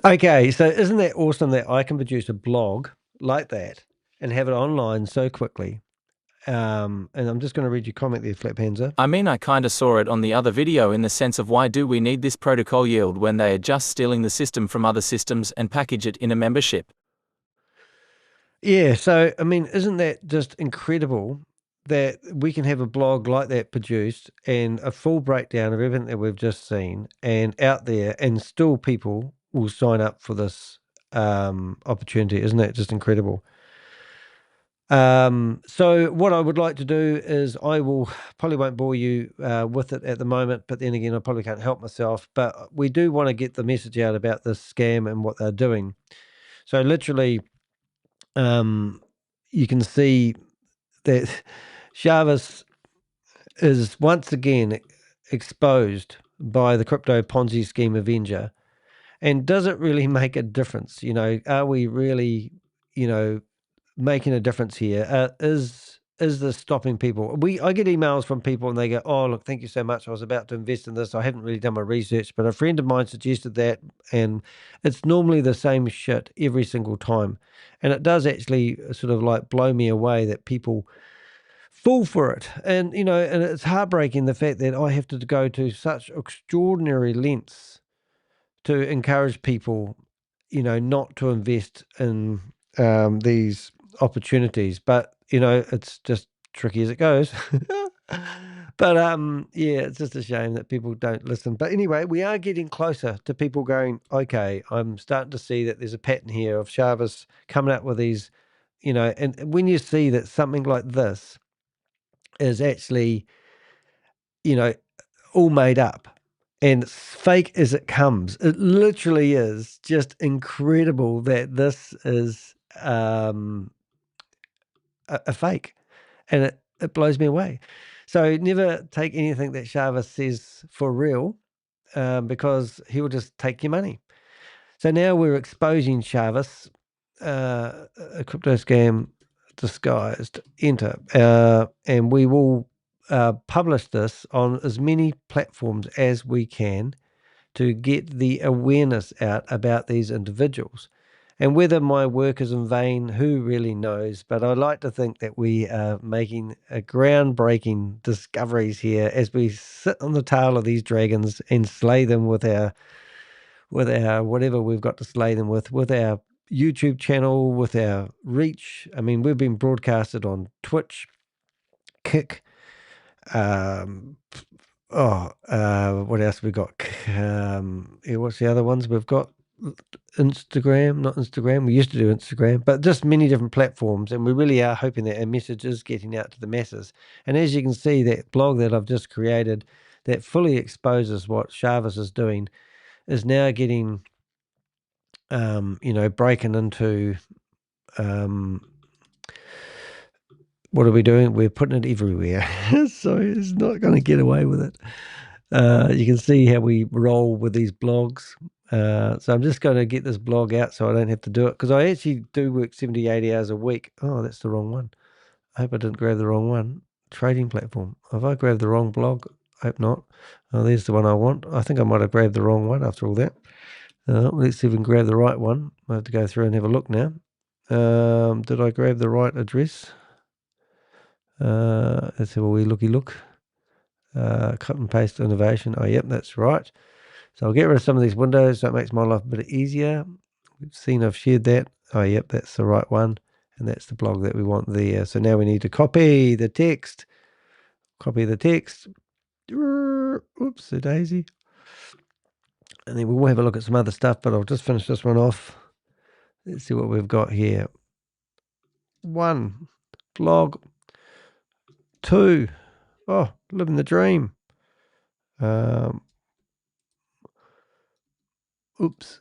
Okay, so isn't that awesome that I can produce a blog like that and have it online so quickly? And I'm just going to read your comment there, Flap Hansa. I mean, I kinda saw it on the other video in the sense of why do we need this Protocol Yield when they are just stealing the system from other systems and package it in a membership? Yeah, so, I mean, isn't that just incredible that we can have a blog like that produced and a full breakdown of everything that we've just seen and out there, and still people will sign up for this opportunity? Isn't that just incredible? So what I would like to do is I will probably won't bore you with it at the moment, but then again, I probably can't help myself. But we do want to get the message out about this scam and what they're doing. So literally, you can see that Chavez is once again exposed by the Crypto Ponzi Scheme Avenger. And does it really make a difference? You know, are we really, making a difference here? Is this stopping people? I get emails from people and they go, "Oh, look, thank you so much. I was about to invest in this. I haven't really done my research, but a friend of mine suggested that," and it's normally the same shit every single time. And it does actually sort of like blow me away that people fall for it. And and it's heartbreaking the fact that I have to go to such extraordinary lengths to encourage people, not to invest in these opportunities. But it's just tricky as it goes. But yeah, it's just a shame that people don't listen. But anyway, we are getting closer to people going, okay, I'm starting to see that there's a pattern here of Chavez coming up with these, and when you see that something like this is actually, all made up and it's fake as it comes. It literally is just incredible that this is a fake, and it blows me away. So never take anything that Chavez says for real, because he will just take your money. So now we're exposing Chavez, a crypto scam disguised. Enter, and we will publish this on as many platforms as we can to get the awareness out about these individuals. And whether my work is in vain, who really knows? But I like to think that we are making a groundbreaking discoveries here as we sit on the tail of these dragons and slay them with our whatever we've got to slay them with our YouTube channel, with our reach. I mean, we've been broadcasted on Twitch, Kick, what else we got? What's the other ones we've got? Instagram, not Instagram. We used to do Instagram, but just many different platforms. And we really are hoping that our message is getting out to the masses. And as you can see, that blog that I've just created that fully exposes what Chavez is doing is now getting breaking into, what are we doing? We're putting it everywhere. So it's not going to get away with it. You can see how we roll with these blogs. So I'm just going to get this blog out so I don't have to do it, because I actually do work 70, 80 hours a week. Oh, that's the wrong one. I hope I didn't grab the wrong one. Trading platform. Have I grabbed the wrong blog? I hope not. Oh, there's the one I want. I think I might have grabbed the wrong one after all that. Let's see if we can grab the right one. I have to go through and have a look now. Did I grab the right address? Let's have a wee looky look. Cut and paste innovation. Oh, yep, that's right. So I'll get rid of some of these windows so it makes my life a bit easier. We've seen I've shared that. Oh, yep, that's the right one. And that's the blog that we want there. So now we need to copy the text. Copy the text. Oops, a daisy. And then we'll have a look at some other stuff, but I'll just finish this one off. Let's see what we've got here. 1, blog. 2, living the dream. Oops,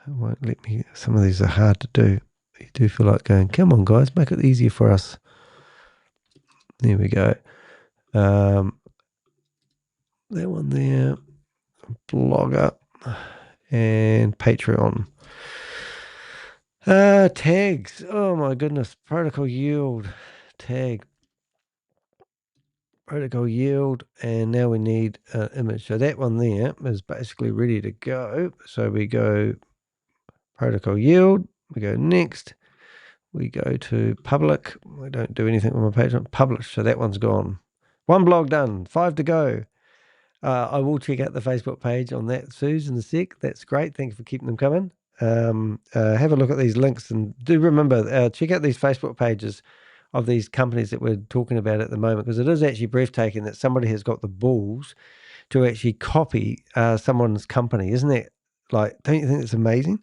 it won't let me. Some of these are hard to do. You do feel like going, come on, guys, make it easier for us. There we go. That one there. Blogger and Patreon. Tags. Oh my goodness. Protocol yield. Tag. Protocol yield. And now we need an image. So that one there is basically ready to go. So we go protocol yield. We go next. We go to public. We don't do anything with my Patreon. Publish. So that one's gone. 1 blog done. 5 to go. I will check out the Facebook page on that, Suze, in a sec. That's great. Thank you for keeping them coming. Have a look at these links, and do remember, check out these Facebook pages of these companies that we're talking about at the moment, because it is actually breathtaking that somebody has got the balls to actually copy someone's company. Isn't that, don't you think it's amazing?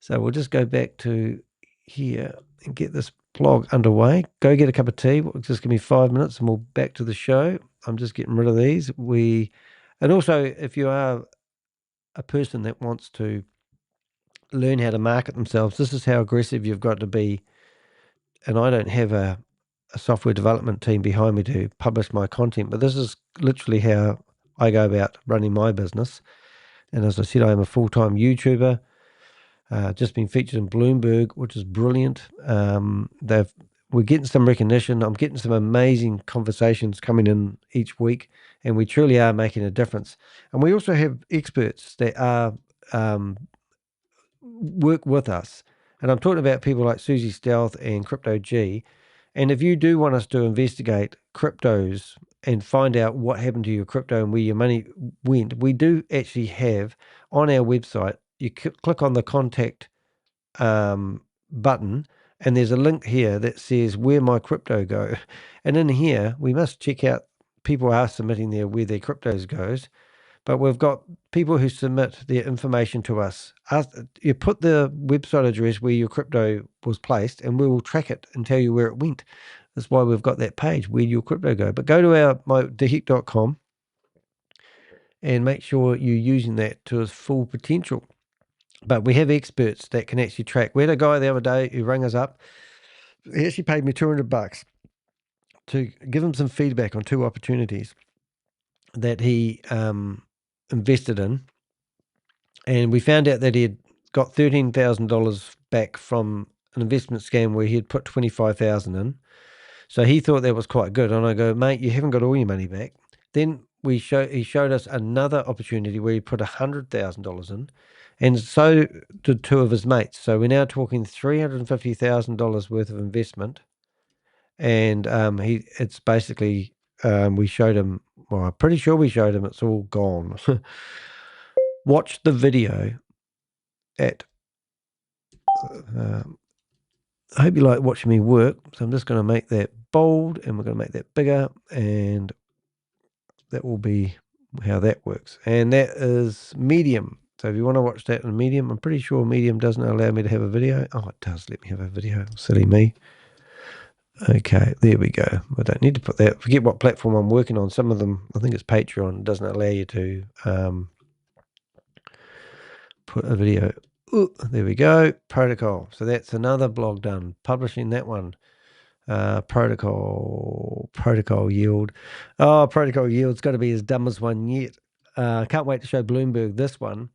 So we'll just go back to here and get this blog underway. Go get a cup of tea. Just give me 5 minutes and we'll back to the show. I'm just getting rid of these. And also, if you are a person that wants to learn how to market themselves, this is how aggressive you've got to be. And I don't have a software development team behind me to publish my content, but this is literally how I go about running my business. And as I said, I am a full-time YouTuber. Just been featured in Bloomberg, which is brilliant. We're getting some recognition. I'm getting some amazing conversations coming in each week, and we truly are making a difference. And we also have experts that are work with us. And I'm talking about people like Susie Stealth and Crypto G. And if you do want us to investigate cryptos and find out what happened to your crypto and where your money went, we do actually have on our website, you click on the contact button, and there's a link here that says where my crypto go. And in here, we must check out, people are submitting where their cryptos goes. But we've got people who submit their information to us. You put the website address where your crypto was placed, and we will track it and tell you where it went. That's why we've got that page, where your crypto go. But go to mydeheat.com and make sure you're using that to its full potential. But we have experts that can actually track. We had a guy the other day who rang us up. He actually paid me $200 to give him some feedback on 2 opportunities that he invested in. And we found out that he had got $13,000 back from an investment scam where he had put $25,000 in. So he thought that was quite good. And I go, mate, you haven't got all your money back. Then he showed us another opportunity where he put $100,000 in, and so did 2 of his mates. So we're now talking $350,000 worth of investment. And it's basically, we showed him, well, I'm pretty sure we showed him it's all gone. Watch the video at, I hope you like watching me work. So I'm just going to make that bold, and we're going to make that bigger, and that will be how that works. And that is Medium. So if you want to watch that in Medium, I'm pretty sure Medium doesn't allow me to have a video. Oh, it does let me have a video. Silly me. Okay, there we go. I don't need to put that. Forget what platform I'm working on. Some of them, I think it's Patreon, doesn't allow you to put a video There we go. Protocol. So that's another blog done. Publishing that one. Protocol yield. Oh, protocol yield's got to be as dumb as one yet. Can't wait to show Bloomberg this one.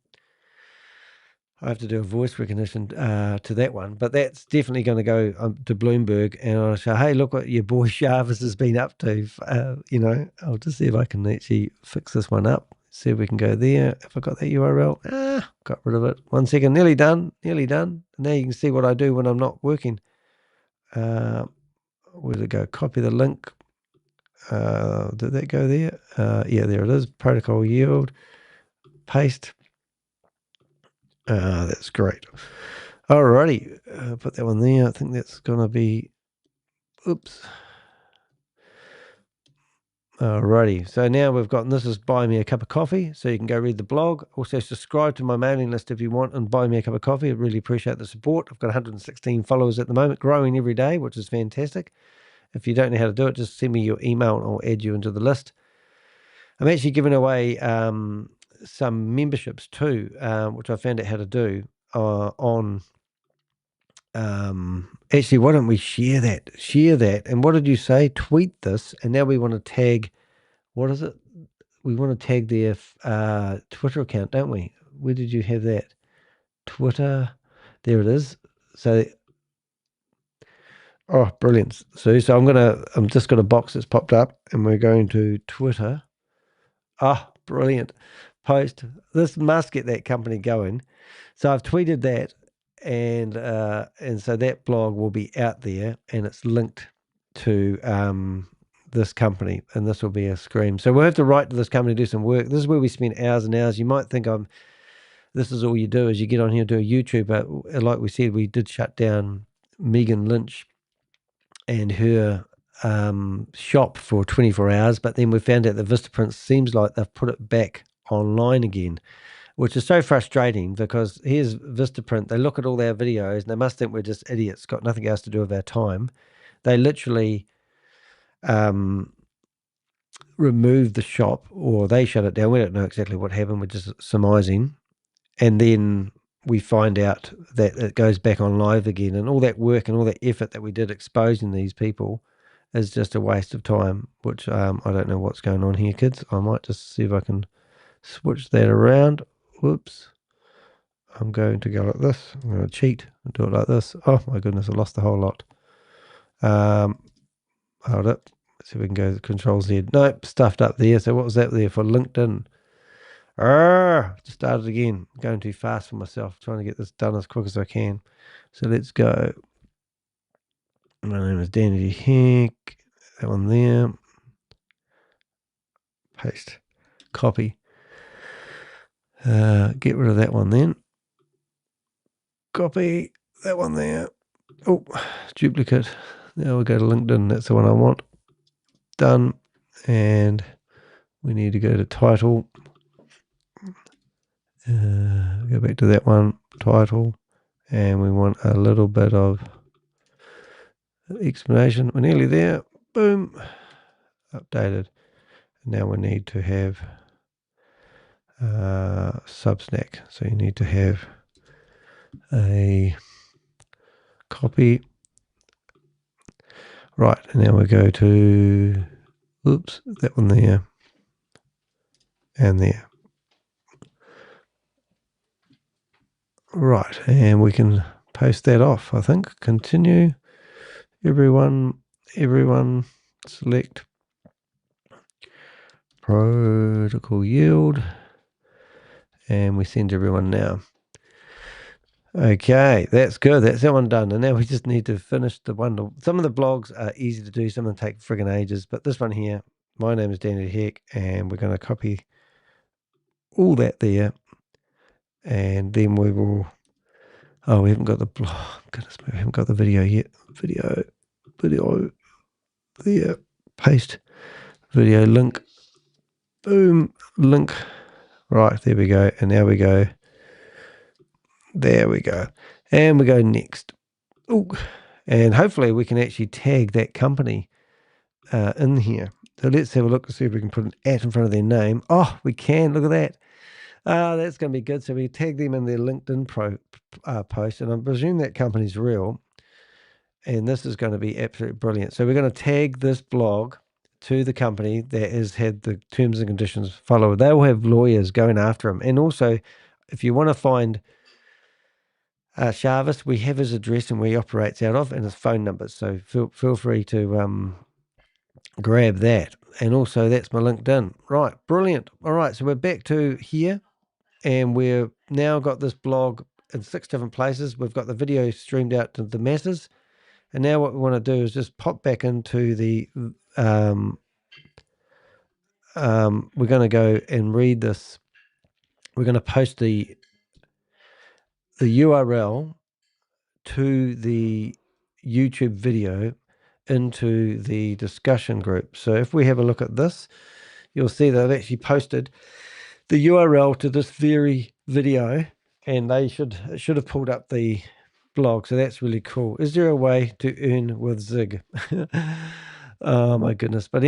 I have to do a voice recognition to that one, but that's definitely going to go to Bloomberg, and I'll show, hey, look what your boy Shavez has been up to. I'll just see if I can actually fix this one up. See if we can go there. If I got that URL, got rid of it. 1 second, nearly done. Now you can see what I do when I'm not working. Where did it go? Copy the link. Did that go there? Yeah, there it is. Protocol yield. Paste. That's great. Alrighty, put that one there. I think that's going to be, oops. Alrighty, so now we've got, and this is buy me a cup of coffee, so you can go read the blog. Also subscribe to my mailing list if you want and buy me a cup of coffee. I really appreciate the support. I've got 116 followers at the moment, growing every day, which is fantastic. If you don't know how to do it, just send me your email and I'll add you into the list. I'm actually giving away some memberships too, which I found out how to do on... actually, why don't we share that? And what did you say? Tweet this. And now we want to tag, what is it? We want to tag their Twitter account, don't we? Where did you have that? Twitter. There it is. So, oh, brilliant. So I'm just got a box that's popped up and we're going to Twitter. Ah, brilliant. Post. This must get that company going. So I've tweeted that. And so that blog will be out there, and it's linked to this company, and this will be a scream. So we'll have to write to this company, do some work. This is where we spend hours and hours. You might think this is all you do is you get on here and do a YouTube, but like we said, we did shut down Megan Lynch and her shop for 24 hours, but then we found out that Vistaprint seems like they've put it back online again, which is so frustrating because here's Vistaprint. They look at all our videos and they must think we're just idiots, got nothing else to do with our time. They literally removed the shop, or they shut it down. We don't know exactly what happened. We're just surmising. And then we find out that it goes back on live again. And all that work and all that effort that we did exposing these people is just a waste of time, which I don't know what's going on here, kids. I might just see if I can switch that around. Whoops. I'm going to go like this. I'm going to cheat and do it like this. Oh my goodness, I lost the whole lot. Hold it. Let's see if we can go to Control Z. Nope, stuffed up there. So what was that there for LinkedIn? Just started again. Going too fast for myself. Trying to get this done as quick as I can. So let's go. My name is Danny Heck. That one there. Paste. Copy. Get rid of that one then. Copy that one there. Oh, duplicate. Now we'll go to LinkedIn. That's the one I want. Done. And we need to go to title. Go back to that one. Title. And we want a little bit of explanation. We're nearly there. Boom. Updated. Now we need to have Substack. So you need to have a copy. Right, and now we go to, oops, that one there and there. Right, and we can post that off, I think. Continue. Everyone, select protocol yield, and we send everyone now. Okay, that's good. That's that one done. And now we just need to finish the one. Some of the blogs are easy to do. Some of them take friggin' ages. But this one here, my name is Danny Heck, and we're going to copy all that there. And then we will... Oh, we haven't got the blog. Goodness me, we haven't got the video yet. Video there. Paste. Video link. Boom. Link. Right, there we go. And now we go... There we go. And we go next. Ooh. And hopefully we can actually tag that company in here. So let's have a look to see if we can put an @ in front of their name. Oh, we can. Look at that. That's going to be good. So we tag them in their LinkedIn post, and I presume that company's real. And this is going to be absolutely brilliant. So we're going to tag this blog to the company that has had the terms and conditions followed. They'll have lawyers going after him. And also, if you want to find Shavez, we have his address and where he operates out of and his phone numbers. So feel free to grab that. And also, that's my LinkedIn. Right, brilliant. All right, so we're back to here, and we've now got this blog in 6 different places. We've got the video streamed out to the masses. And now what we want to do is just pop back into the, we're going to go and read this. We're going to post the URL to the YouTube video into the discussion group. So if we have a look at this, you'll see that I've actually posted the URL to this very video, and it should have pulled up the blog. So that's really cool. Is there a way to earn with Zig? Oh my goodness. But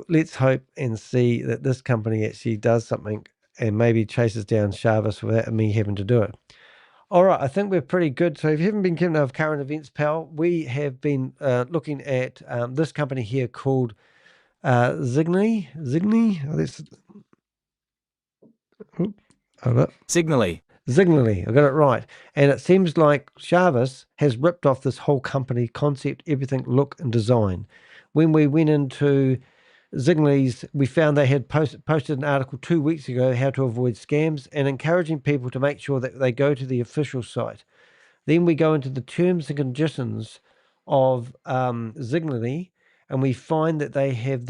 let's hope and see that this company actually does something and maybe chases down Shavez without me having to do it. All right, I think we're pretty good. So if you haven't been keeping up with current events, pal, we have been looking at this company here called Zignaly. Zignaly. Zignaly, I got it right. And it seems like Shavez has ripped off this whole company concept, everything, look and design. When we went into Zignaly's, we found they had posted an article 2 weeks ago, how to avoid scams, and encouraging people to make sure that they go to the official site. Then we go into the terms and conditions of Zignaly, and we find that they have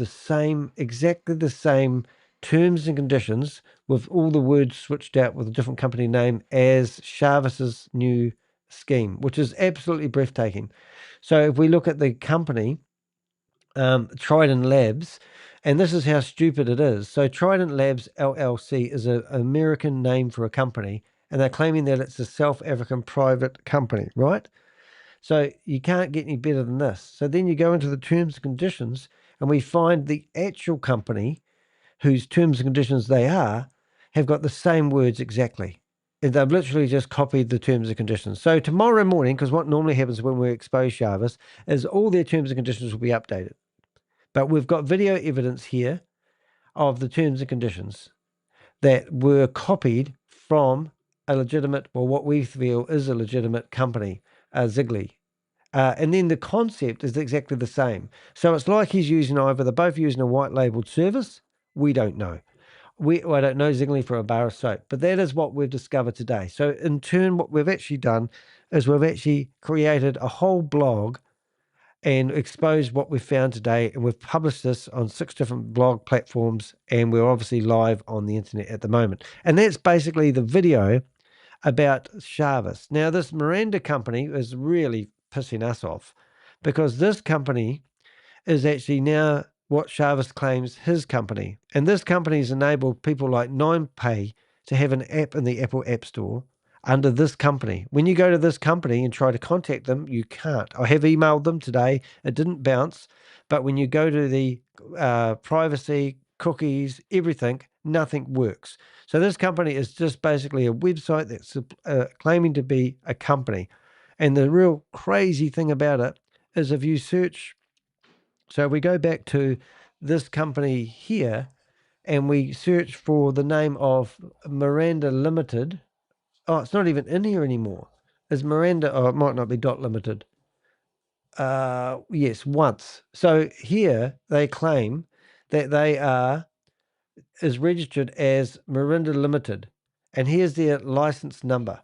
exactly the same terms and conditions with all the words switched out with a different company name as Chavez's new scheme, which is absolutely breathtaking. So if we look at the company, Trident Labs, and this is how stupid it is. So Trident Labs LLC is an American name for a company, and they're claiming that it's a South African private company, right? So you can't get any better than this. So then you go into the terms and conditions, and we find the actual company whose terms and conditions they are have got the same words exactly. And they've literally just copied the terms and conditions. So tomorrow morning, because what normally happens when we expose Shavez is all their terms and conditions will be updated. But we've got video evidence here of the terms and conditions that were copied from a legitimate, or what we feel is a legitimate company, Zignaly. And then the concept is exactly the same. So it's like he's using they're both using a white labeled service. We don't know. I don't know Zignaly for a bar of soap, but that is what we've discovered today. So in turn, what we've actually done is we've actually created a whole blog and exposed what we've found today. And we've published this on 6 different blog platforms, and we're obviously live on the internet at the moment. And that's basically the video about Shavez. Now, this Miranda company is really pissing us off because this company is actually now what Shavez claims his company. And this company has enabled people like NinePay to have an app in the Apple App Store under this company. When you go to this company and try to contact them, you can't. I have emailed them today. It didn't bounce. But when you go to the privacy, cookies, everything, nothing works. So this company is just basically a website that's claiming to be a company. And the real crazy thing about it is if you search, so we go back to this company here and we search for the name of Miranda Limited. Oh, it's not even in here anymore. Is Miranda, it might not be .limited. Yes, once. So here they claim that they is registered as Miranda Limited. And here's their license number.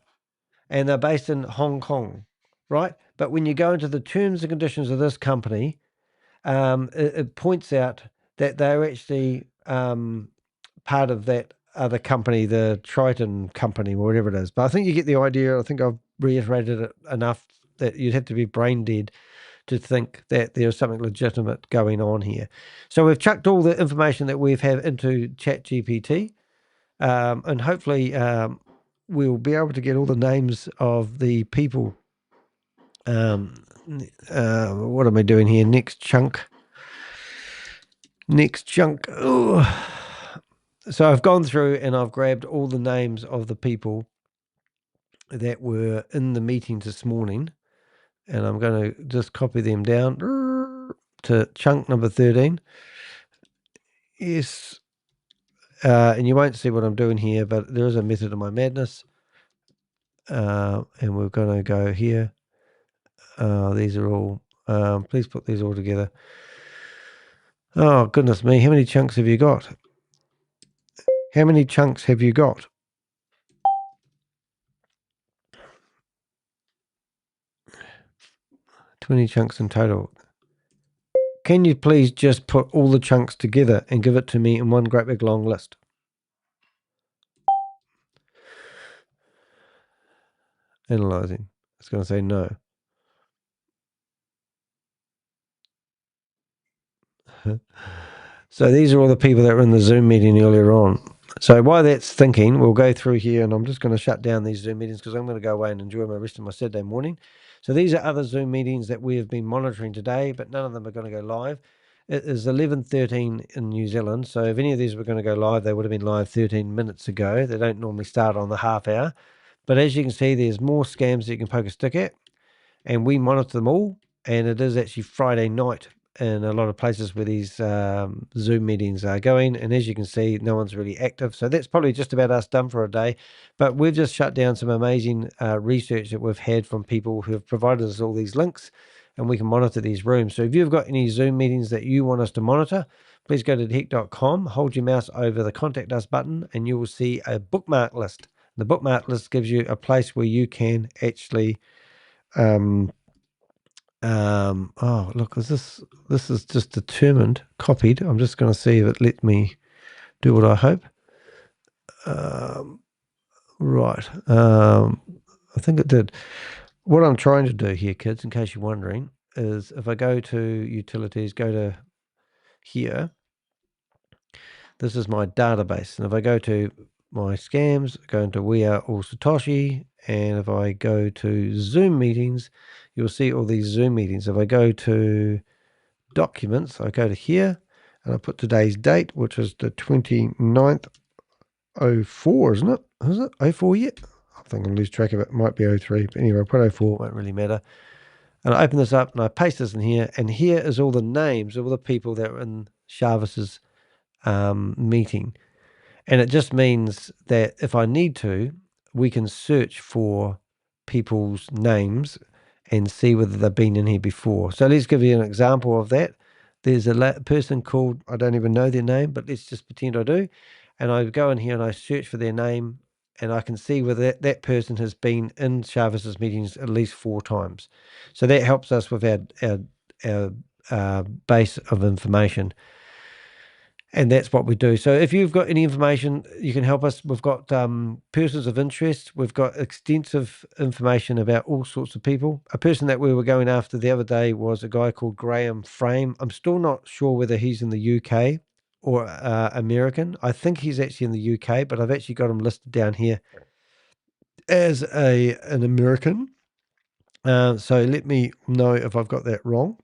And they're based in Hong Kong, right? But when you go into the terms and conditions of this company, it points out that they're actually part of that other company, the Triton company, or whatever it is. But I think you get the idea. I think I've reiterated it enough that you'd have to be brain dead to think that there's something legitimate going on here. So we've chucked all the information that we've had into ChatGPT, and hopefully we'll be able to get all the names of the people. What am I doing here? Next chunk. Oh, So I've gone through and I've grabbed all the names of the people that were in the meetings this morning, and I'm going to just copy them down to chunk number 13. Yes. And you won't see what I'm doing here, but there is a method of my madness. And we're going to go here. These are all, please put these all together. Oh, goodness me. How many chunks have you got? How many chunks have you got? Too many chunks in total. Can you please just put all the chunks together and give it to me in one great big long list? Analyzing. It's going to say no. So these are all the people that were in the Zoom meeting earlier on. So while that's thinking, we'll go through here, and I'm just going to shut down these Zoom meetings because I'm going to go away and enjoy my rest of my Saturday morning. So these are other Zoom meetings that we have been monitoring today, but none of them are going to go live. It is 11:13 in New Zealand, so if any of these were going to go live, they would have been live 13 minutes ago. They don't normally start on the half hour. But as you can see, there's more scams that you can poke a stick at, and we monitor them all, and it is actually Friday night in a lot of places where these Zoom meetings are going. And as you can see, no one's really active. So that's probably just about us done for a day. But we've just shut down some amazing research that we've had from people who have provided us all these links, and we can monitor these rooms. So if you've got any Zoom meetings that you want us to monitor, please go to heck.com, hold your mouse over the Contact Us button, and you will see a bookmark list. The bookmark list gives you a place where you can actually oh look, this is just determined copied. I'm just going to see if it let me do what I hope. Right. I think it did. What I'm trying to do here, kids, in case you're wondering, is if I go to utilities, go to here, this is my database. And if I go to my scams, go into We Are All Satoshi, and if I go to Zoom meetings, you'll see all these Zoom meetings. If I go to documents, I go to here, and I put today's date, which is the 29th, 04, isn't it? Is it 04 yet? I think I'll lose track of it. It might be 03, but anyway, I put 04, won't really matter. And I open this up, and I paste this in here, and here is all the names of all the people that were in Chavez's meeting. And it just means that if I need to, we can search for people's names and see whether they've been in here before. So let's give you an example of that. There's a person called, I don't even know their name, but let's just pretend I do. And I go in here and I search for their name, and I can see whether that person has been in Chavez's meetings at least 4 times. So that helps us with our base of information. And that's what we do. So if you've got any information, you can help us. We've got persons of interest. We've got extensive information about all sorts of people. A person that we were going after the other day was a guy called Graham Frame. I'm still not sure whether he's in the UK or American. I think he's actually in the UK, but I've actually got him listed down here as an American. So let me know if I've got that wrong,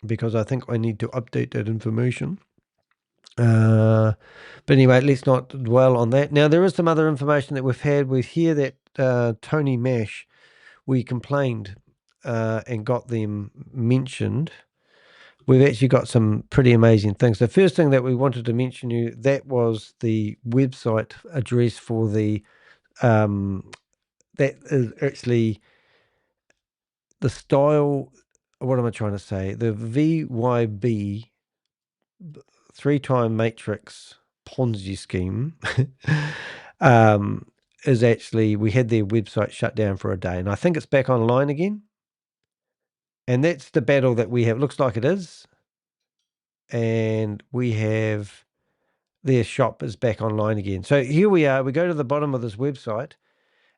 because I think I need to update that information. But anyway, let's not dwell on that. Now, there is some other information that we've had. We hear that Tony Mash, we complained and got them mentioned. We've actually got some pretty amazing things. The first thing that we wanted to mention you, that was the website address for the, that is actually the style, what am I trying to say? The VYB, 3-time matrix Ponzi scheme is actually, we had their website shut down for a day, and I think it's back online again. And that's the battle that we have. Looks like it is. And we have their shop is back online again. So here we are. We go to the bottom of this website,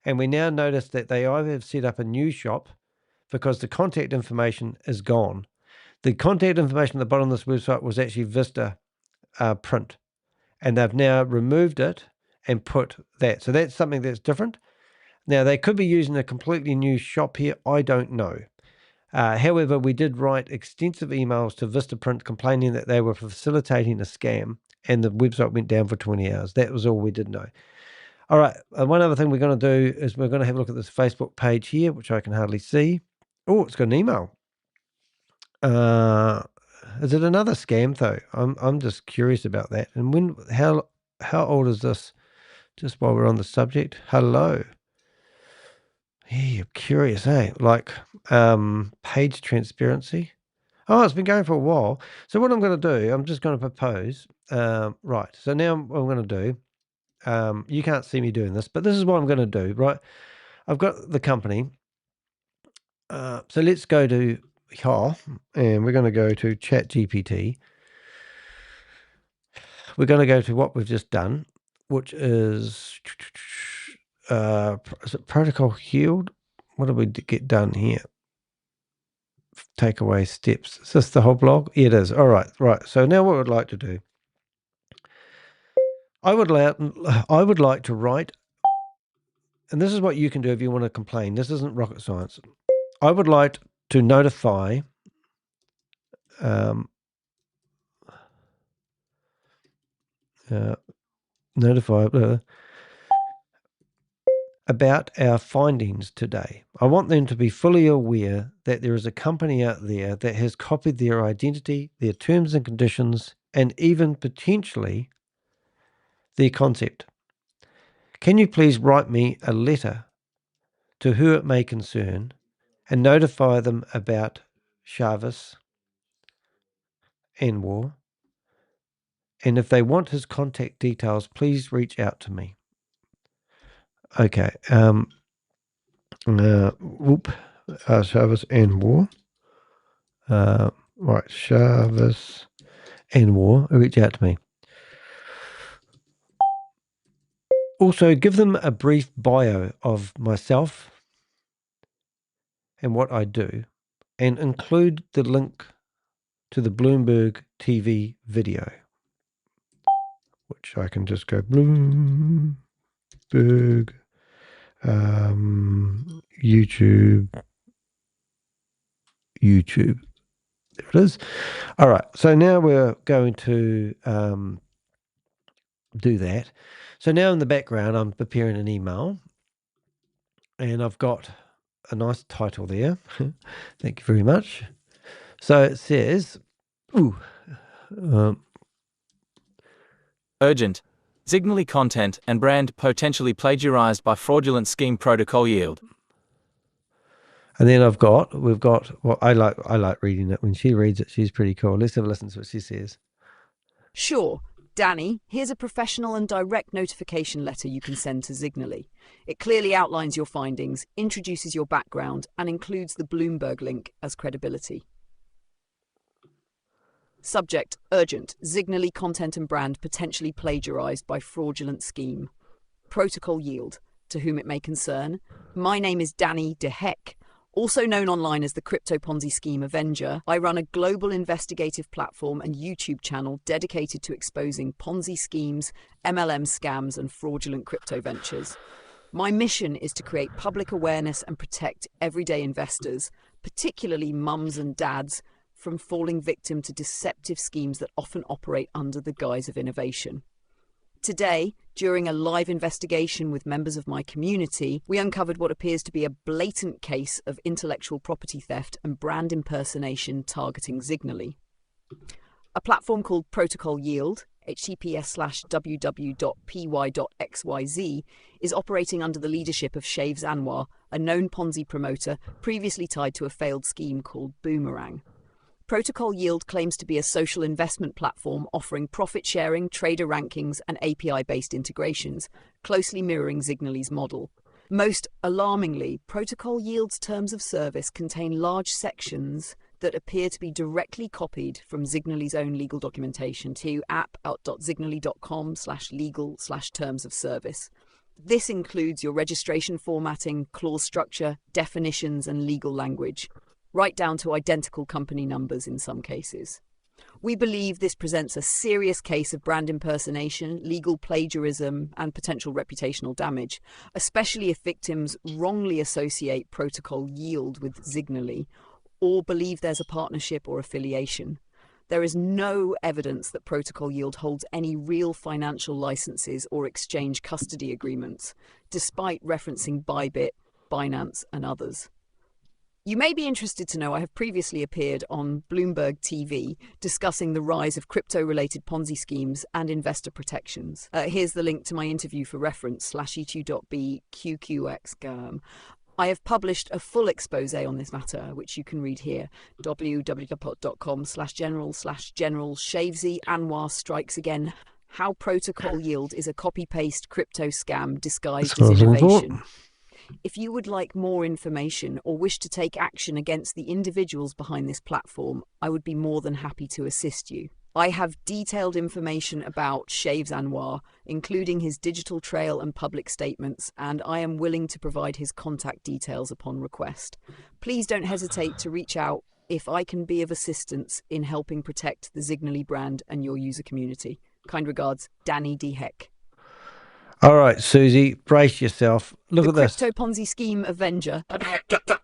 and we now notice that they either have set up a new shop because the contact information is gone. The contact information at the bottom of this website was actually Vista print, and they've now removed it and put that. So that's something that's different. Now, they could be using a completely new shop here. I don't know. However, we did write extensive emails to Vistaprint complaining that they were facilitating a scam, and the website went down for 20 hours. That was all we did know. All right, one other thing we're going to do is we're going to have a look at this Facebook page here, which I can hardly see. Oh, it's got an email. Is it another scam though? I'm just curious about that. And how old is this? Just while we're on the subject. Hello. Yeah, you're curious, eh? Like page transparency. Oh, it's been going for a while. So what I'm going to do, I'm just going to propose. Right. So now what I'm going to do. You can't see me doing this, but this is what I'm going to do, right? I've got the company. So let's go to here, and we're going to go to ChatGPT. We're going to go to what we've just done, which is it protocol healed? What did we get done here? Takeaway steps. Is this the whole blog? Yeah, it is. All right, right. So now what I'd like to do, I would like to write, and this is what you can do if you want to complain. This isn't rocket science. I would like to notify about our findings today. I want them to be fully aware that there is a company out there that has copied their identity, their terms and conditions, and even potentially their concept. Can you please write me a letter to who it may concern and notify them about Shavez Anwar? And if they want his contact details, please reach out to me. Okay. Shavez Anwar. Right, Shavez Anwar, reach out to me. Also, give them a brief bio of myself and what I do, and include the link to the Bloomberg TV video, which I can just go Bloomberg, YouTube. There it is. All right. So now we're going to do that. So now in the background, I'm preparing an email, and I've got a nice title there. Thank you very much. So it says, urgent. Zignaly content and brand potentially plagiarized by fraudulent scheme protocol yield. And then we've got, well, I like reading it. When she reads it, she's pretty cool. Let's have a listen to what she says. Sure. Danny, here's a professional and direct notification letter you can send to Zignaly. It clearly outlines your findings, introduces your background, and includes the Bloomberg link as credibility. Subject, urgent. Zignaly content and brand potentially plagiarized by fraudulent scheme. Protocol yield. To whom it may concern. My name is Danny DeHeck. Also known online as the Crypto Ponzi Scheme Avenger, I run a global investigative platform and YouTube channel dedicated to exposing Ponzi schemes, MLM scams, and fraudulent crypto ventures. My mission is to create public awareness and protect everyday investors, particularly mums and dads, from falling victim to deceptive schemes that often operate under the guise of innovation. Today, during a live investigation with members of my community, we uncovered what appears to be a blatant case of intellectual property theft and brand impersonation targeting Zignaly. A platform called Protocol Yield, https://www.py.xyz, is operating under the leadership of Shavez Anwar, a known Ponzi promoter previously tied to a failed scheme called Boomerang. Protocol Yield claims to be a social investment platform offering profit sharing, trader rankings, and API-based integrations, closely mirroring Zignaly's model. Most alarmingly, Protocol Yield's terms of service contain large sections that appear to be directly copied from Zignaly's own legal documentation to app.zignaly.com/legal/terms of service. This includes your registration formatting, clause structure, definitions, and legal language, right down to identical company numbers in some cases. We believe this presents a serious case of brand impersonation, legal plagiarism, and potential reputational damage, especially if victims wrongly associate Protocol Yield with Zignaly or believe there's a partnership or affiliation. There is no evidence that Protocol Yield holds any real financial licenses or exchange custody agreements, despite referencing Bybit, Binance, and others. You may be interested to know I have previously appeared on Bloomberg TV discussing the rise of crypto-related Ponzi schemes and investor protections. Here's the link to my interview for reference, /etu.b/QQXGAM. I have published a full expose on this matter, which you can read here, www.com/general/general Shavez Anwar strikes again. How Protocol Yield is a copy-paste crypto scam disguised as innovation. If you would like more information or wish to take action against the individuals behind this platform, I would be more than happy to assist you. I have detailed information about Shavez Anwar, including his digital trail and public statements, and I am willing to provide his contact details upon request. Please don't hesitate to reach out if I can be of assistance in helping protect the Zignaly brand and your user community. Kind regards, Danny D. Heck. All right, Susie, brace yourself. Look at this. Crypto Ponzi Scheme Avenger.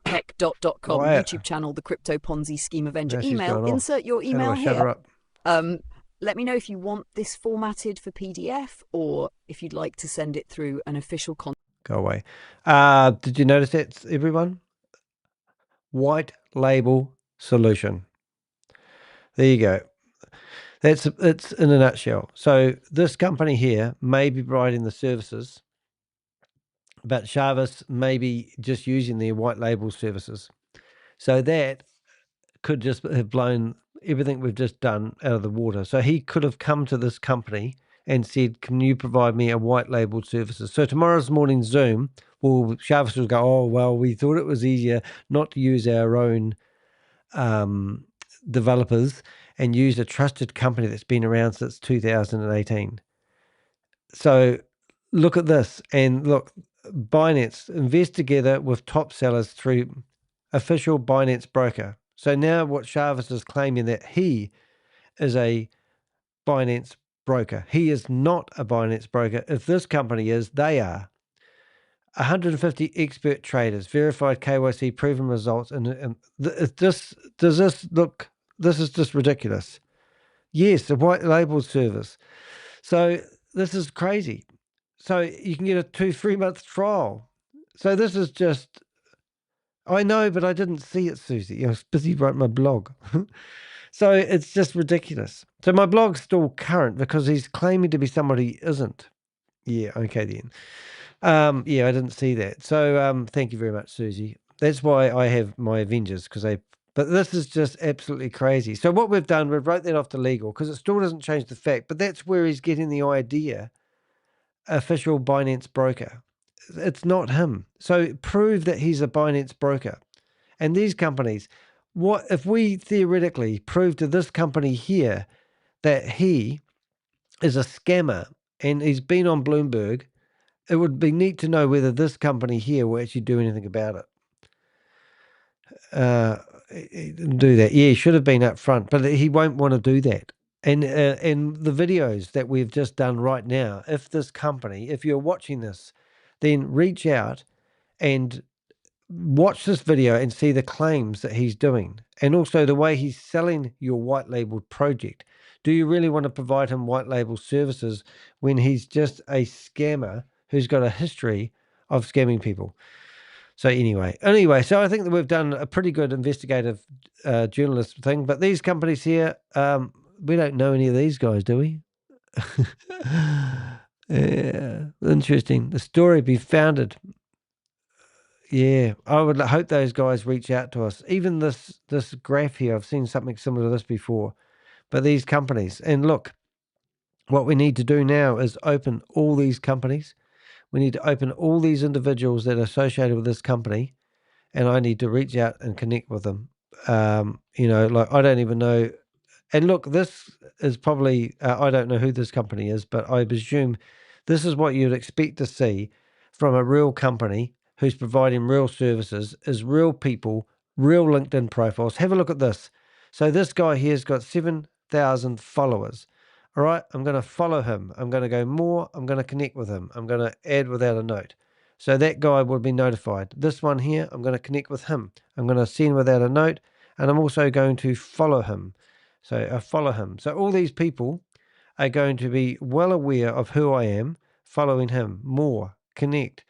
Heck.com YouTube channel, the Crypto Ponzi Scheme Avenger. Email, insert your email here. Shut her up. Let me know if you want this formatted for PDF or if you'd like to send it through an official Go away. Did you notice that, everyone? White label solution. There you go. It's in a nutshell. So this company here may be providing the services, but Chavez may be just using their white label services. So that could just have blown everything we've just done out of the water. So he could have come to this company and said, can you provide me a white labeled services? So tomorrow's morning Zoom, well, Chavez will go, oh, well, we thought it was easier not to use our own developers and use a trusted company that's been around since 2018. So look at this, and look, Binance invest together with top sellers through official Binance broker. So now what Chavez is claiming that he is a Binance broker. He is not a Binance broker. If this company is, they are. 150 expert traders, verified KYC, proven results, and this is just ridiculous. Yes, a white label service. So this is crazy. So you can get a 2-3 month trial. So this is just, I know, but I didn't see it, Susie. I was busy writing my blog. So it's just ridiculous. So my blog's still current because he's claiming to be somebody he isn't. Yeah, okay then. Yeah, I didn't see that. So thank you very much, Susie. That's why I have my Avengers, but this is just absolutely crazy. So what we've done, we've wrote that off to legal because it still doesn't change the fact, but that's where he's getting the idea. Official Binance broker. It's not him. So prove that he's a Binance broker. And these companies, what if we theoretically prove to this company here that he is a scammer and he's been on Bloomberg, it would be neat to know whether this company here will actually do anything about it. Do that. Yeah, he should have been up front, but he won't want to do that. And the videos that we've just done right now, if this company, if you're watching this, then reach out and watch this video and see the claims that he's doing and also the way he's selling your white labeled project. Do you really want to provide him white label services when he's just a scammer who's got a history of scamming people? So anyway, so I think that we've done a pretty good investigative journalist thing, but these companies here, we don't know any of these guys, do we? Yeah, interesting. The story be founded. Yeah, I would hope those guys reach out to us. Even this graph here, I've seen something similar to this before. But these companies, and look, what we need to do now is open all these companies. We need to open all these individuals that are associated with this company, and I need to reach out and connect with them. Like I don't even know. And look, this is probably, I don't know who this company is, but I presume this is what you'd expect to see from a real company who's providing real services, is real people, real LinkedIn profiles. Have a look at this. So this guy here's got 7,000 followers. All right, I'm going to follow him. I'm going to go more. I'm going to connect with him. I'm going to add without a note. So that guy will be notified. This one here, I'm going to connect with him. I'm going to send without a note, and I'm also going to follow him. So I follow him. So all these people are going to be well aware of who I am, following him. More, connect.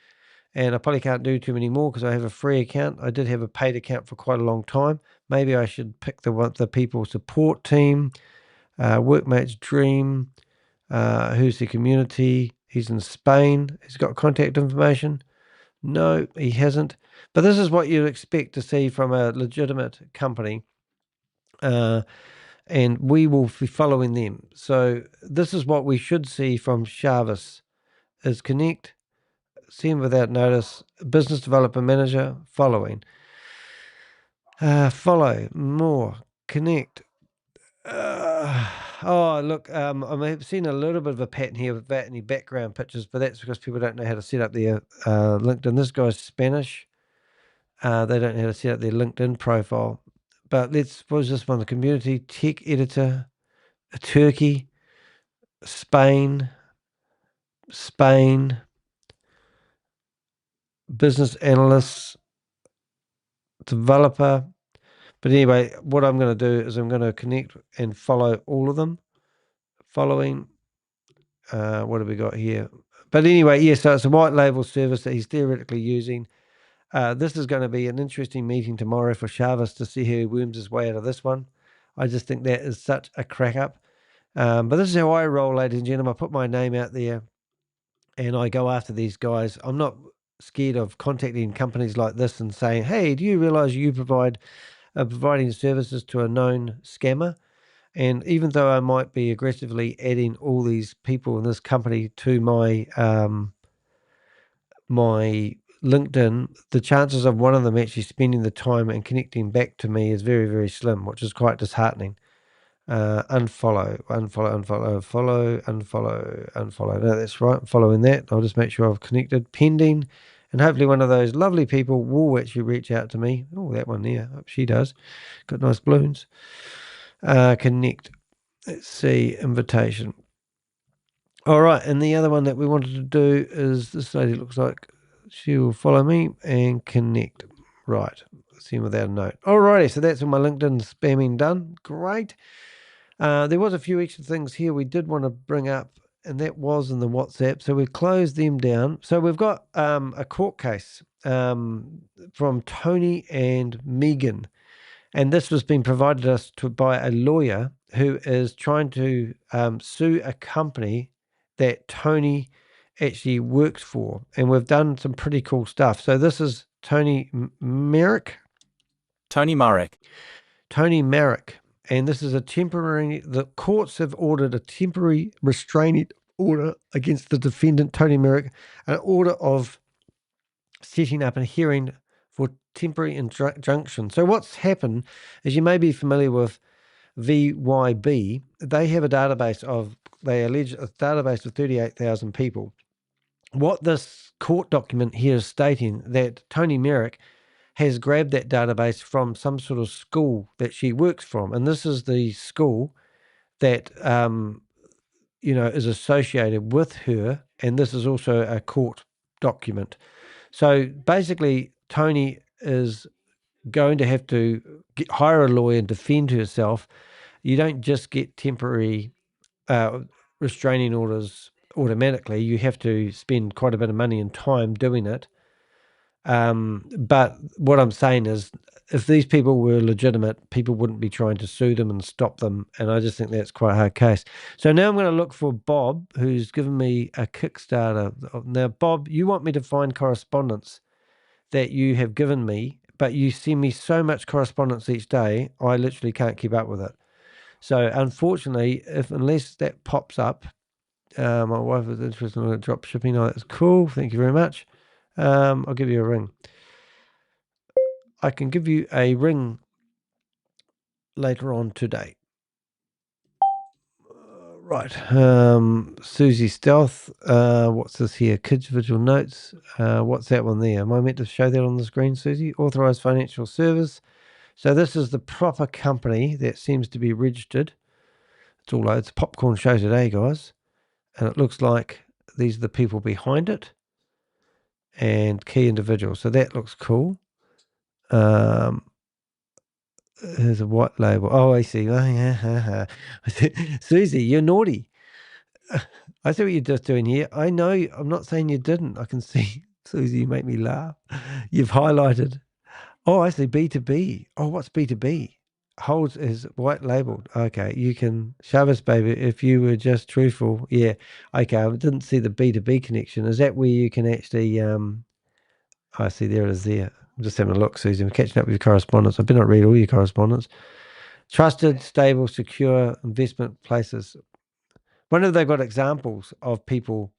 And I probably can't do too many more because I have a free account. I did have a paid account for quite a long time. Maybe I should pick the people support team, workmate's dream, who's the community. He's in Spain. He's got contact information. No, he hasn't. But this is what you'd expect to see from a legitimate company. And we will be following them. So this is what we should see from Chavez is connect, send without notice, business development manager, following. Follow, more, connect. Oh, look, I've seen a little bit of a pattern here without any background pictures, but that's because people don't know how to set up their LinkedIn. This guy's Spanish. They don't know how to set up their LinkedIn profile. But what was this one? The community tech editor, Turkey, Spain, business analyst, developer. But anyway, what I'm going to do is I'm going to connect and follow all of them. Following, what have we got here? But anyway, yeah, so it's a white label service that he's theoretically using. This is going to be an interesting meeting tomorrow for Chavez to see how he worms his way out of this one. I just think that is such a crack up. But this is how I roll, ladies and gentlemen. I put my name out there and I go after these guys. I'm not scared of contacting companies like this and saying, hey, do you realize you providing services to a known scammer? And even though I might be aggressively adding all these people in this company to my my LinkedIn, the chances of one of them actually spending the time and connecting back to me is very, very slim, which is quite disheartening. Unfollow. No, that's right. I'm following that. I'll just make sure I've connected. Pending. And hopefully one of those lovely people will actually reach out to me. Oh, that one there. Hope she does. Got nice balloons. Connect. Let's see. Invitation. All right. And the other one that we wanted to do is this lady looks like she will follow me and connect. Right. Send without a note. All righty. So that's all my LinkedIn spamming done. Great. There was a few extra things here we did want to bring up, and that was in the WhatsApp. So we closed them down. So we've got a court case from Tony and Megan, and this was being provided us by a lawyer who is trying to sue a company that Tony actually works for, and we've done some pretty cool stuff. So this is Tony Merrick. Tony Marek. Tony Merrick. And this is the courts have ordered a temporary restraining order against the defendant, Tony Merrick, an order of setting up a hearing for temporary injunction. So what's happened is you may be familiar with VYB. They have they allege a database of 38,000 people. What this court document here is stating that Tony Merrick has grabbed that database from some sort of school that she works from. And this is the school that, is associated with her. And this is also a court document. So basically, Tony is going to have to hire a lawyer and defend herself. You don't just get temporary restraining orders automatically. You have to spend quite a bit of money and time doing it. But what I'm saying is, if these people were legitimate, people wouldn't be trying to sue them and stop them. And I just think that's quite a hard case. So now I'm going to look for Bob, who's given me a Kickstarter. Now, Bob, you want me to find correspondence that you have given me, but you send me so much correspondence each day, I literally can't keep up with it. So unfortunately, unless that pops up, my wife is interested in drop shipping. Oh, that's cool. Thank you very much. I'll give you a ring. I can give you a ring later on today. Right. Susie Stealth. What's this here? Kids Visual Notes. What's that one there? Am I meant to show that on the screen, Susie? Authorized Financial Service. So this is the proper company that seems to be registered. It's a popcorn show today, guys. And it looks like these are the people behind it. And key individuals. So that looks cool. Here's a white label. Oh, I see. Oh, yeah. Susie, you're naughty. I see what you're just doing here. I know. I'm not saying you didn't. I can see. Susie, you make me laugh. You've highlighted. Oh, I see. B2B. Oh, what's B2B? Holds is white labeled. Okay, you can. Shavez, baby, if you were just truthful. Yeah. Okay, I didn't see the B2B connection. Is that where you can actually. I see. There it is there. I'm just having a look, Susie. I'm catching up with your correspondence. I better not read all your correspondence. Trusted, stable, secure investment places. Wonder if they've got examples of people.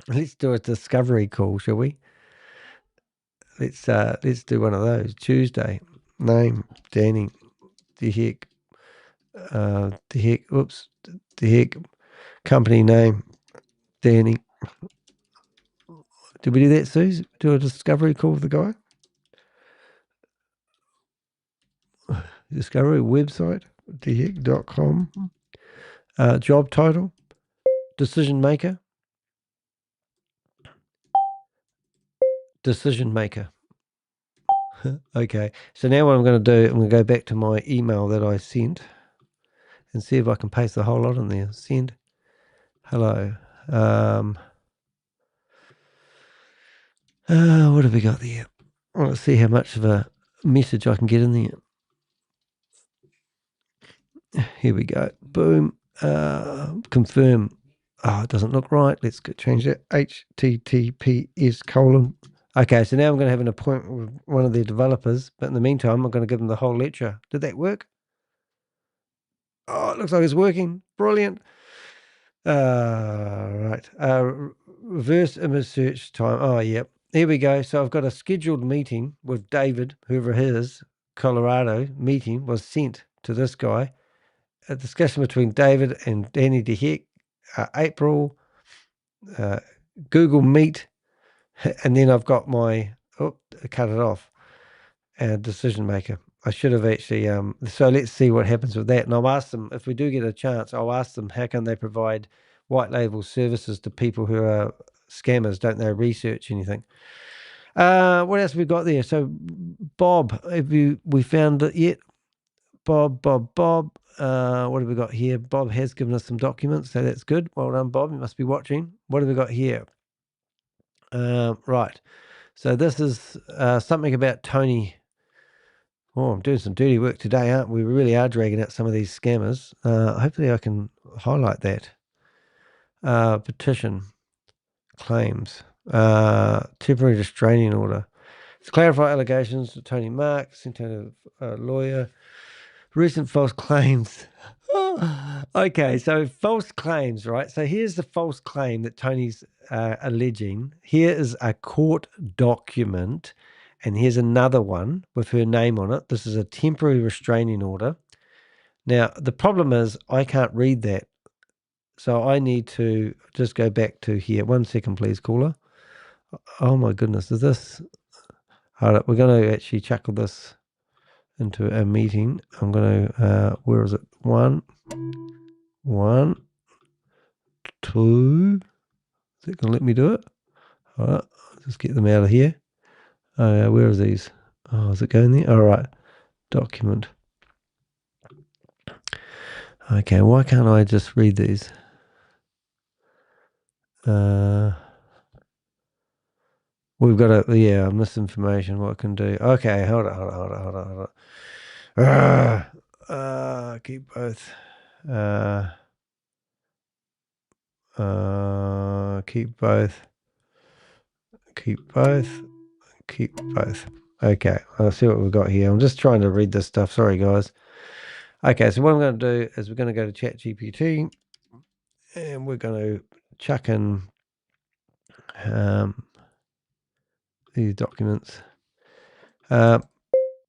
Let's do a discovery call, shall we? Let's do one of those. Tuesday. Name, Danny. The heck. Oops. The heck. Company name, Danny. Did we do that, Suze? Do a discovery call with the guy? Discovery website, theheck.com. Job title, decision maker. Decision maker. Okay, so now what I'm going to do, I'm going to go back to my email that I sent and see if I can paste the whole lot in there. Send. Hello. What have we got there? Let's see how much of a message I can get in there. Here we go. Boom. Confirm. Oh, it doesn't look right. Let's change that. HTTPS:. Okay, so now I'm going to have an appointment with one of their developers, but in the meantime, I'm going to give them the whole lecture. Did that work? Oh, it looks like it's working. Brilliant. Right. Reverse image search time. Oh, yep. Here we go. So I've got a scheduled meeting with David, whoever it is, Colorado meeting was sent to this guy. A discussion between David and Danny DeHeck, April, Google Meet, and then I've got my, cut it off, decision maker. I should have actually, so let's see what happens with that. And I'll ask them, if we do get a chance, I'll ask them, how can they provide white label services to people who are scammers? Don't they research anything? What else have we got there? So Bob, we found it yet? Bob. What have we got here? Bob has given us some documents, so that's good. Well done, Bob. You must be watching. What have we got here? Right. So this is something about Tony. Oh, I'm doing some dirty work today, aren't we? We really are dragging out some of these scammers. Hopefully I can highlight that. Petition. Claims. Temporary restraining order. To clarify allegations to Tony Mark, sent out a lawyer. Recent false claims. Okay, so false claims, right? So here's the false claim that Tony's alleging. Here is a court document, and here's another one with her name on it. This is a temporary restraining order. Now, the problem is I can't read that. So I need to just go back to here. 1 second, please, caller. Oh, my goodness. Is this... Hold up. We're going to actually chuckle this into a meeting. I'm going to, where is it? 1, 2. Is it going to let me do it? All right, just get them out of here. Where are these? Oh, is it going there? All right, document. Okay, why can't I just read these? We've got misinformation. What I can do? Okay, hold on. Keep both. Keep both. Keep both. Okay, I'll see what we've got here. I'm just trying to read this stuff. Sorry, guys. Okay, so what I'm going to do is we're going to go to ChatGPT, and we're going to chuck in these documents.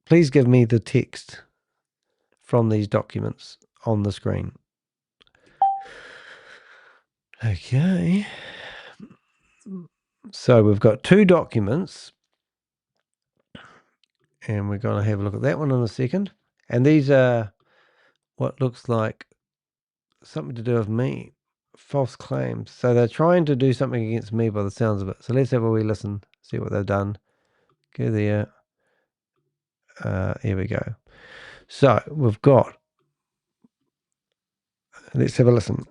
Please give me the text from these documents on the screen. Okay. So we've got 2 documents, and we're going to have a look at that one in a second. And these are what looks like something to do with me. False claims. So they're trying to do something against me by the sounds of it. So let's have a wee listen, see what they've done. Go there. Here we go. So we've got, let's have a listen.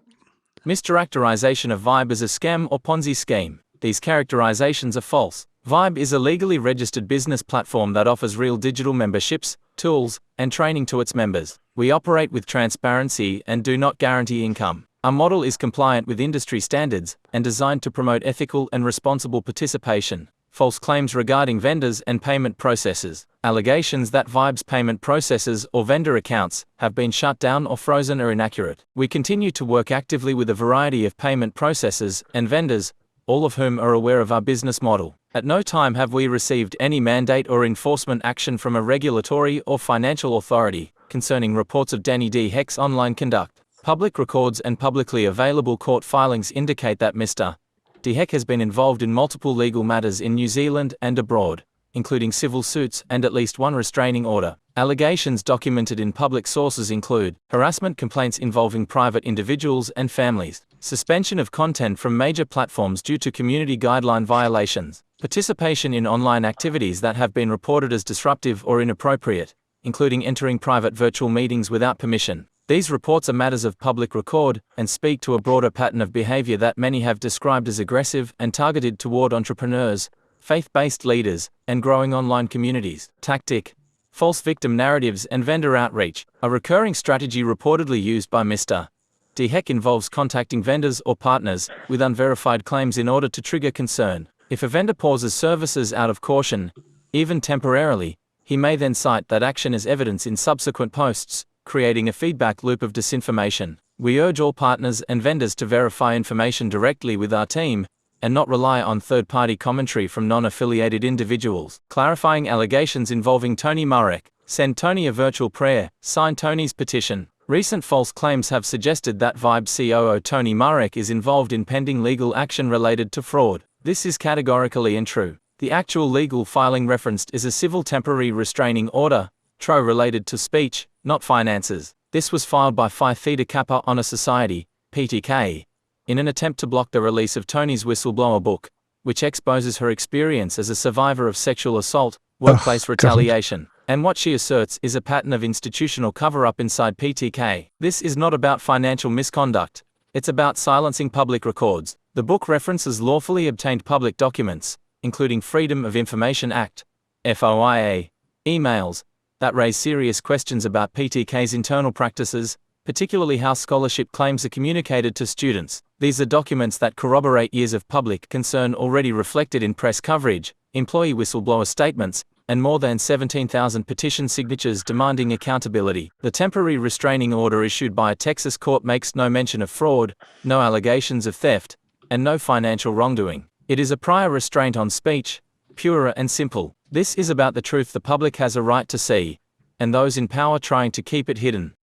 Mischaracterization of Vibe as a scam or Ponzi scheme. These characterizations are false. Vibe is a legally registered business platform that offers real digital memberships, tools, and training to its members. We operate with transparency and do not guarantee income. Our model is compliant with industry standards and designed to promote ethical and responsible participation. False claims regarding vendors and payment processes. Allegations that Vibe's payment processes or vendor accounts have been shut down or frozen are inaccurate. We continue to work actively with a variety of payment processors and vendors, all of whom are aware of our business model. At no time have we received any mandate or enforcement action from a regulatory or financial authority concerning reports of Danny D. Heck's online conduct. Public records and publicly available court filings indicate that Mr. D. Heck has been involved in multiple legal matters in New Zealand and abroad, including civil suits and at least one restraining order. Allegations documented in public sources include harassment complaints involving private individuals and families, suspension of content from major platforms due to community guideline violations, participation in online activities that have been reported as disruptive or inappropriate, including entering private virtual meetings without permission. These reports are matters of public record and speak to a broader pattern of behavior that many have described as aggressive and targeted toward entrepreneurs, faith-based leaders, and growing online communities. Tactic: false victim narratives and vendor outreach. A recurring strategy reportedly used by Mr. D. Heck involves contacting vendors or partners with unverified claims in order to trigger concern. If a vendor pauses services out of caution, even temporarily, he may then cite that action as evidence in subsequent posts, creating a feedback loop of disinformation. We urge all partners and vendors to verify information directly with our team and not rely on third-party commentary from non-affiliated individuals. Clarifying allegations involving Tony Marek. Send Tony a virtual prayer. Sign Tony's petition. Recent false claims have suggested that Vibe COO Tony Marek is involved in pending legal action related to fraud. This is categorically untrue. The actual legal filing referenced is a civil temporary restraining order, TRO, related to speech, not finances. This was filed by Phi Theta Kappa Honor Society, PTK, in an attempt to block the release of Tony's whistleblower book, which exposes her experience as a survivor of sexual assault, workplace retaliation, and what she asserts is a pattern of institutional cover-up inside PTK. This is not about financial misconduct. It's about silencing public records. The book references lawfully obtained public documents, including Freedom of Information Act, FOIA, emails, that raise serious questions about PTK's internal practices, particularly how scholarship claims are communicated to students. These are documents that corroborate years of public concern already reflected in press coverage, employee whistleblower statements, and more than 17,000 petition signatures demanding accountability. The temporary restraining order issued by a Texas court makes no mention of fraud, no allegations of theft, and no financial wrongdoing. It is a prior restraint on speech, pure and simple. This is about the truth the public has a right to see, and those in power trying to keep it hidden.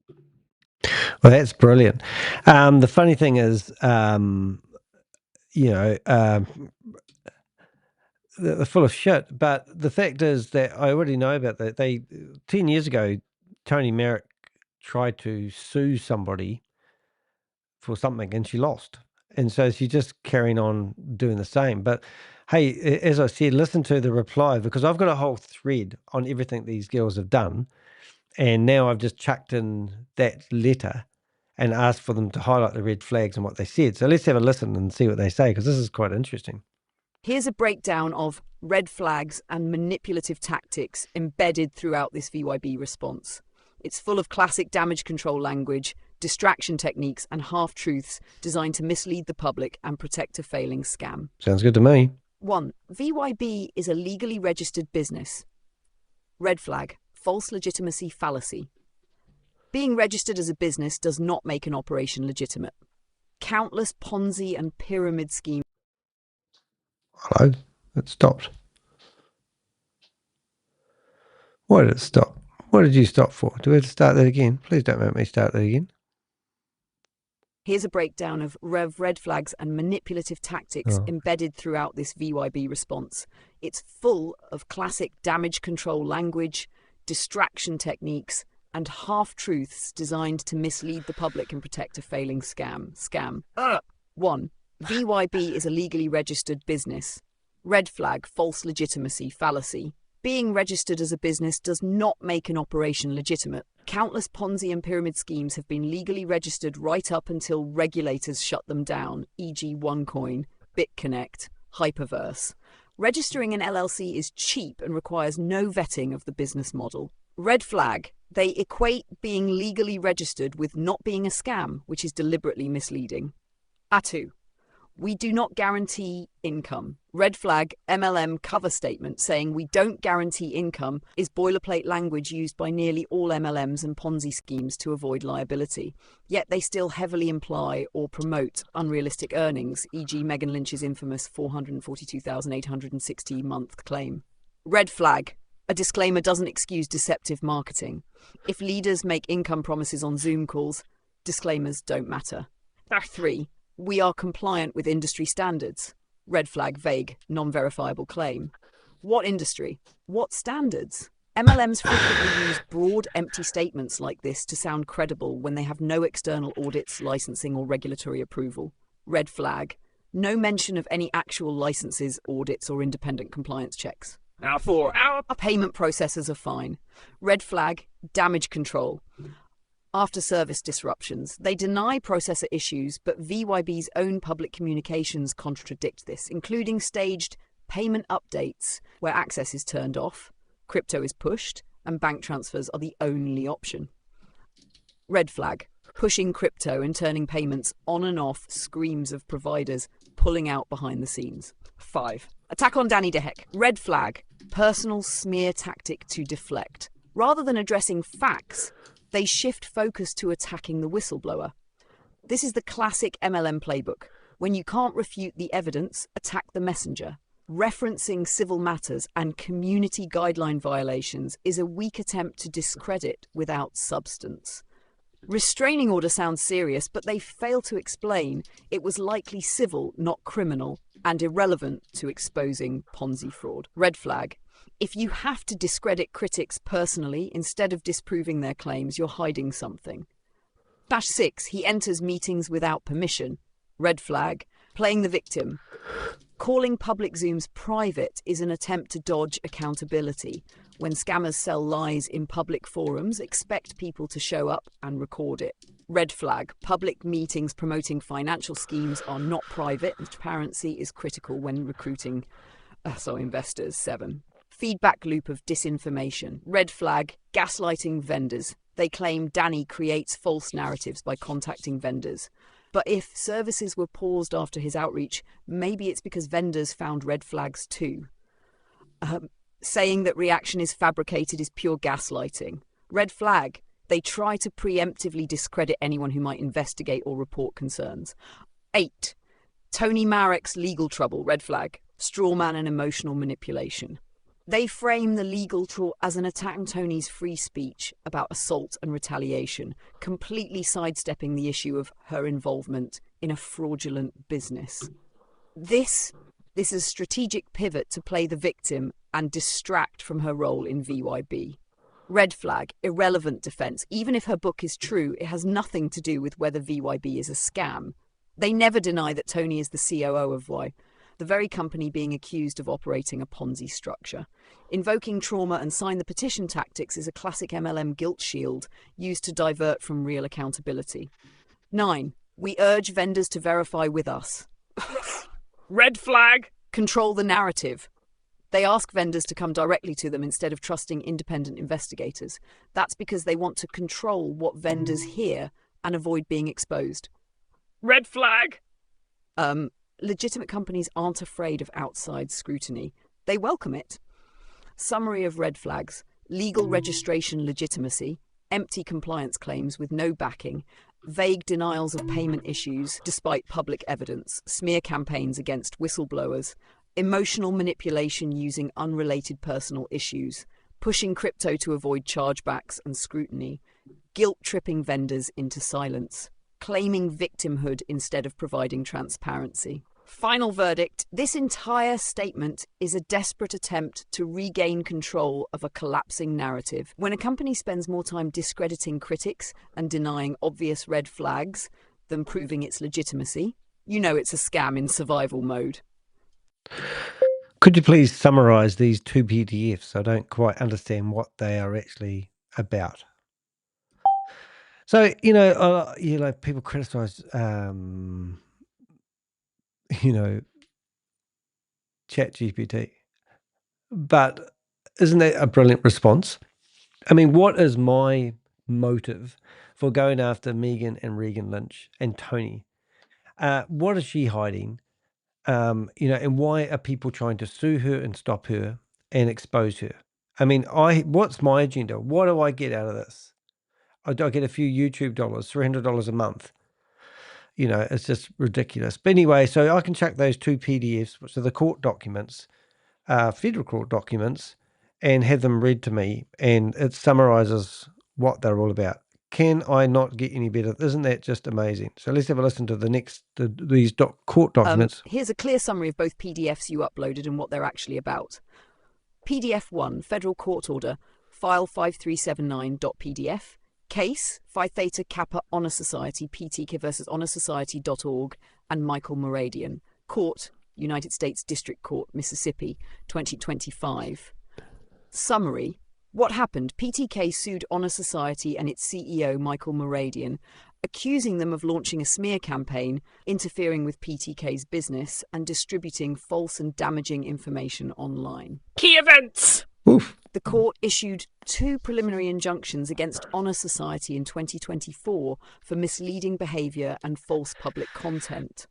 Well, that's brilliant. The funny thing is, they're full of shit. But the fact is that I already know about that. 10 years ago, Tony Merrick tried to sue somebody for something and she lost. And so she's just carrying on doing the same. But hey, as I said, listen to the reply, because I've got a whole thread on everything these girls have done. And now I've just chucked in that letter and asked for them to highlight the red flags and what they said. So let's have a listen and see what they say, because this is quite interesting. Here's a breakdown of red flags and manipulative tactics embedded throughout this VYB response. It's full of classic damage control language, distraction techniques, and half-truths designed to mislead the public and protect a failing scam. Sounds good to me. 1. VYB is a legally registered business. Red flag: false legitimacy fallacy. Being registered as a business does not make an operation legitimate. Countless Ponzi and pyramid schemes. Hello? It stopped. Why did it stop? What did you stop for? Do we have to start that again? Please don't make me start that again. Here's a breakdown of red flags and manipulative tactics embedded throughout this VYB response. It's full of classic damage control language, distraction techniques, and half-truths designed to mislead the public and protect a failing scam. 1. VYB is a legally registered business. Red flag: false legitimacy fallacy. Being registered as a business does not make an operation legitimate. Countless Ponzi and pyramid schemes have been legally registered right up until regulators shut them down, e.g. OneCoin, BitConnect, Hyperverse. Registering an LLC is cheap and requires no vetting of the business model. Red flag. They equate being legally registered with not being a scam, which is deliberately misleading. A2. We do not guarantee income. Red flag MLM cover statement saying we don't guarantee income is boilerplate language used by nearly all MLMs and Ponzi schemes to avoid liability. Yet they still heavily imply or promote unrealistic earnings, e.g. Megan Lynch's infamous $442,860 month claim. Red flag. A disclaimer doesn't excuse deceptive marketing. If leaders make income promises on Zoom calls, disclaimers don't matter. 3. We are compliant with industry standards. Red flag, vague, non-verifiable claim. What industry? What standards? MLMs frequently use broad, empty statements like this to sound credible when they have no external audits, licensing, or regulatory approval. Red flag. No mention of any actual licenses, audits, or independent compliance checks. 4. Our payment processors are fine. Red flag, damage control. After service disruptions, they deny processor issues, but VYB's own public communications contradict this, including staged payment updates where access is turned off, crypto is pushed, and bank transfers are the only option. Red flag. Pushing crypto and turning payments on and off screams of providers pulling out behind the scenes. 5. Attack on Danny Dehek. Red flag. Personal smear tactic to deflect. Rather than addressing facts, they shift focus to attacking the whistleblower. This is the classic MLM playbook. When you can't refute the evidence, attack the messenger. Referencing civil matters and community guideline violations is a weak attempt to discredit without substance. Restraining order sounds serious, but they fail to explain it was likely civil, not criminal, and irrelevant to exposing Ponzi fraud. Red flag. If you have to discredit critics personally instead of disproving their claims, you're hiding something. 6. He enters meetings without permission. Red flag. Playing the victim. Calling public Zooms private is an attempt to dodge accountability. When scammers sell lies in public forums, expect people to show up and record it. Red flag. Public meetings promoting financial schemes are not private, and transparency is critical when recruiting investors. 7. Feedback loop of disinformation. Red flag. Gaslighting vendors. They claim Danny creates false narratives by contacting vendors. But if services were paused after his outreach, maybe it's because vendors found red flags too. Saying that reaction is fabricated is pure gaslighting. Red flag. They try to preemptively discredit anyone who might investigate or report concerns. 8. Tony Marek's legal trouble. Red flag. Strawman and emotional manipulation. They frame the legal trouble as an attack on Tony's free speech about assault and retaliation, completely sidestepping the issue of her involvement in a fraudulent business. This is a strategic pivot to play the victim and distract from her role in VYB. Red flag, irrelevant defense. Even if her book is true, it has nothing to do with whether VYB is a scam. They never deny that Tony is the COO of VY, the very company being accused of operating a Ponzi structure. Invoking trauma and sign the petition tactics is a classic MLM guilt shield used to divert from real accountability. 9. We urge vendors to verify with us. Red flag! Control the narrative. They ask vendors to come directly to them instead of trusting independent investigators. That's because they want to control what vendors hear and avoid being exposed. Red flag! Legitimate companies aren't afraid of outside scrutiny. They welcome it. Summary of red flags. Legal registration legitimacy. Empty compliance claims with no backing. Vague denials of payment issues despite public evidence. Smear campaigns against whistleblowers. Emotional manipulation using unrelated personal issues. Pushing crypto to avoid chargebacks and scrutiny. Guilt-tripping vendors into silence. Claiming victimhood instead of providing transparency. Final verdict. This entire statement is a desperate attempt to regain control of a collapsing narrative. When a company spends more time discrediting critics and denying obvious red flags than proving its legitimacy, you know it's a scam in survival mode. Could you please summarize these two PDFs? I don't quite understand what they are actually about. So, people criticize, ChatGPT, but isn't that a brilliant response? I mean, what is my motive for going after Megan and Regan Lynch and Tony? What is she hiding? And why are people trying to sue her and stop her and expose her? I mean, what's my agenda? What do I get out of this? I get a few YouTube dollars, $300 a month. It's just ridiculous. But anyway, so I can chuck those two PDFs, which are the court documents, federal court documents, and have them read to me, and it summarizes what they're all about. Can I not get any better? Isn't that just amazing? So let's have a listen to these court documents. Here's a clear summary of both PDFs you uploaded and what they're actually about. PDF 1, Federal Court Order, File 5379.pdf, Case, Phi Theta Kappa Honor Society, PTK versus honorsociety.org, and Michael Moradian, Court, United States District Court, Mississippi, 2025. Summary. What happened? PTK sued Honor Society and its CEO, Michael Moradian, accusing them of launching a smear campaign, interfering with PTK's business, and distributing false and damaging information online. Key events! Oof. The court issued 2 preliminary injunctions against Honor Society in 2024 for misleading behaviour and false public content.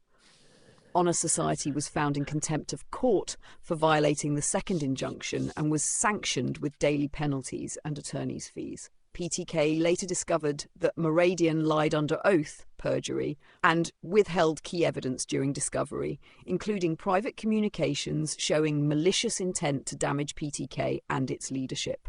Honor Society was found in contempt of court for violating the second injunction and was sanctioned with daily penalties and attorney's fees. PTK later discovered that Moradian lied under oath, perjury, and withheld key evidence during discovery, including private communications showing malicious intent to damage PTK and its leadership.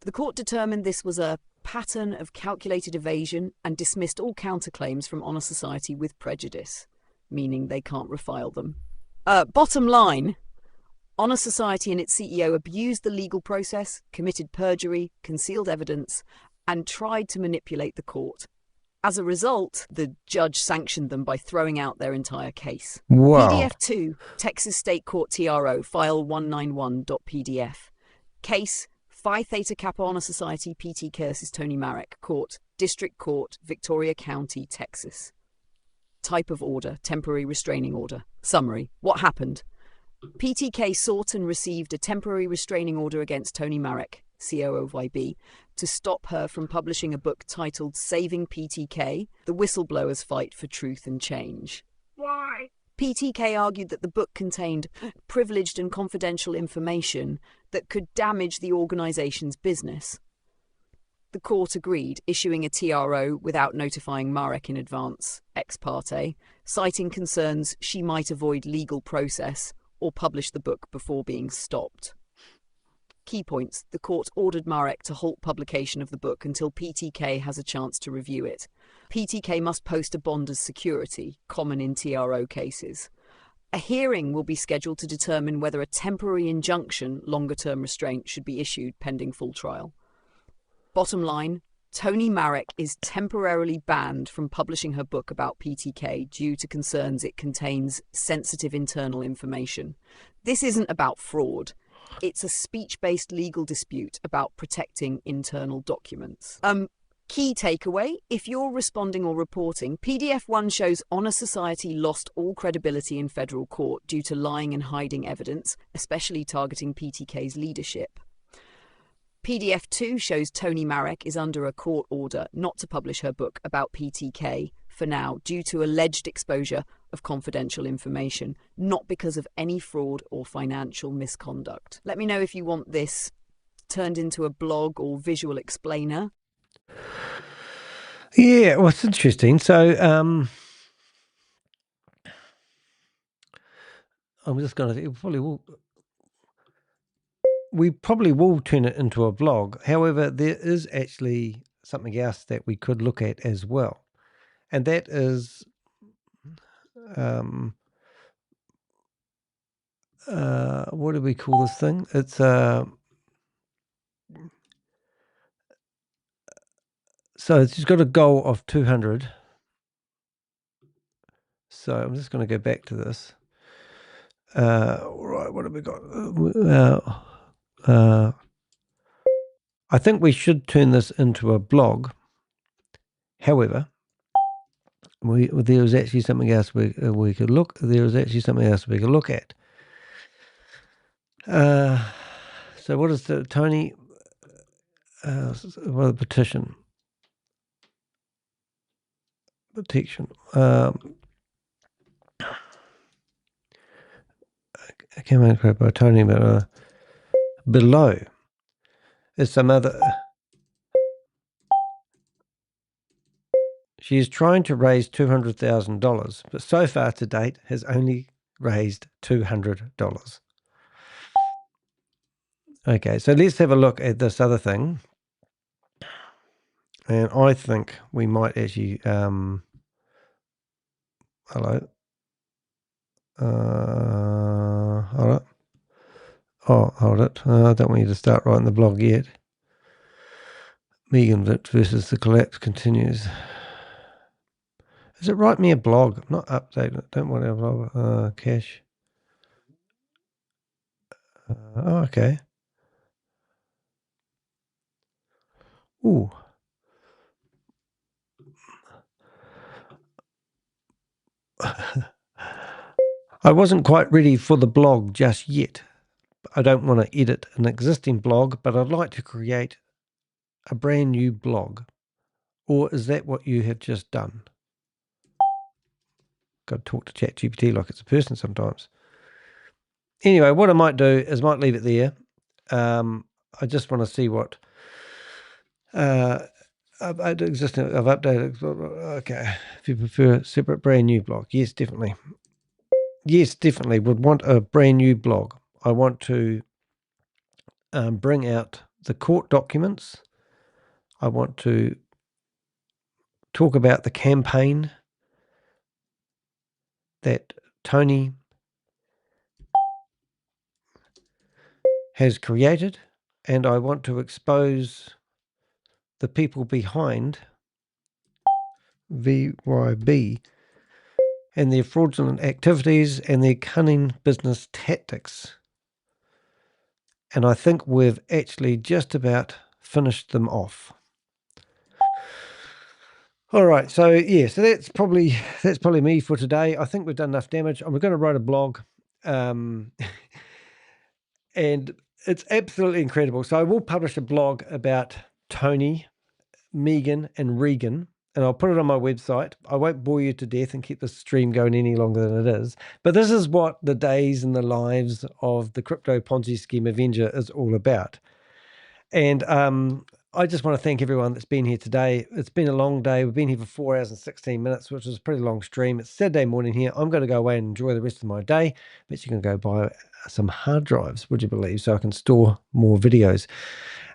The court determined this was a pattern of calculated evasion and dismissed all counterclaims from Honor Society with prejudice, meaning they can't refile them. Bottom line, Honor Society and its CEO abused the legal process, committed perjury, concealed evidence, and tried to manipulate the court. As a result, the judge sanctioned them by throwing out their entire case. Wow. PDF 2, Texas State Court TRO, File 191.pdf. Case, Phi Theta Kappa Honor Society, PT versus Tony Marek, Court, District Court, Victoria County, Texas. Type of order, temporary restraining order. Summary. What happened? PTK sought and received a temporary restraining order against Tony Marek, COOYB, to stop her from publishing a book titled Saving PTK, The Whistleblower's Fight for Truth and Change. Why? PTK argued that the book contained privileged and confidential information that could damage the organization's business. The court agreed, issuing a TRO without notifying Marek in advance, ex parte, citing concerns she might avoid legal process or publish the book before being stopped. Key points. The court ordered Marek to halt publication of the book until PTK has a chance to review it. PTK must post a bond as security, common in TRO cases. A hearing will be scheduled to determine whether a temporary injunction, longer-term restraint, should be issued pending full trial. Bottom line, Tony Marek is temporarily banned from publishing her book about PTK due to concerns it contains sensitive internal information. This isn't about fraud. It's a speech-based legal dispute about protecting internal documents. Key takeaway, if you're responding or reporting, PDF 1 shows Honor Society lost all credibility in federal court due to lying and hiding evidence, especially targeting PTK's leadership. PDF 2 shows Tony Marek is under a court order not to publish her book about PTK for now due to alleged exposure of confidential information, not because of any fraud or financial misconduct. Let me know if you want this turned into a blog or visual explainer. Yeah, well, it's interesting. So, I'm just going to, we probably will turn it into a blog. However, there is actually something else that we could look at as well. And that is, what do we call this thing? It's, so it's got a goal of 200. So I'm just going to go back to this. Right, what have we got? I think we should turn this into a blog. However, there was actually something else we could look. There was actually something else we could look at. So what is the Tony? Well, the petition. Protection. I came out by Tony, but below is some other. She is trying to raise $200,000, but so far to date has only raised $200. Okay, so let's have a look at this other thing. And I think we might actually, hello. Hold it. Oh, hold it. I don't want you to start writing the blog yet. Megan versus the collapse continues. Is it write me a blog? Not update it. Don't want a blog. Cash. Okay. Ooh. I wasn't quite ready for the blog just yet. I don't want to edit an existing blog, but I'd like to create a brand new blog. Or is that what you have just done? Got to talk to ChatGPT like it's a person sometimes. Anyway, what I might do is I might leave it there. I just want to see what I've updated. Okay, if you prefer a separate brand new blog, yes, definitely. Yes, definitely would want a brand new blog. I want to bring out the court documents. I want to talk about the campaign that Tony has created, and I want to expose the people behind VYB and their fraudulent activities and their cunning business tactics. And I think we've actually just about finished them off. All right, so yeah, so that's probably me for today. I think we've done enough damage. I'm going to write a blog, and it's absolutely incredible. So I will publish a blog about Tony, Megan, and Regan, and I'll put it on my website. I won't bore you to death and keep the stream going any longer than it is. But this is what the days and the lives of the Crypto Ponzi Scheme Avenger is all about. And I just want to thank everyone that's been here today. It's been a long day. We've been here for 4 hours and 16 minutes, which is a pretty long stream. It's Saturday morning here. I'm going to go away and enjoy the rest of my day. Bet you can go buy some hard drives, would you believe, so I can store more videos.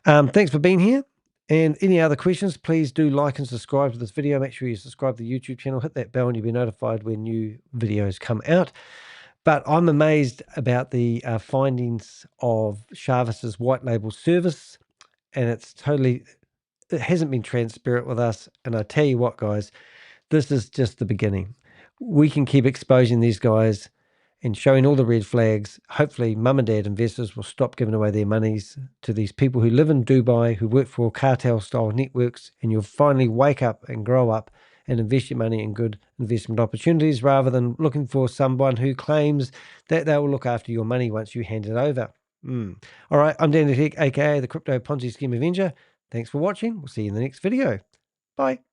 Thanks for being here. And any other questions, please do like and subscribe to this video. Make sure you subscribe to the YouTube channel. Hit that bell and you'll be notified when new videos come out. But I'm amazed about the findings of Chavez's white label service. And it hasn't been transparent with us. And I tell you what, guys, this is just the beginning. We can keep exposing these guys and showing all the red flags. Hopefully, mum and dad investors will stop giving away their monies to these people who live in Dubai, who work for cartel-style networks, and you'll finally wake up and grow up and invest your money in good investment opportunities rather than looking for someone who claims that they will look after your money once you hand it over. All right, I'm Dan the Tech, aka the Crypto Ponzi Scheme Avenger. Thanks for watching. We'll see you in the next video. Bye.